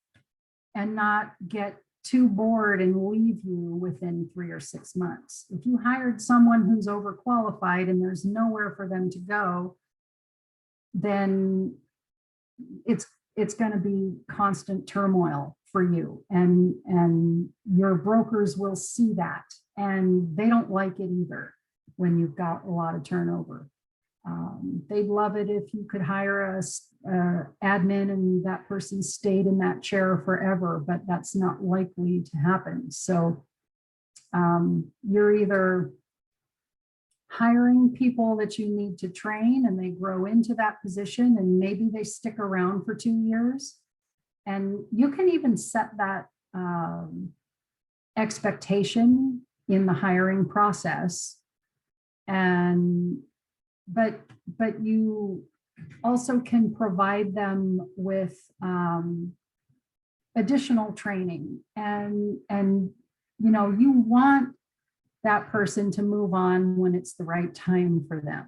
and not get too bored and leave you within 3 or 6 months. If you hired someone who's overqualified and there's nowhere for them to go, then it's going to be constant turmoil for you, and your brokers will see that, and they don't like it either when you've got a lot of turnover. They'd love it if you could hire a admin and that person stayed in that chair forever, but that's not likely to happen. So you're either hiring people that you need to train and they grow into that position and maybe they stick around for 2 years. And you can even set that expectation in the hiring process. But you also can provide them with additional training, and you know, you want that person to move on when it's the right time for them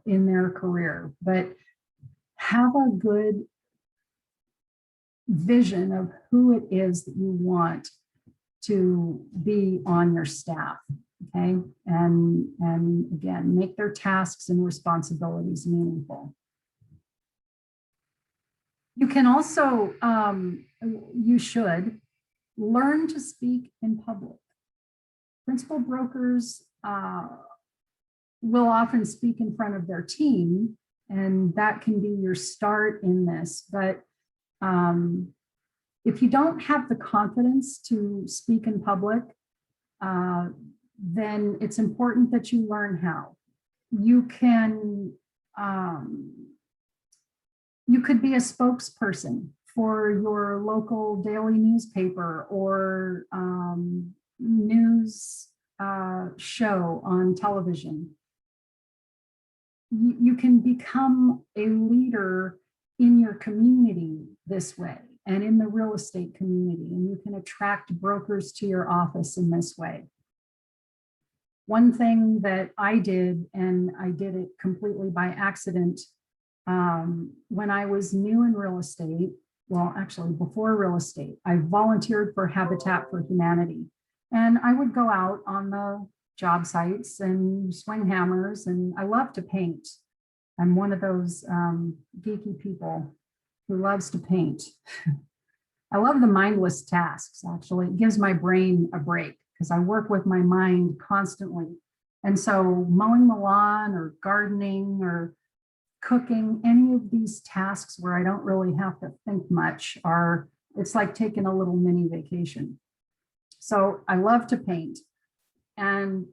in their career, but have a good vision of who it is that you want to be on your staff. Okay, and again, make their tasks and responsibilities meaningful. You can also, you should learn to speak in public. Principal brokers will often speak in front of their team, and that can be your start in this. But if you don't have the confidence to speak in public, then it's important that you learn how. You can, you could be a spokesperson for your local daily newspaper or news show on television. You can become a leader in your community this way and in the real estate community, and you can attract brokers to your office in this way. One thing that I did, and I did it completely by accident, when I was new in real estate, well, actually before real estate, I volunteered for Habitat for Humanity. And I would go out on the job sites and swing hammers, and I love to paint. I'm one of those geeky people who loves to paint. I love the mindless tasks, actually. It gives my brain a break because I work with my mind constantly. And so mowing the lawn or gardening or cooking, any of these tasks where I don't really have to think much it's like taking a little mini vacation. So I love to paint. And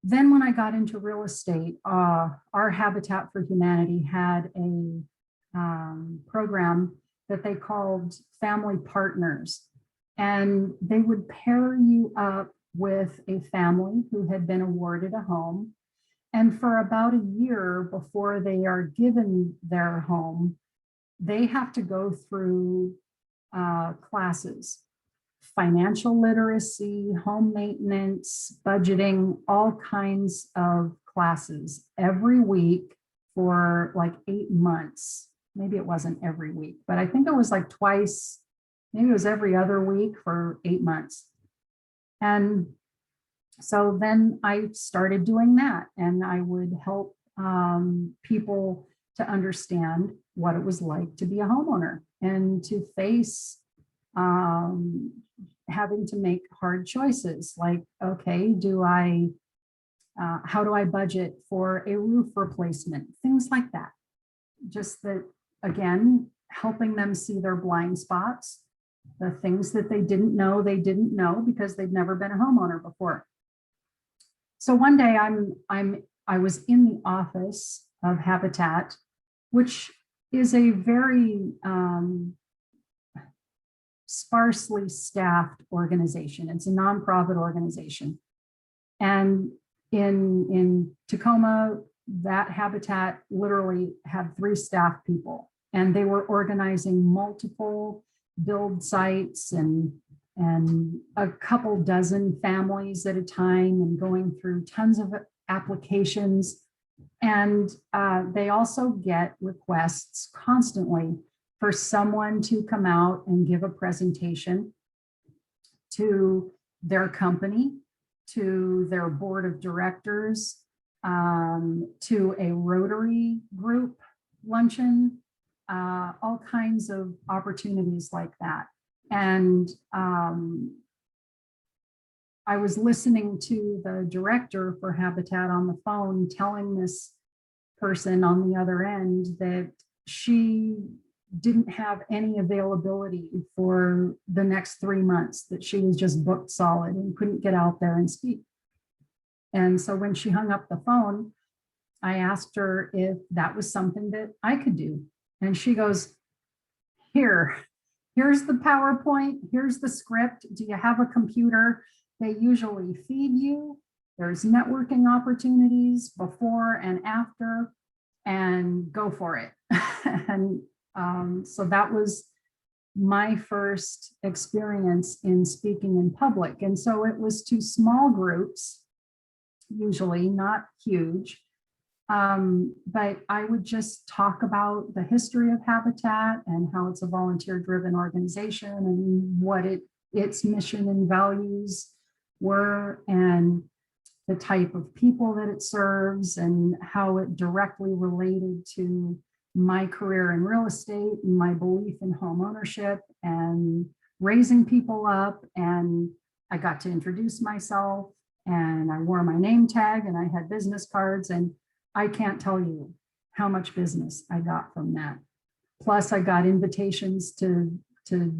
then when I got into real estate, our Habitat for Humanity had a program that they called Family Partners. And they would pair you up with a family who had been awarded a home. And for about a year before they are given their home, they have to go through classes, financial literacy, home maintenance, budgeting, all kinds of classes every week for like 8 months. Maybe it wasn't every week, but I think it was like twice. Maybe it was every other week for 8 months. And so then I started doing that, and I would help people to understand what it was like to be a homeowner and to face having to make hard choices like, okay, how do I budget for a roof replacement? Things like that. Just that, again, helping them see their blind spots, the things that they didn't know because they'd never been a homeowner before. So one day I was in the office of Habitat, which is a very sparsely staffed organization. It's a nonprofit organization. And in Tacoma, that Habitat literally had 3 staff people, and they were organizing multiple build sites and a couple dozen families at a time and going through tons of applications. And they also get requests constantly for someone to come out and give a presentation to their company, to their board of directors, to a Rotary group luncheon, all kinds of opportunities like that. And I was listening to the director for Habitat on the phone, telling this person on the other end that she didn't have any availability for the next 3 months, that she was just booked solid and couldn't get out there and speak. And so when she hung up the phone, I asked her if that was something that I could do. And she goes, here's the PowerPoint, here's the script. Do you have a computer? They usually feed you. There's networking opportunities before and after, and go for it. And so that was my first experience in speaking in public. And so it was to small groups, usually not huge, but I would just talk about the history of Habitat and how it's a volunteer-driven organization and what its mission and values were, and the type of people that it serves, and how it directly related to my career in real estate and my belief in home ownership and raising people up. And I got to introduce myself, and I wore my name tag, and I had business cards, and I can't tell you how much business I got from that. Plus I got invitations to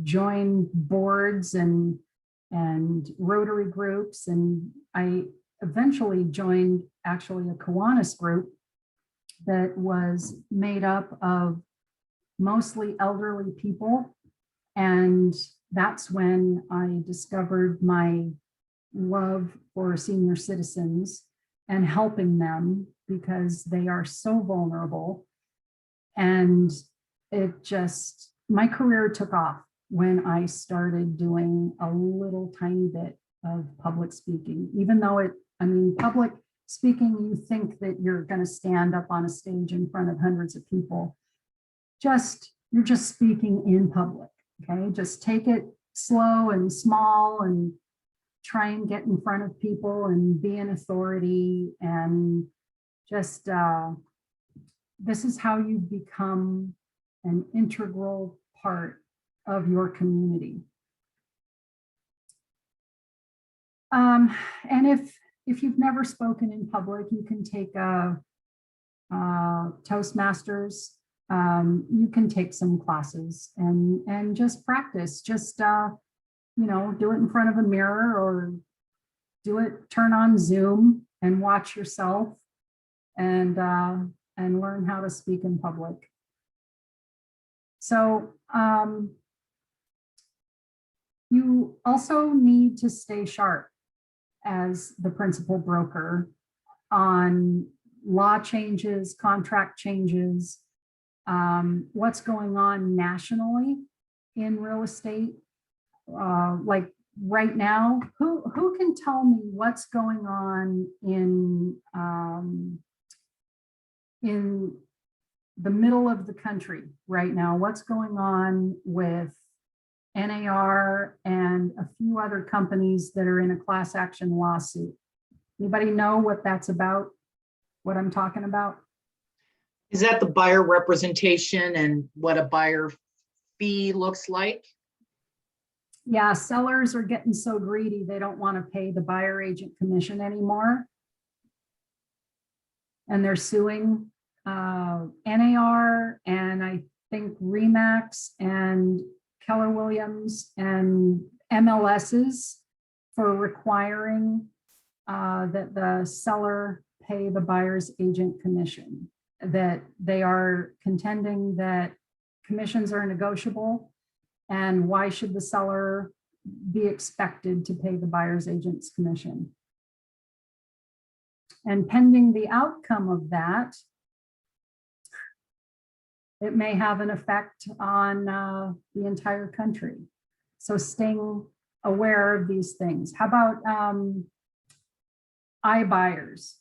join boards and Rotary groups. And I eventually joined actually a Kiwanis group that was made up of mostly elderly people. And that's when I discovered my love for senior citizens and helping them, because they are so vulnerable. And it just, my career took off when I started doing a little tiny bit of public speaking, even though public speaking, you think that you're going to stand up on a stage in front of hundreds of people. You're just speaking in public, okay? Just take it slow and small and try and get in front of people and be an authority. And just, this is how you become an integral part of your community. And if you've never spoken in public, you can take a Toastmasters. You can take some classes and just practice. Just do it in front of a mirror, or turn on Zoom and watch yourself, and learn how to speak in public. So you also need to stay sharp as the principal broker on law changes, contract changes, what's going on nationally in real estate. Like right now, who can tell me what's going on in the middle of the country right now? What's going on with NAR and a few other companies that are in a class action lawsuit? Anybody know what that's about? What I'm talking about? Is that the buyer representation and what a buyer fee looks like? Yeah, sellers are getting so greedy, they don't want to pay the buyer agent commission anymore. And they're suing NAR, and I think RE/MAX and Keller Williams and MLSs for requiring that the seller pay the buyer's agent commission. That they are contending that commissions are negotiable, and why should the seller be expected to pay the buyer's agent's commission? And pending the outcome of that, it may have an effect on the entire country. So staying aware of these things. How about iBuyers?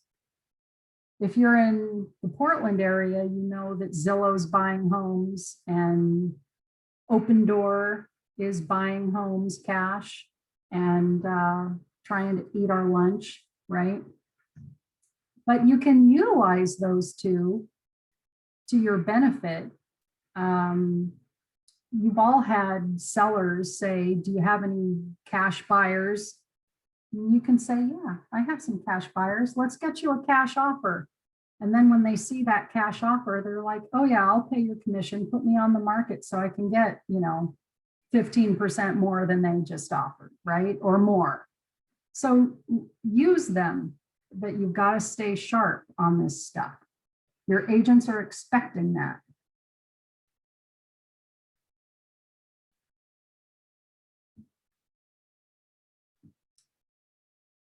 If you're in the Portland area, you know that Zillow's buying homes and Open Door is buying homes cash and trying to eat our lunch, right? But you can utilize those two to your benefit, you've all had sellers say, do you have any cash buyers? And you can say, yeah, I have some cash buyers. Let's get you a cash offer. And then when they see that cash offer, they're like, oh yeah, I'll pay your commission, put me on the market so I can get, 15% more than they just offered, right? Or more. So use them, but you've got to stay sharp on this stuff. Your agents are expecting that.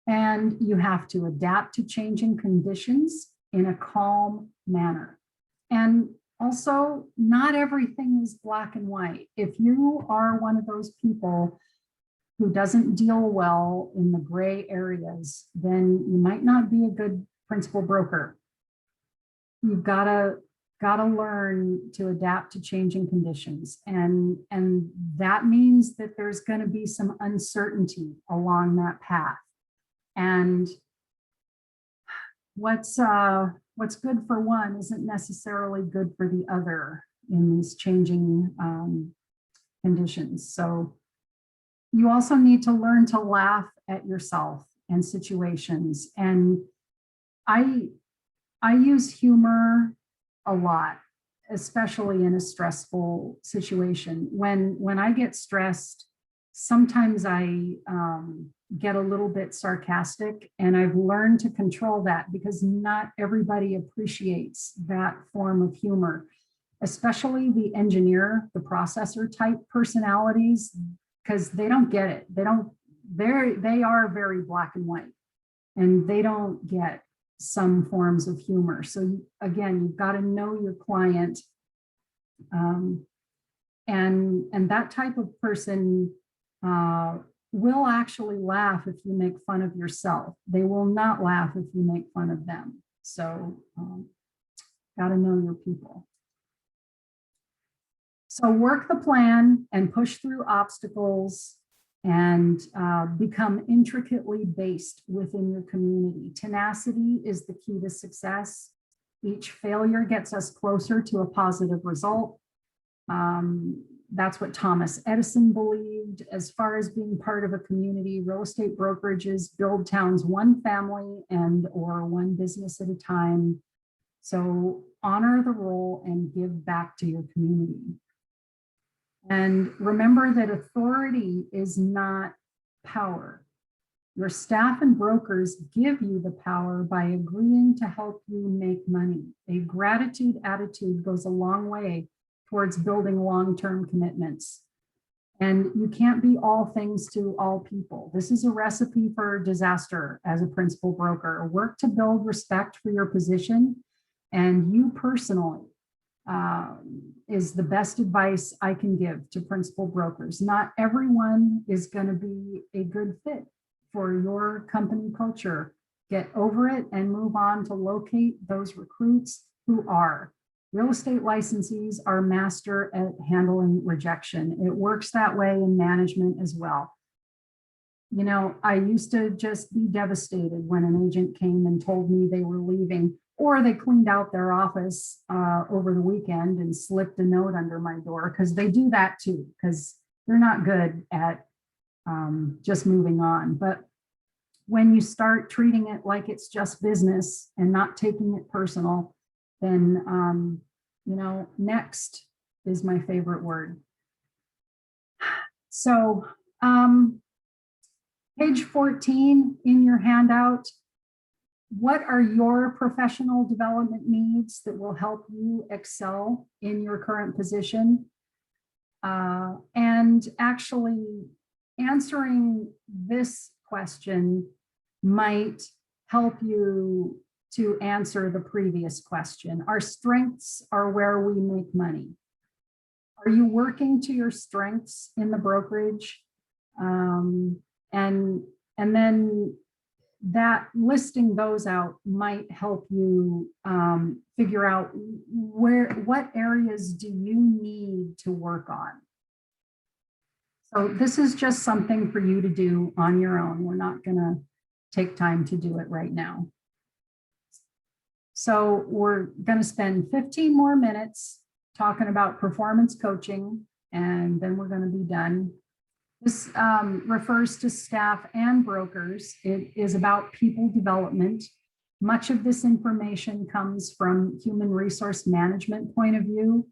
And you have to adapt to changing conditions in a calm manner. And also, not everything is black and white. If you are one of those people who doesn't deal well in the gray areas, then you might not be a good principal broker. You've gotta learn to adapt to changing conditions. And that means that there's gonna be some uncertainty along that path. And what's good for one isn't necessarily good for the other in these changing conditions. So you also need to learn to laugh at yourself and situations. And I use humor a lot, especially in a stressful situation. When I get stressed, sometimes I get a little bit sarcastic, and I've learned to control that because not everybody appreciates that form of humor, especially the engineer, the processor type personalities, because they don't get it. They are very black and white, and they don't get some forms of humor. So again, you've got to know your client, and that type of person will actually laugh if you make fun of yourself. They will not laugh if you make fun of them. So got to know your people. So work the plan and push through obstacles and become intricately based within your community. Tenacity is the key to success. Each failure gets us closer to a positive result. That's what Thomas Edison believed. As far as being part of a community, real estate brokerages build towns one family and or one business at a time. So honor the role and give back to your community. And remember that authority is not power. Your staff and brokers give you the power by agreeing to help you make money. A gratitude attitude goes a long way towards building long-term commitments. And you can't be all things to all people. This is a recipe for disaster as a principal broker. Work to build respect for your position, and you personally is the best advice I can give to principal brokers. Not everyone is going to be a good fit for your company culture. Get over it and move on to locate those recruits who are. Real estate licensees are master at handling rejection. It works that way in management as well. You know, I used to just be devastated when an agent came and told me they were leaving, or they cleaned out their office over the weekend and slipped a note under my door, because they do that too, because they're not good at just moving on. But when you start treating it like it's just business and not taking it personal, then, you know, next is my favorite word. So page 14 in your handout, what are your professional development needs that will help you excel in your current position? And actually answering this question might help you to answer the previous question. Our strengths are where we make money. Are you working to your strengths in the brokerage? And then that listing those out might help you figure out what areas do you need to work on. So this is just something for you to do on your own. We're not gonna take time to do it right now. So we're going to spend 15 more minutes talking about performance coaching, and then we're going to be done. This refers to staff and brokers. It is about people development. Much of this information comes from human resource management point of view.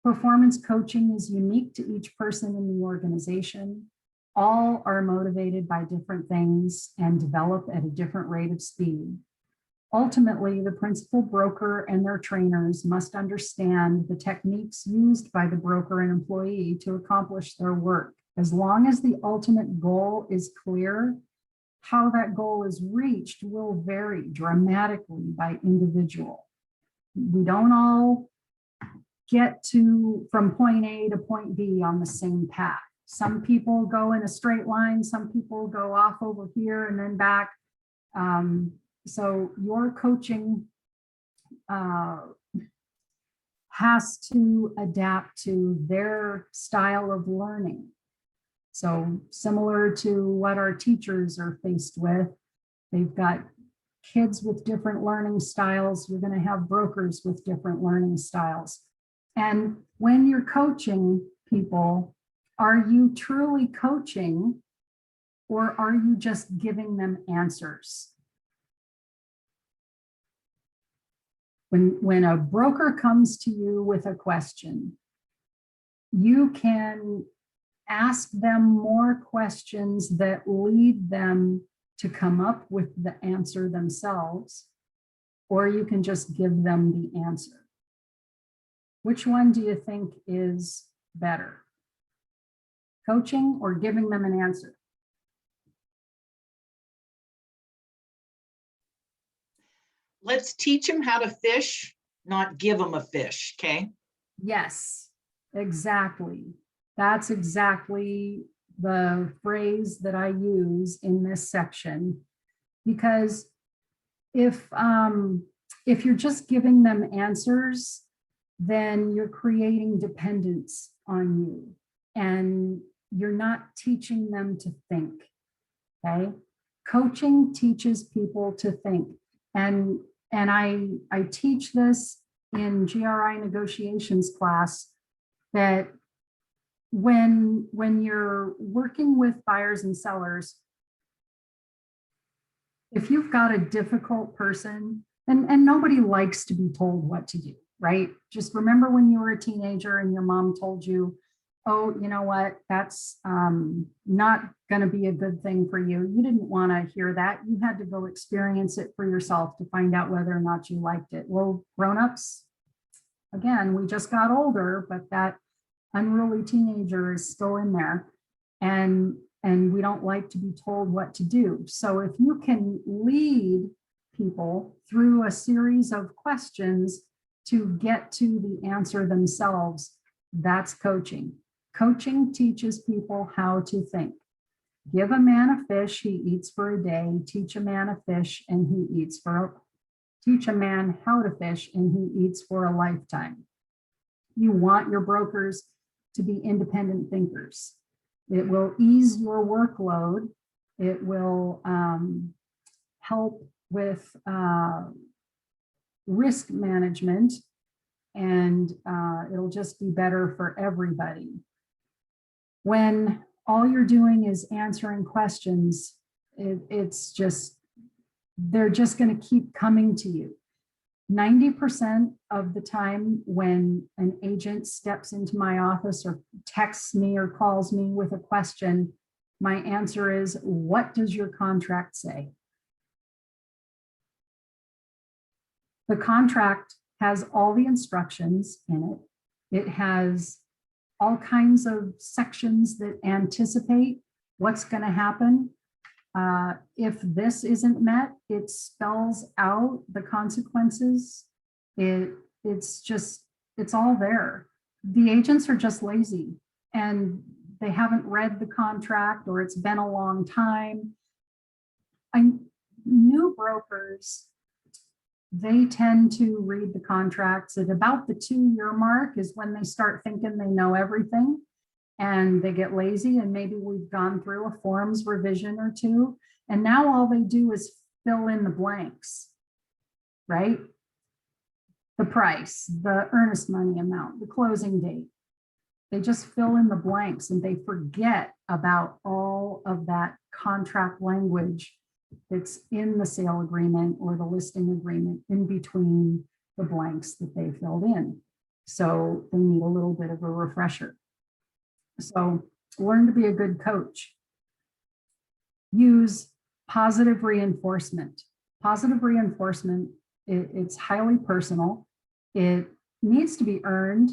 Performance coaching is unique to each person in the organization. All are motivated by different things and develop at a different rate of speed. Ultimately, the principal broker and their trainers must understand the techniques used by the broker and employee to accomplish their work. As long as the ultimate goal is clear, how that goal is reached will vary dramatically by individual. We don't all get from point A to point B on the same path. Some people go in a straight line, some people go off over here and then back. So your coaching has to adapt to their style of learning. So similar to what our teachers are faced with, they've got kids with different learning styles. You're going to have brokers with different learning styles. And when you're coaching people, are you truly coaching, or are you just giving them answers? When a broker comes to you with a question, you can ask them more questions that lead them to come up with the answer themselves, or you can just give them the answer. Which one do you think is better? Coaching or giving them an answer? Let's teach them how to fish, not give them a fish, okay? Yes, exactly. That's exactly the phrase that I use in this section, because if you're just giving them answers, then you're creating dependence on you and you're not teaching them to think, okay? Coaching teaches people to think. And I teach this in GRI negotiations class, that when you're working with buyers and sellers, if you've got a difficult person, and nobody likes to be told what to do, right? Just remember when you were a teenager and your mom told you, oh, you know what, that's not going to be a good thing for you. You didn't want to hear that. You had to go experience it for yourself to find out whether or not you liked it. Well, grown-ups, again, we just got older, but that unruly teenager is still in there, and we don't like to be told what to do. So if you can lead people through a series of questions to get to the answer themselves, that's coaching. Coaching teaches people how to think. Give a man a fish, he eats for a day. Teach a man a fish and he eats teach a man how to fish and he eats for a lifetime. You want your brokers to be independent thinkers. It will ease your workload. It will help with risk management, and it'll just be better for everybody. When all you're doing is answering questions, it's just, they're just going to keep coming to you. 90% of the time when an agent steps into my office or texts me or calls me with a question, my answer is, what does your contract say? The contract has all the instructions in it. It has all kinds of sections that anticipate what's going to happen. If this isn't met, it spells out the consequences. It's all there. The agents are just lazy and they haven't read the contract, or it's been a long time. New brokers, they tend to read the contracts at about the 2-year mark is when they start thinking they know everything, and they get lazy, and maybe we've gone through a forms revision or two, and now all they do is fill in the blanks, right? the price, the earnest money amount, the closing date. They just fill in the blanks and they forget about all of that contract language that's in the sale agreement or the listing agreement in between the blanks that they filled in. So they need a little bit of a refresher. So learn to be a good coach. Use positive reinforcement. Positive reinforcement, it's highly personal. It needs to be earned.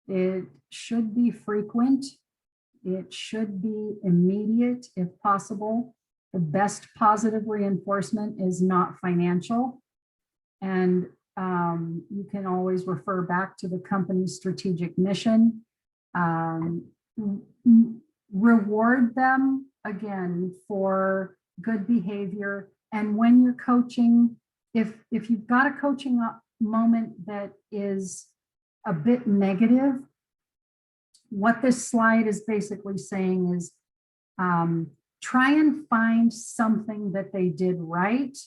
It should be frequent. It should be immediate if possible. The best positive reinforcement is not financial. And you can always refer back to the company's strategic mission. Reward them again for good behavior. And when you're coaching, if you've got a coaching moment that is a bit negative, what this slide is basically saying is try and find something that they did right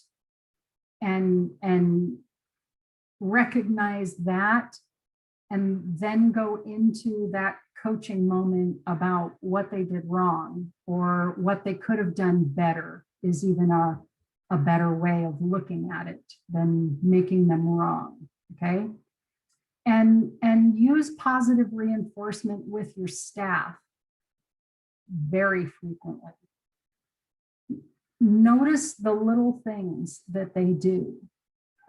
and recognize that, and then go into that coaching moment about what they did wrong or what they could have done better is even a better way of looking at it than making them wrong, okay? And use positive reinforcement with your staff very frequently. Notice the little things that they do.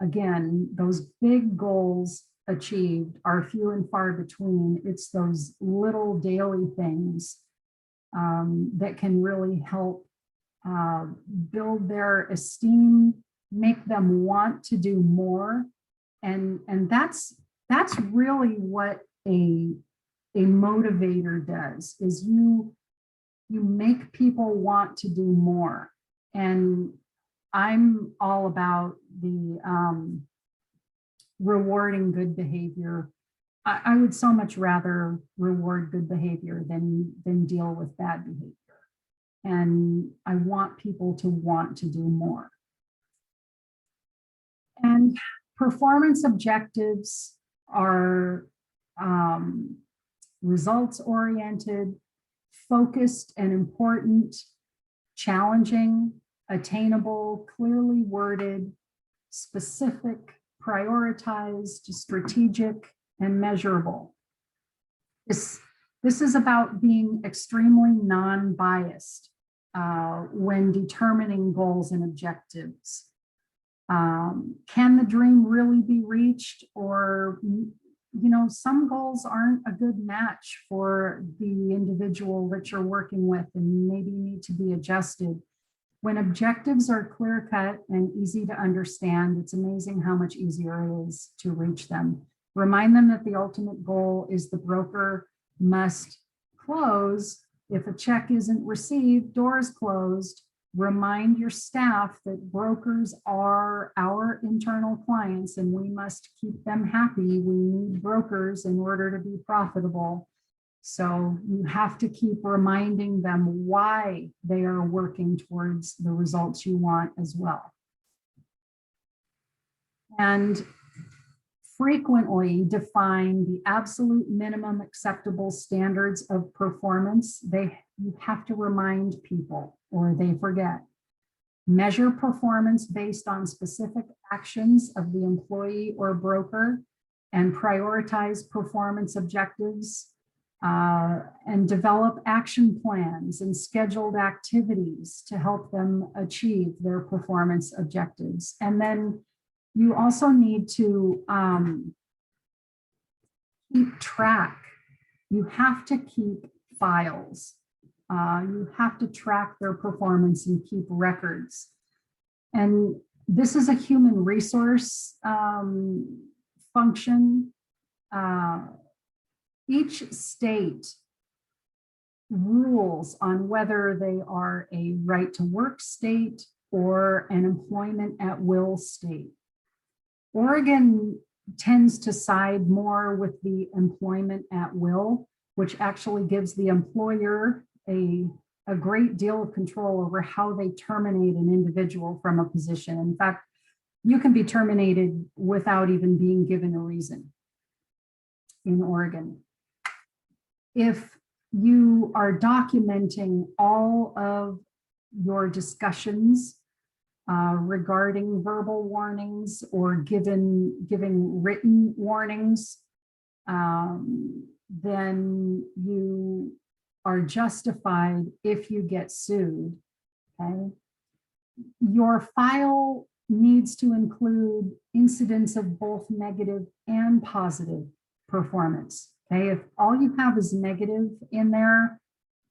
Again, those big goals achieved are few and far between. It's those little daily things that can really help build their esteem, make them want to do more. And that's really what a motivator does, is you make people want to do more. And I'm all about the rewarding good behavior. I would so much rather reward good behavior than deal with bad behavior. And I want people to want to do more. And performance objectives are results-oriented, focused and important, challenging, attainable, clearly worded, specific, prioritized, strategic, and measurable. This is about being extremely non-biased when determining goals and objectives. Can the dream really be reached? Or, some goals aren't a good match for the individual that you're working with and maybe need to be adjusted. When objectives are clear-cut and easy to understand, it's amazing how much easier it is to reach them. Remind them that the ultimate goal is the broker must close. If a check isn't received, doors closed. Remind your staff that brokers are our internal clients and we must keep them happy. We need brokers in order to be profitable. So you have to keep reminding them why they are working towards the results you want as well. And frequently define the absolute minimum acceptable standards of performance. You have to remind people or they forget. Measure performance based on specific actions of the employee or broker, and prioritize performance objectives, and develop action plans and scheduled activities to help them achieve their performance objectives. And then you also need to keep track. You have to keep files. You have to track their performance and keep records. And this is a human resource function. Each state rules on whether they are a right to work state or an employment at will state. Oregon tends to side more with the employment at will, which actually gives the employer a great deal of control over how they terminate an individual from a position. In fact, you can be terminated without even being given a reason in Oregon. If you are documenting all of your discussions regarding verbal warnings or giving written warnings, then you are justified if you get sued. Okay. Your file needs to include incidents of both negative and positive performance. Okay, if all you have is negative in there,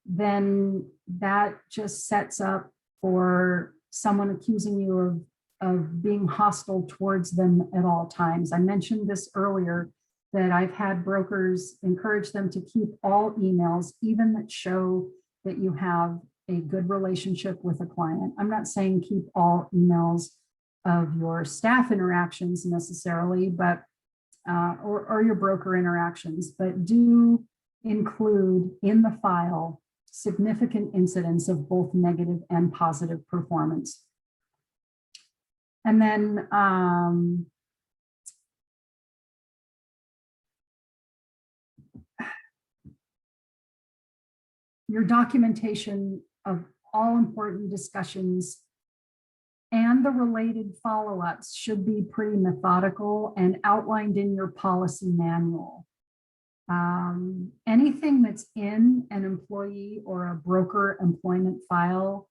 then that just sets up for someone accusing you of being hostile towards them at all times. I mentioned this earlier, that I've had brokers encourage them to keep all emails, even that show that you have a good relationship with a client. I'm not saying keep all emails of your staff interactions necessarily, but or your broker interactions, but do include in the file significant incidents of both negative and positive performance. And then your documentation of all important discussions and the related follow-ups should be pretty methodical and outlined in your policy manual. Anything that's in an employee or a broker employment file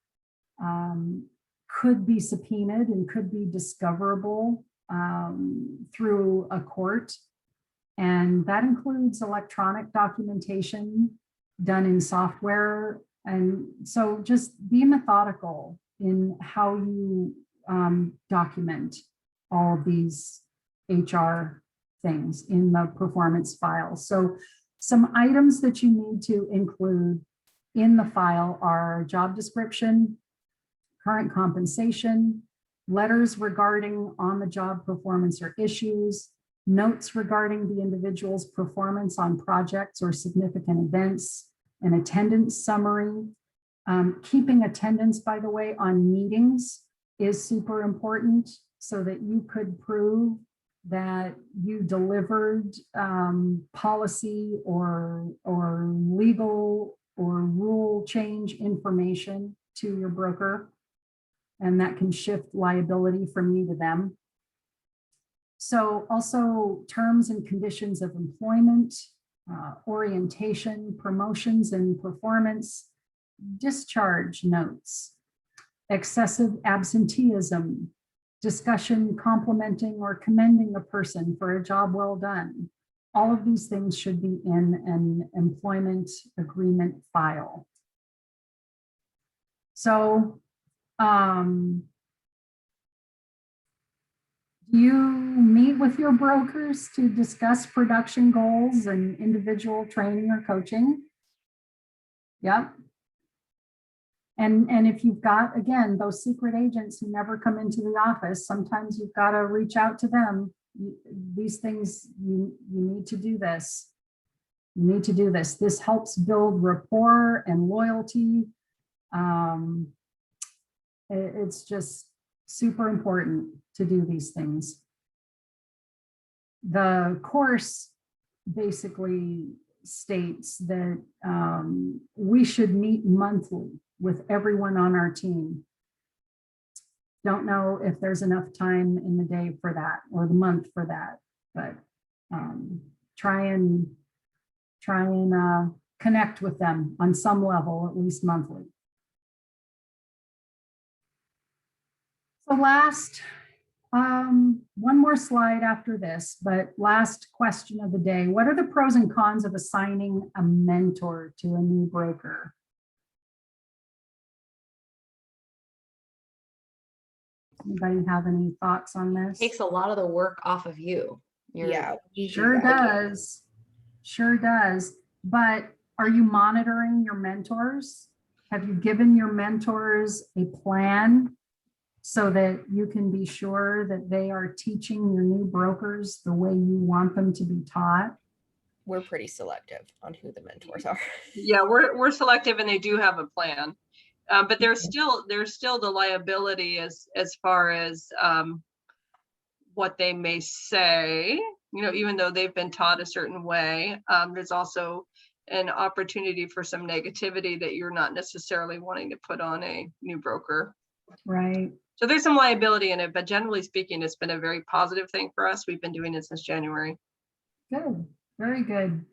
could be subpoenaed and could be discoverable through a court. And that includes electronic documentation done in software. And so just be methodical in how you document all of these HR things in the performance file. So some items that you need to include in the file are job description, current compensation, letters regarding on-the-job performance or issues, notes regarding the individual's performance on projects or significant events, an attendance summary. Keeping attendance, by the way, on meetings is super important so that you could prove that you delivered policy or legal or rule change information to your broker, and that can shift liability from you to them. So also terms and conditions of employment, orientation, promotions and performance, discharge notes, excessive absenteeism, discussion complimenting or commending a person for a job well done. All of these things should be in an employment agreement file. So do you meet with your brokers to discuss production goals and individual training or coaching? Yep. And if you've got, again, those secret agents who never come into the office, sometimes you've got to reach out to them. These things, you need to do this. You need to do this. This helps build rapport and loyalty. It's just super important to do these things. The course basically states that we should meet monthly with everyone on our team. Don't know if there's enough time in the day for that or the month for that, but try and connect with them on some level, at least monthly. So last, one more slide after this, but last question of the day. What are the pros and cons of assigning a mentor to a new broker? Anybody have any thoughts on this? Takes a lot of the work off of you. Sure does. Sure does. But are you monitoring your mentors? Have you given your mentors a plan so that you can be sure that they are teaching your new brokers the way you want them to be taught? We're pretty selective on who the mentors are. Yeah, we're selective, and they do have a plan. But there's still the liability as far as what they may say, even though they've been taught a certain way. There's also an opportunity for some negativity that you're not necessarily wanting to put on a new broker. Right. So there's some liability in it, but generally speaking, it's been a very positive thing for us. We've been doing it since January. Good. Very good.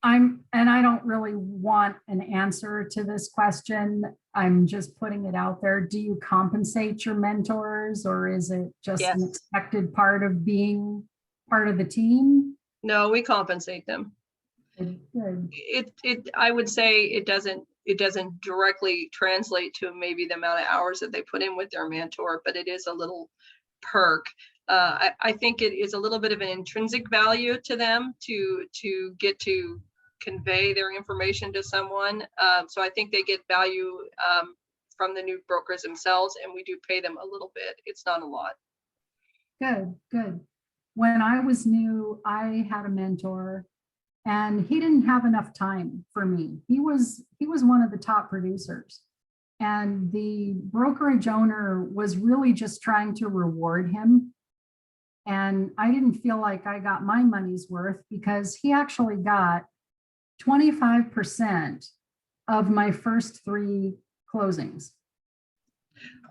I don't really want an answer to this question. I'm just putting it out there. Do you compensate your mentors, or is it just an Yes. expected part of being part of the team? No, we compensate them. Good. I would say it doesn't directly translate to maybe the amount of hours that they put in with their mentor, but it is a little perk. I think it is a little bit of an intrinsic value to them to get to convey their information to someone. So I think they get value from the new brokers themselves, and we do pay them a little bit. It's not a lot. Good, good. When I was new, I had a mentor, and he didn't have enough time for me. He was one of the top producers, and the brokerage owner was really just trying to reward him. And I didn't feel like I got my money's worth, because he actually got 25% of my first 3 closings.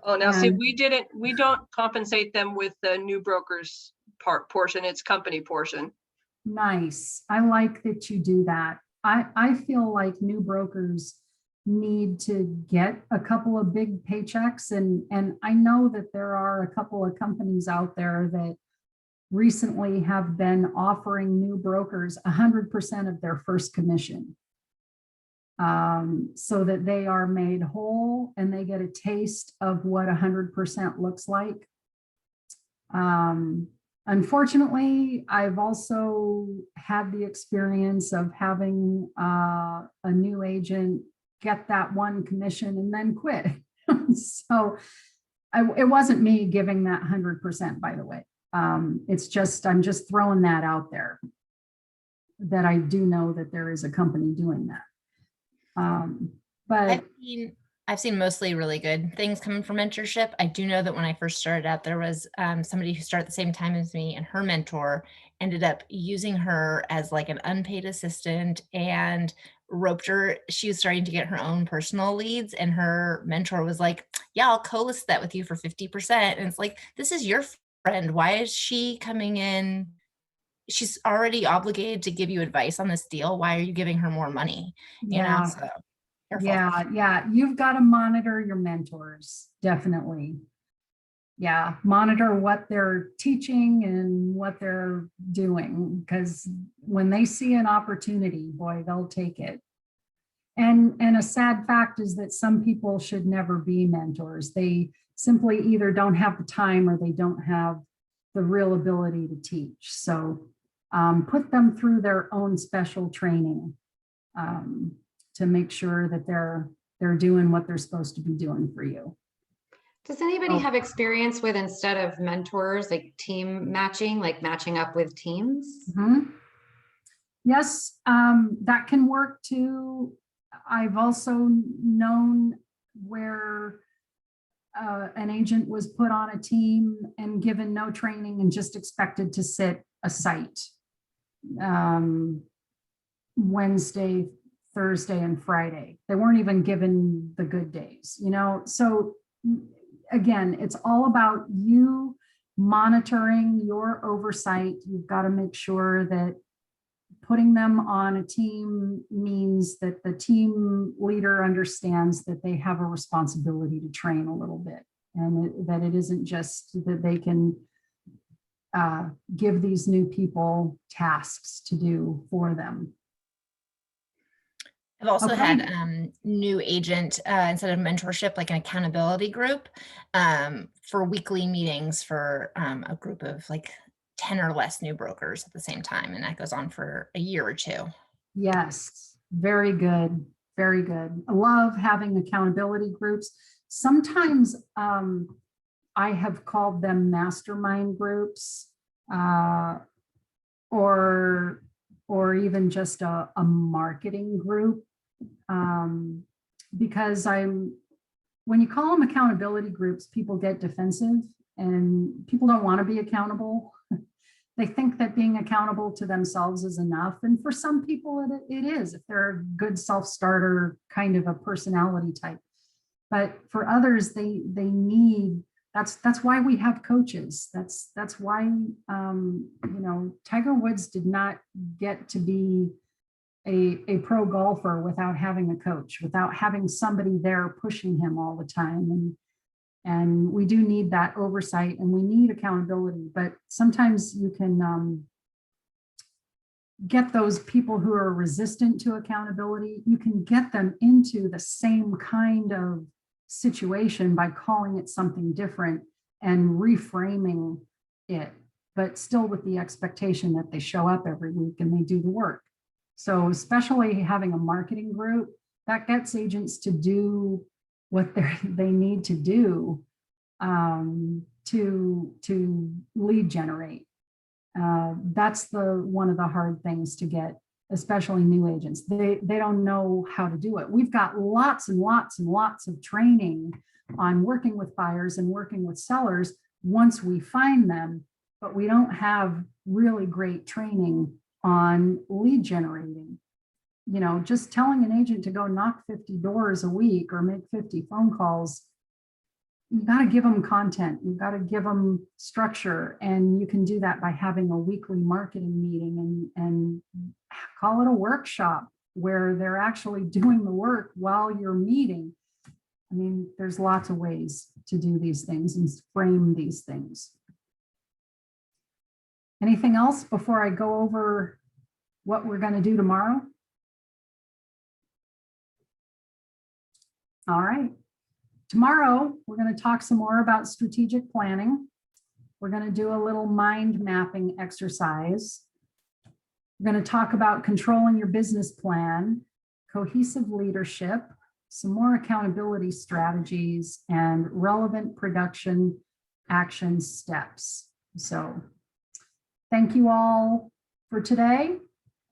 Oh, now see, And- we don't compensate them with the new brokers portion. It's company portion. Nice. I like that you do that. I feel like new brokers need to get a couple of big paychecks. And I know that there are a couple of companies out there that recently have been offering new brokers 100% of their first commission, so that they are made whole and they get a taste of what 100% looks like. Unfortunately, I've also had the experience of having a new agent get that one commission and then quit. So it wasn't me giving that 100%, by the way. It's just, I'm just throwing that out there, that I do know that there is a company doing that. But I've seen mostly really good things coming from mentorship. I do know that when I first started out, there was somebody who started at the same time as me, and her mentor ended up using her as like an unpaid assistant and roped her. She was starting to get her own personal leads, and her mentor was like, yeah, I'll co-list that with you for 50%. And it's like, this is your friend. Why is she coming in? She's already obligated to give you advice on this deal. Why are you giving her more money? You know, so careful. Yeah, you've got to monitor your mentors, definitely. Yeah, monitor what they're teaching and what they're doing, because when they see an opportunity, boy, they'll take it. And a sad fact is that some people should never be mentors. They simply either don't have the time or they don't have the real ability to teach. So put them through their own special training to make sure that they're doing what they're supposed to be doing for you. Does anybody have experience with, instead of mentors, like team matching, like matching up with teams? Mm-hmm. Yes, that can work too. I've also known where an agent was put on a team and given no training and just expected to sit a site Wednesday, Thursday, and Friday. They weren't even given the good days, you know? So again, it's all about you monitoring your oversight. You've got to make sure that putting them on a team means that the team leader understands that they have a responsibility to train a little bit, and that it isn't just that they can give these new people tasks to do for them. I've also Okay. had new agent, instead of mentorship, like an accountability group for weekly meetings for a group of like 10 or less new brokers at the same time. And that goes on for a year or 2. Yes, very good. Very good. I love having accountability groups. Sometimes I have called them mastermind groups, or even just a marketing group, because when you call them accountability groups, people get defensive, and people don't want to be accountable. They think that being accountable to themselves is enough. And for some people it is, if they're a good self-starter kind of a personality type. But for others, they need, that's why we have coaches. That's why, Tiger Woods did not get to be a pro golfer without having a coach, without having somebody there pushing him all the time. And we do need that oversight and we need accountability, but sometimes you can get those people who are resistant to accountability, you can get them into the same kind of situation by calling it something different and reframing it, but still with the expectation that they show up every week and they do the work. So especially having a marketing group, that gets agents to do what they need to do to lead generate. That's one of the hard things to get, especially new agents. They don't know how to do it. We've got lots and lots and lots of training on working with buyers and working with sellers once we find them, but we don't have really great training on lead generating. Just telling an agent to go knock 50 doors a week or make 50 phone calls, you got to give them content, you've got to give them structure, and you can do that by having a weekly marketing meeting and call it a workshop where they're actually doing the work while you're meeting. I mean, there's lots of ways to do these things and frame these things. Anything else before I go over what we're going to do tomorrow? All right. Tomorrow, we're going to talk some more about strategic planning. We're going to do a little mind mapping exercise. We're going to talk about controlling your business plan, cohesive leadership, some more accountability strategies, and relevant production action steps. So thank you all for today.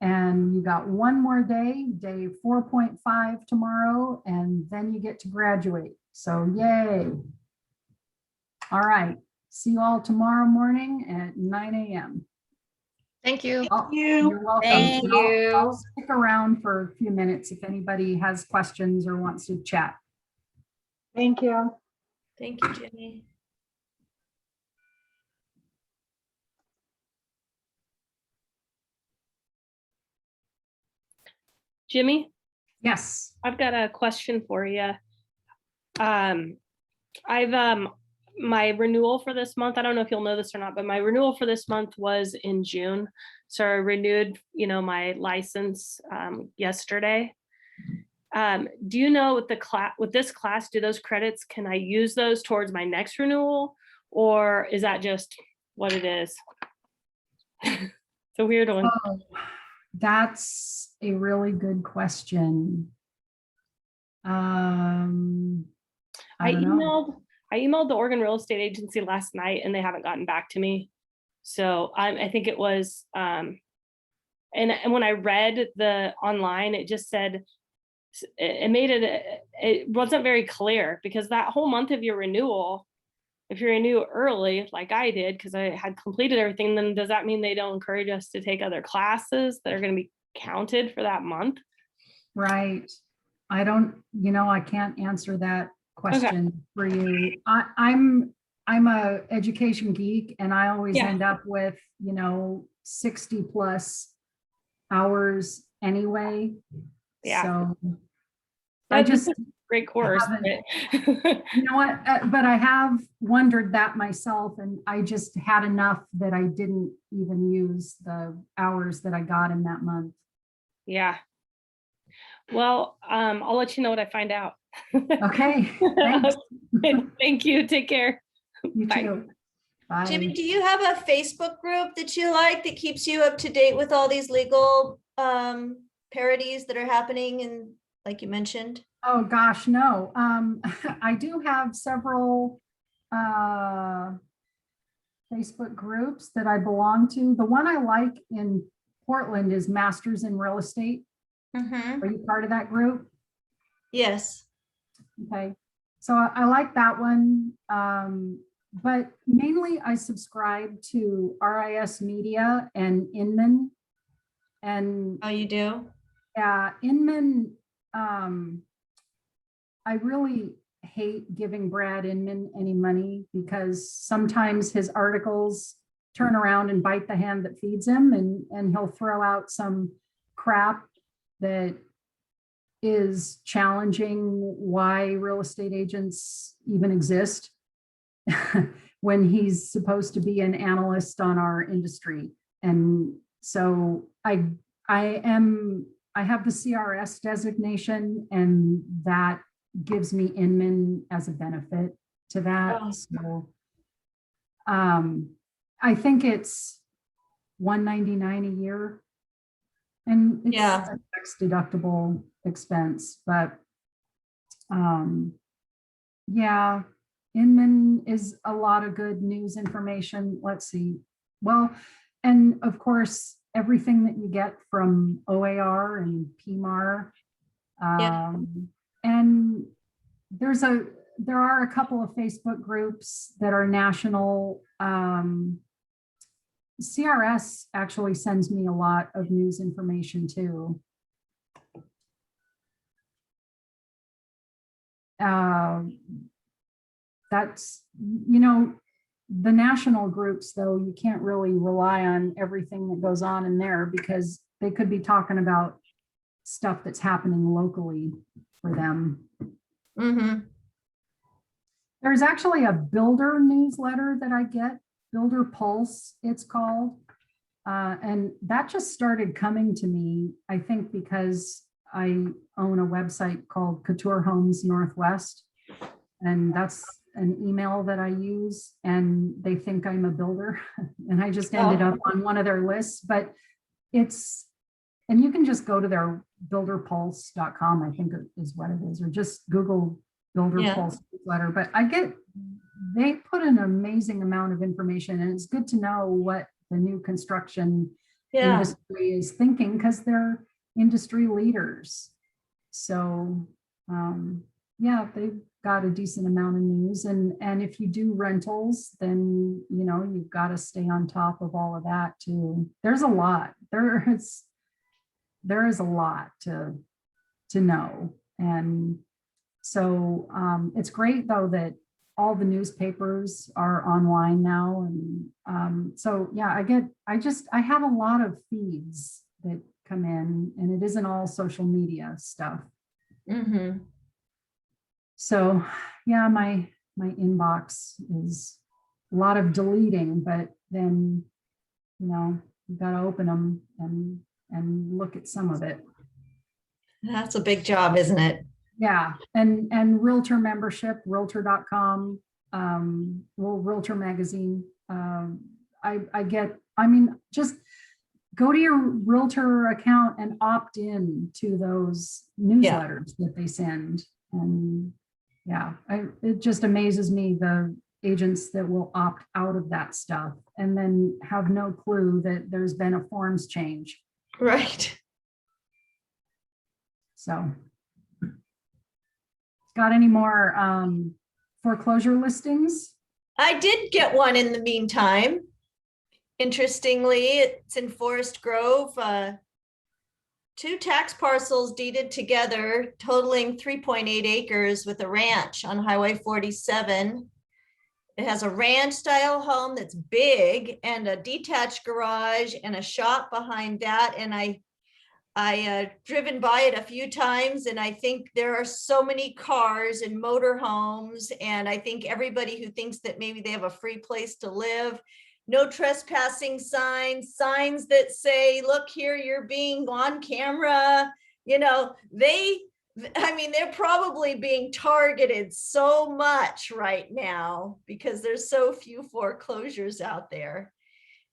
And you got one more day, day 4.5 tomorrow, and then you get to graduate. So yay. All right. See you all tomorrow morning at 9 a.m. Thank you. You're welcome. Thank you. I'll stick around for a few minutes if anybody has questions or wants to chat. Thank you. Thank you, Jimmy. Jimmy, Yes. I've got a question for you. I've my renewal for this month, I don't know if you'll know this or not, but my renewal for this month was in June. So I renewed, my license yesterday. Do you know with this class, do those credits, can I use those towards my next renewal, or is that just what it is? It's a weird one. Oh, that's a really good question. I don't know. I emailed the Oregon Real Estate Agency last night and they haven't gotten back to me. So I think it was, and when I read the online, it just said, it wasn't very clear, because that whole month of your renewal, if you renew early, like I did, because I had completed everything, then does that mean they don't encourage us to take other classes that are going to be counted for that month? Right. I don't, I can't answer that question for you. I'm a education geek, and I always end up with, 60 plus hours anyway. Yeah. So I just great course. You know what? But I have wondered that myself, and I just had enough that I didn't even use the hours that I got in that month. Yeah. Well, I'll let you know what I find out. Okay. Thanks. Thank you. Take care. You Bye. too. Bye. Jimmy, do you have a Facebook group that you like that keeps you up to date with all these legal parodies that are happening, and like you mentioned? Oh gosh, no. I do have several Facebook groups that I belong to. The one I like in Portland is Masters in Real Estate. Mm-hmm. Are you part of that group? Yes. Okay. So I like that one. but mainly I subscribe to RIS Media and Inman. And Oh, you do? yeah, Inman, I really hate giving Brad Inman any money because sometimes his articles turn around and bite the hand that feeds him, and he'll throw out some crap that is challenging why real estate agents even exist when he's supposed to be an analyst on our industry. And so I have the CRS designation, and that gives me Inman as a benefit to that. Oh. So I think it's $199 a year, and it's Yeah. a tax deductible expense, but yeah, Inman is a lot of good news information. Let's see. Well, and of course, everything that you get from OAR and PMAR. Yeah. And there are a couple of Facebook groups that are national. CRS actually sends me a lot of news information too. That's, the national groups, though, you can't really rely on everything that goes on in there because they could be talking about stuff that's happening locally for them. Mm-hmm. There's actually a builder newsletter that I get, Builder Pulse, it's called. And that just started coming to me, I think, because I own a website called Couture Homes Northwest. And that's an email that I use, and they think I'm a builder. And I just ended up on one of their lists, but and you can just go to their builderpulse.com, I think is what it is, or just Google Builder Pulse newsletter. But they put an amazing amount of information, and it's good to know what the new construction industry is thinking because they're industry leaders. So yeah, they've got a decent amount of news, and if you do rentals, then you've got to stay on top of all of that too. There's a lot. There is a lot to know, and so it's great though that all the newspapers are online now, and so yeah, I have a lot of feeds that come in, and it isn't all social media stuff. Mm-hmm. So yeah, my inbox is a lot of deleting, but then you got to open them and look at some of it. That's a big job, isn't it? Yeah, and realtor membership, realtor.com, Realtor magazine. Just go to your realtor account and opt in to those newsletters that they send. And yeah, it just amazes me, the agents that will opt out of that stuff and then have no clue that there's been a forms change. Right. So, got any more foreclosure listings? I did get one in the meantime. Interestingly, it's in Forest Grove. 2 tax parcels deeded together, totaling 3.8 acres with a ranch on Highway 47. It has a ranch style home that's big and a detached garage and a shop behind that. And I driven by it a few times, and I think there are so many cars and motor homes. And I think everybody who thinks that maybe they have a free place to live, no trespassing signs that say, look here, you're being on camera. They're probably being targeted so much right now because there's so few foreclosures out there.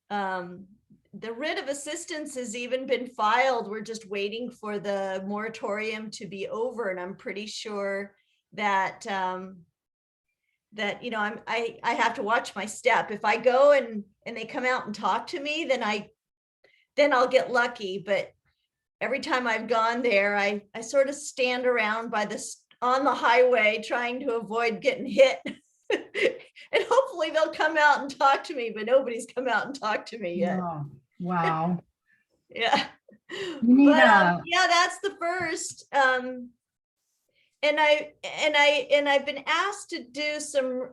The writ of assistance has even been filed. We're just waiting for the moratorium to be over. And I'm pretty sure that I have to watch my step. If I go and they come out and talk to me, then I'll get lucky. But every time I've gone there, I sort of stand around on the highway trying to avoid getting hit. And hopefully they'll come out and talk to me, but nobody's come out and talked to me yet. Oh, wow. Yeah. You need But a, yeah, that's the first. And I've been asked to do some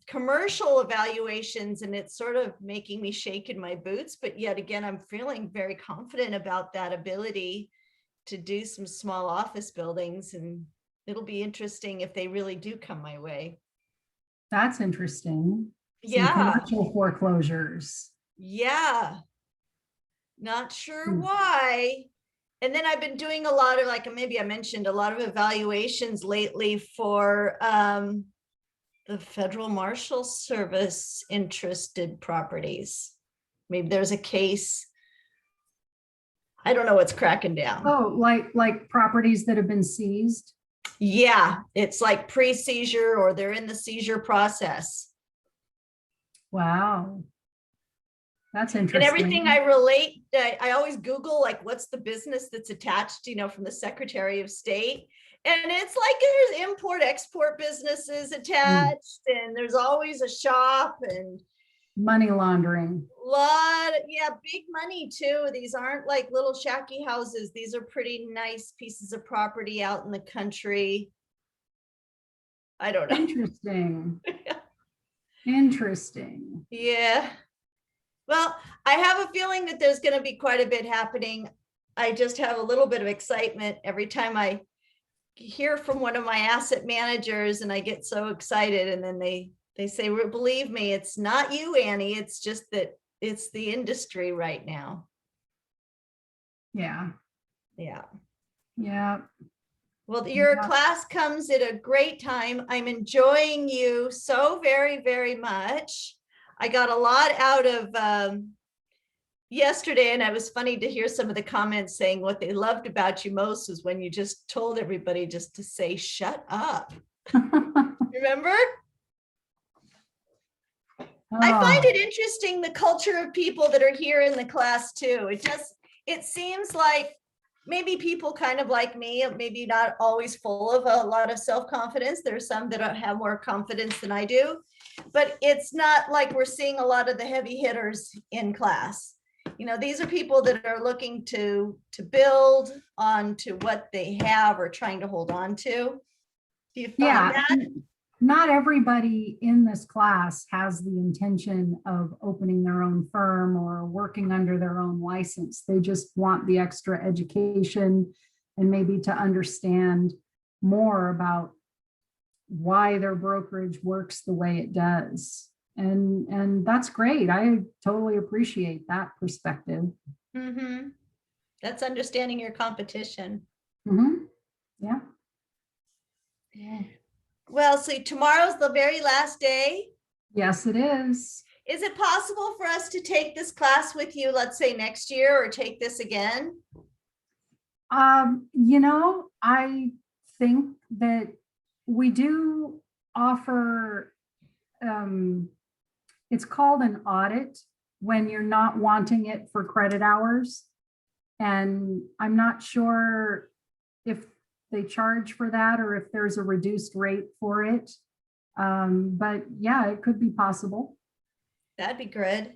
commercial evaluations, and it's sort of making me shake in my boots. But yet again, I'm feeling very confident about that ability to do some small office buildings, and it'll be interesting if they really do come my way. that's interesting. Some Yeah. commercial foreclosures. Yeah. Not sure Hmm. why. And then I've been doing a lot of, like, maybe I mentioned, a lot of evaluations lately for the Federal Marshal Service interested properties. Maybe there's a case. I don't know what's cracking down. Oh, like properties that have been seized? Yeah, it's like pre-seizure or they're in the seizure process. Wow. That's And interesting. everything I relate, I always Google, like, what's the business that's attached, from the Secretary of State. And it's like there's import-export businesses attached, and there's always a shop and Money laundering. big money too. These aren't like little shacky houses. These are pretty nice pieces of property out in the country. I don't know. Interesting. Interesting. Yeah. Well, I have a feeling that there's going to be quite a bit happening. I just have a little bit of excitement every time I hear from one of my asset managers, and I get so excited. And then they say, "Well, believe me, it's not you, Annie. It's just that it's the industry right now." Yeah. Yeah. Yeah. Well, your Yeah. class comes at a great time. I'm enjoying you so very, very much. I got a lot out of yesterday, and it was funny to hear some of the comments saying what they loved about you most was when you just told everybody just to say, "Shut up." Remember? I find it interesting, the culture of people that are here in the class too. It seems like maybe people kind of like me, maybe not always full of a lot of self-confidence. There are some that have more confidence than I do, but it's not like we're seeing a lot of the heavy hitters in class. These are people that are looking to build on to what they have or trying to hold on to. Do you find that? Not everybody in this class has the intention of opening their own firm or working under their own license. They just want the extra education and maybe to understand more about why their brokerage works the way it does. And that's great. I totally appreciate that perspective. Mm-hmm. That's understanding your competition. Mm-hmm. Yeah. Well, so tomorrow's the very last day. Yes, it is. Is it possible for us to take this class with you, let's say next year, or take this again? I think that we do offer, it's called an audit when you're not wanting it for credit hours. And I'm not sure if they charge for that or if there's a reduced rate for it. But yeah, it could be possible. That'd be good.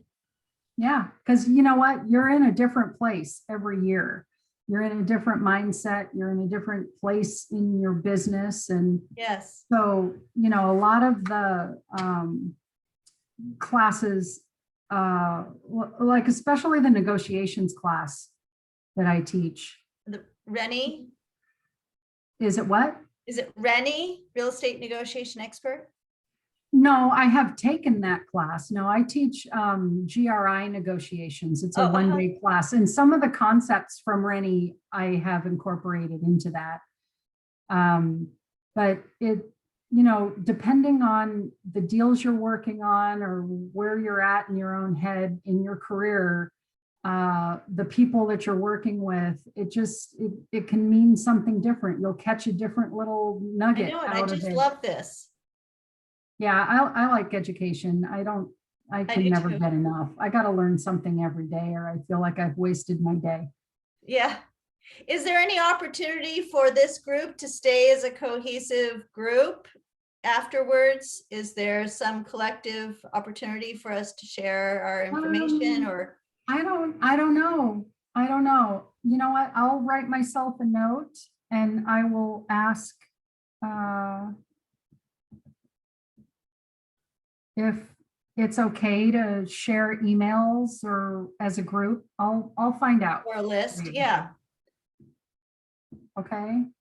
Yeah, because you know what? You're in a different place every year. You're in a different mindset. You're in a different place in your business. And yes, so, a lot of the classes, like especially the negotiations class that I teach. Rennie? Is it what? Is it Rennie, real estate negotiation expert? No, I have taken that class. No, I teach GRI negotiations. It's a one-day class. And some of the concepts from Rennie I have incorporated into that. But it, depending on the deals you're working on or where you're at in your own head in your career, the people that you're working with, it can mean something different. You'll catch a different little nugget. I know, and I just love this. Yeah, I like education. I can never get enough. I got to learn something every day or I feel like I've wasted my day. Yeah. Is there any opportunity for this group to stay as a cohesive group afterwards? Is there some collective opportunity for us to share our information or? I don't know. I don't know. You know what? I'll write myself a note and I will ask if it's okay to share emails or as a group. I'll find out. Or a list, yeah. Okay. I'm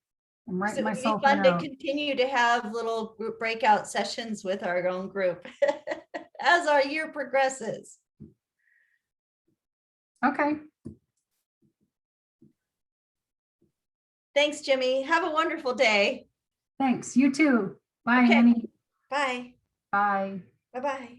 So writing it would be myself a fun to note. continue to have little group breakout sessions with our own group as our year progresses. Okay. Thanks, Jimmy. Have a wonderful day. Thanks. You too. Bye, Okay. Annie. Bye. Bye. Bye-bye.